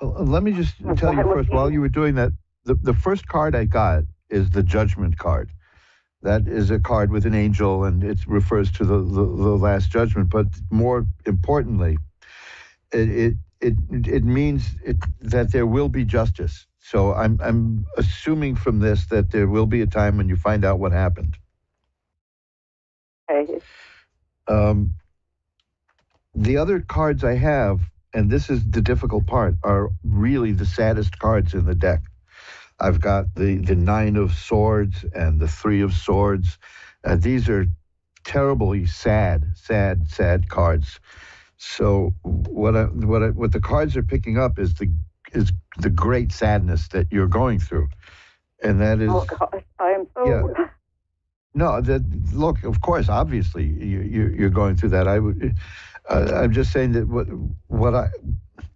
Well, let me just tell you first, while you were doing that, the first card I got is the Judgment card. That is a card with an angel, and it refers to the Last Judgment. But more importantly, it means that there will be justice. So I'm assuming from this that there will be a time when you find out what happened. Okay. The other cards I have, and this is the difficult part, are really the saddest cards in the deck. I've got the Nine of Swords and the Three of Swords. These are terribly sad cards. So what the cards are picking up is the great sadness that you're going through, and that is. Oh gosh, I am so. Yeah. No, look. Of course, obviously, you're going through that. I'm just saying that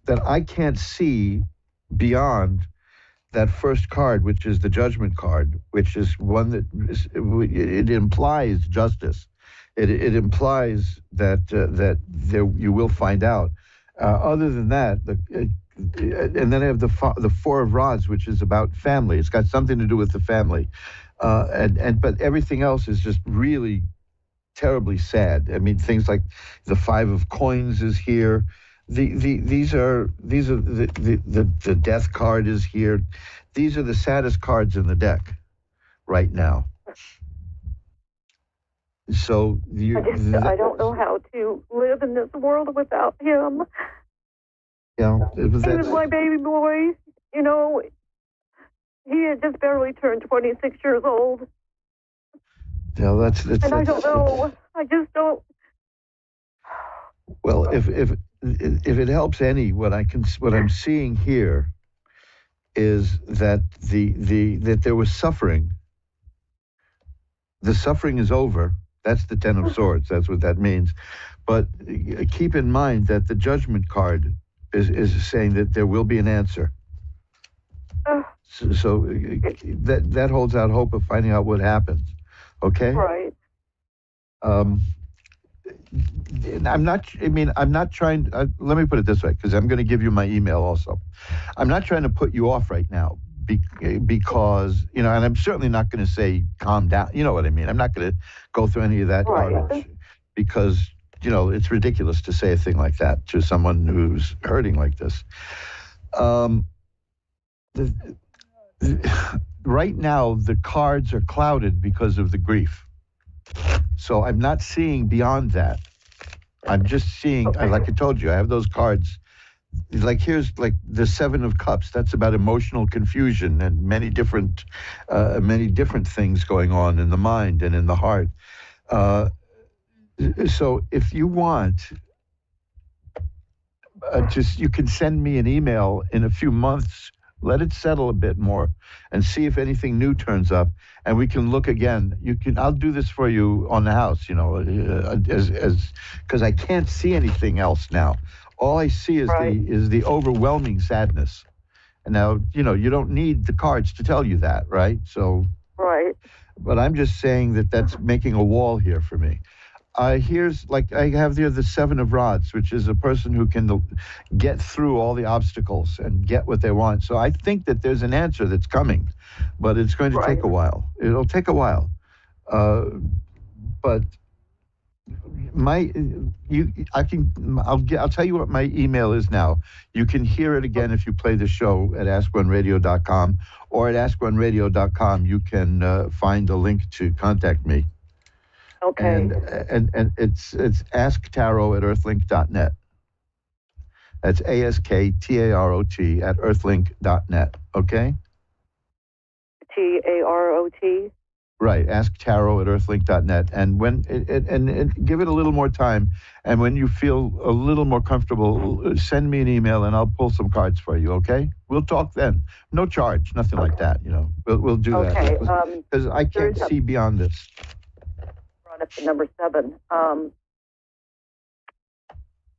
that I can't see beyond that first card, which is the Judgment card, which is one that it implies justice. It implies that there you will find out. Other than that, and then I have the Four of Rods, which is about family. It's got something to do with the family. But everything else is just really terribly sad. I mean, things like the 5 of coins is here. These are the death card is here. These are the saddest cards in the deck right now. So I don't know how to live in this world without him. Yeah, He was my baby boy. You know, he had just barely turned 26 years old. Yeah, that's and I don't know. I just don't. Well, if it helps any, what I'm seeing here is that that there was suffering. The suffering is over. That's the 10 of Swords. That's what that means. But keep in mind that the Judgment card is saying that there will be an answer. So that holds out hope of finding out what happens. Okay? Right. I'm not trying, let me put it this way, because I'm going to give you my email also. I'm not trying to put you off right now because, and I'm certainly not going to say calm down. You know what I mean? I'm not going to go through any of that garbage because, it's ridiculous to say a thing like that to someone who's hurting like this. Right now, the cards are clouded because of the grief. So I'm not seeing beyond that. I'm just seeing, like I told you, I have those cards. Like here's like the 7 of Cups. That's about emotional confusion and many different things going on in the mind and in the heart. So if you want, you can send me an email in a few months. Let it settle a bit more and see if anything new turns up, and we can look again. I'll do this for you on the house, because I can't see anything else now. All I see is the overwhelming sadness. And now, you don't need the cards to tell you that, right? So, but I'm just saying that's making a wall here for me. Here's I have the 7 of Rods, which is a person who can get through all the obstacles and get what they want. So I think that there's an answer that's coming, but it's going to take a while. It'll take a while. But I'll tell you what my email is now. You can hear it again if you play the show at AskOneRadio.com, or at AskOneRadio.com you can find a link to contact me. Okay. And it's asktarot@earthlink.net. That's ASKTAROT at earthlink.net. Okay? TAROT? Right, asktarot@earthlink.net. And and give it a little more time. And when you feel a little more comfortable, send me an email and I'll pull some cards for you, okay? We'll talk then. No charge, nothing like that, We'll do that. Because I can't see beyond this. Up to number 7.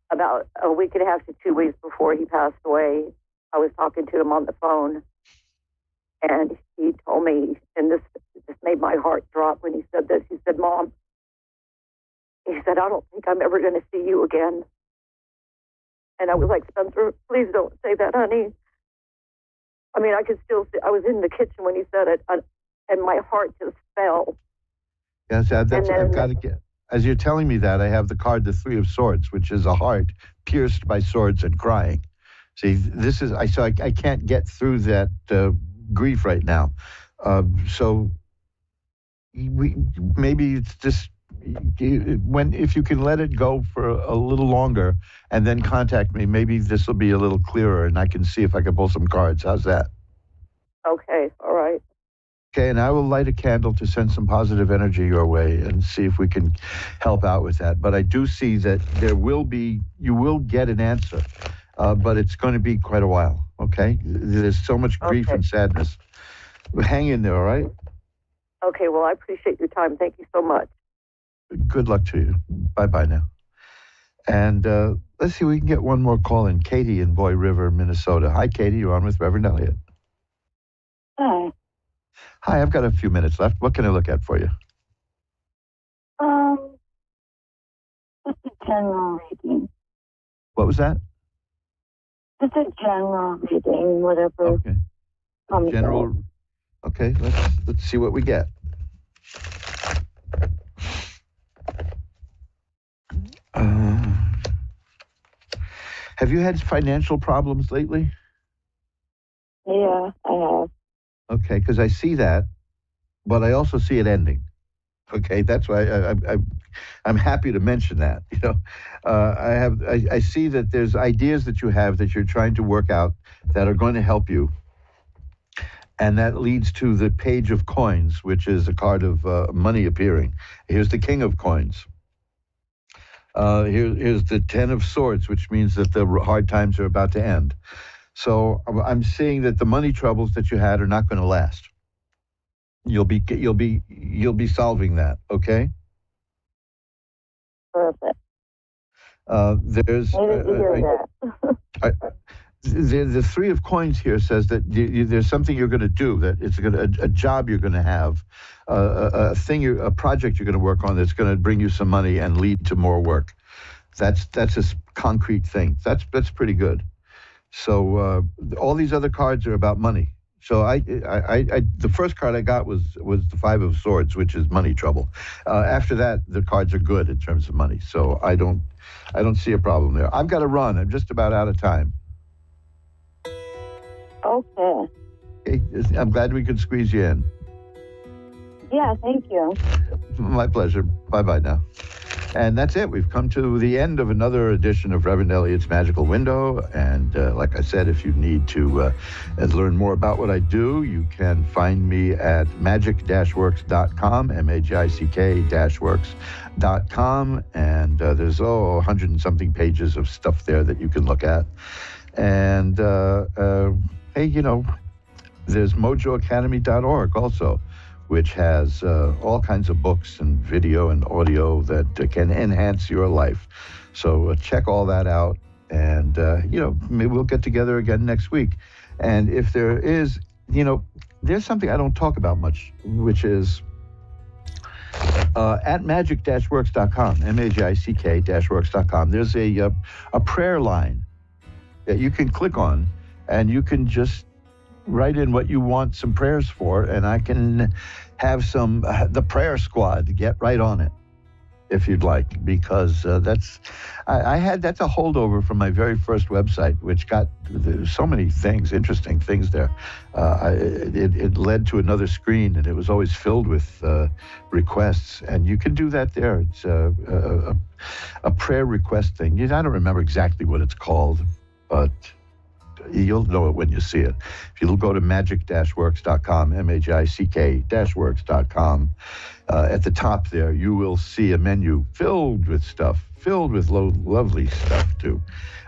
About a week and a half to 2 weeks before he passed away, I was talking to him on the phone, and he told me, and this just made my heart drop when he said this. He said, "Mom," he said, "I don't think I'm ever going to see you again." And I was like, "Spencer, please don't say that, honey." I mean, I could still see, I was in the kitchen when he said it, and my heart just fell. Yes, I've got to get. As you're telling me that, I have the card, the 3 of Swords, which is a heart pierced by swords and crying. See, this is I can't get through that grief right now. So maybe it's just if you can let it go for a little longer and then contact me, maybe this will be a little clearer and I can see if I can pull some cards. How's that? Okay, all right. Okay, and I will light a candle to send some positive energy your way and see if we can help out with that. But I do see that you will get an answer, but it's going to be quite a while, okay? There's so much grief and sadness. Hang in there, all right? Okay, well, I appreciate your time. Thank you so much. Good luck to you. Bye-bye now. And let's see, we can get one more call in. Katie in Boy River, Minnesota. Hi, Katie, you're on with Reverend Elliott. Hi. Hi, I've got a few minutes left. What can I look at for you? Just a general reading. What was that? Just a general reading, whatever. Okay. General. Okay, let's see what we get. Have you had financial problems lately? Yeah, I have. Okay, because I see that, but I also see it ending. Okay, that's why I'm happy to mention that. I see that there's ideas that you have that you're trying to work out that are going to help you, and that leads to the page of coins, which is a card of money appearing. Here's the king of coins. Here's the 10 of swords, which means that the hard times are about to end. So I'm seeing that the money troubles that you had are not going to last. You'll be solving that, okay? Perfect. There's the three of coins here says that there's something you're going to do, that it's a job you're going to have, a project you're going to work on that's going to bring you some money and lead to more work. That's a concrete thing. That's pretty good. So all these other cards are about money. So the first card I got was the 5 of swords, which is money trouble. After that, the cards are good in terms of money. So I don't see a problem there. I've got to run. I'm just about out of time. Okay. I'm glad we could squeeze you in. Yeah, thank you. My pleasure. Bye-bye now. And that's it. We've come to the end of another edition of Reverend Elliot's Magical Window. And like I said, if you need to learn more about what I do, you can find me at magic-works.com, magick-works.com. And there's 100 and something pages of stuff there that you can look at. And hey, there's mojoacademy.org also, which has all kinds of books and video and audio that can enhance your life. So check all that out, and maybe we'll get together again next week. And if there is, there's something I don't talk about much, which is at magic-works.com, magick-works.com. There's a prayer line that you can click on, and you can just write in what you want some prayers for, and I can have the prayer squad get right on it if you'd like, because that's a holdover from my very first website, which got so many things, interesting things there. It led to another screen, and it was always filled with requests, and you can do that there. It's a prayer request thing. I don't remember exactly what it's called, but you'll know it when you see it. If you'll go to magic-works.com, magick-works.com, at the top there, you will see a menu filled with lovely stuff too.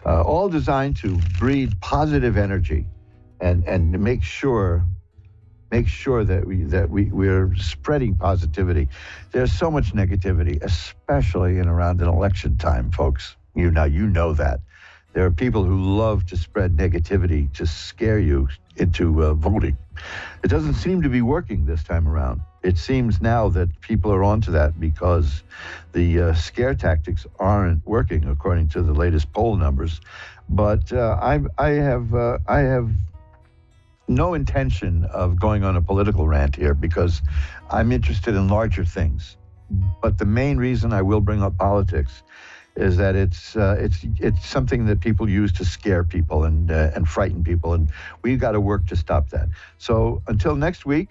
All designed to breed positive energy and make sure that we're spreading positivity. There's so much negativity, especially around an election time, folks. You know that. There are people who love to spread negativity to scare you into voting. It doesn't seem to be working this time around. It seems now that people are onto that because the scare tactics aren't working, according to the latest poll numbers. But I have no intention of going on a political rant here, because I'm interested in larger things. But the main reason I will bring up politics is that it's something that people use to scare people and frighten people, and we've got to work to stop that. So until next week,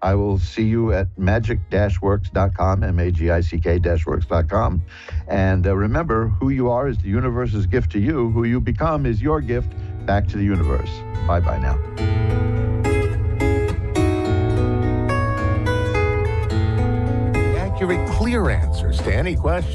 I will see you at magic-works.com, magick-works.com. And remember, who you are is the universe's gift to you. Who you become is your gift back to the universe. Bye-bye now. Accurate, clear answers to any question.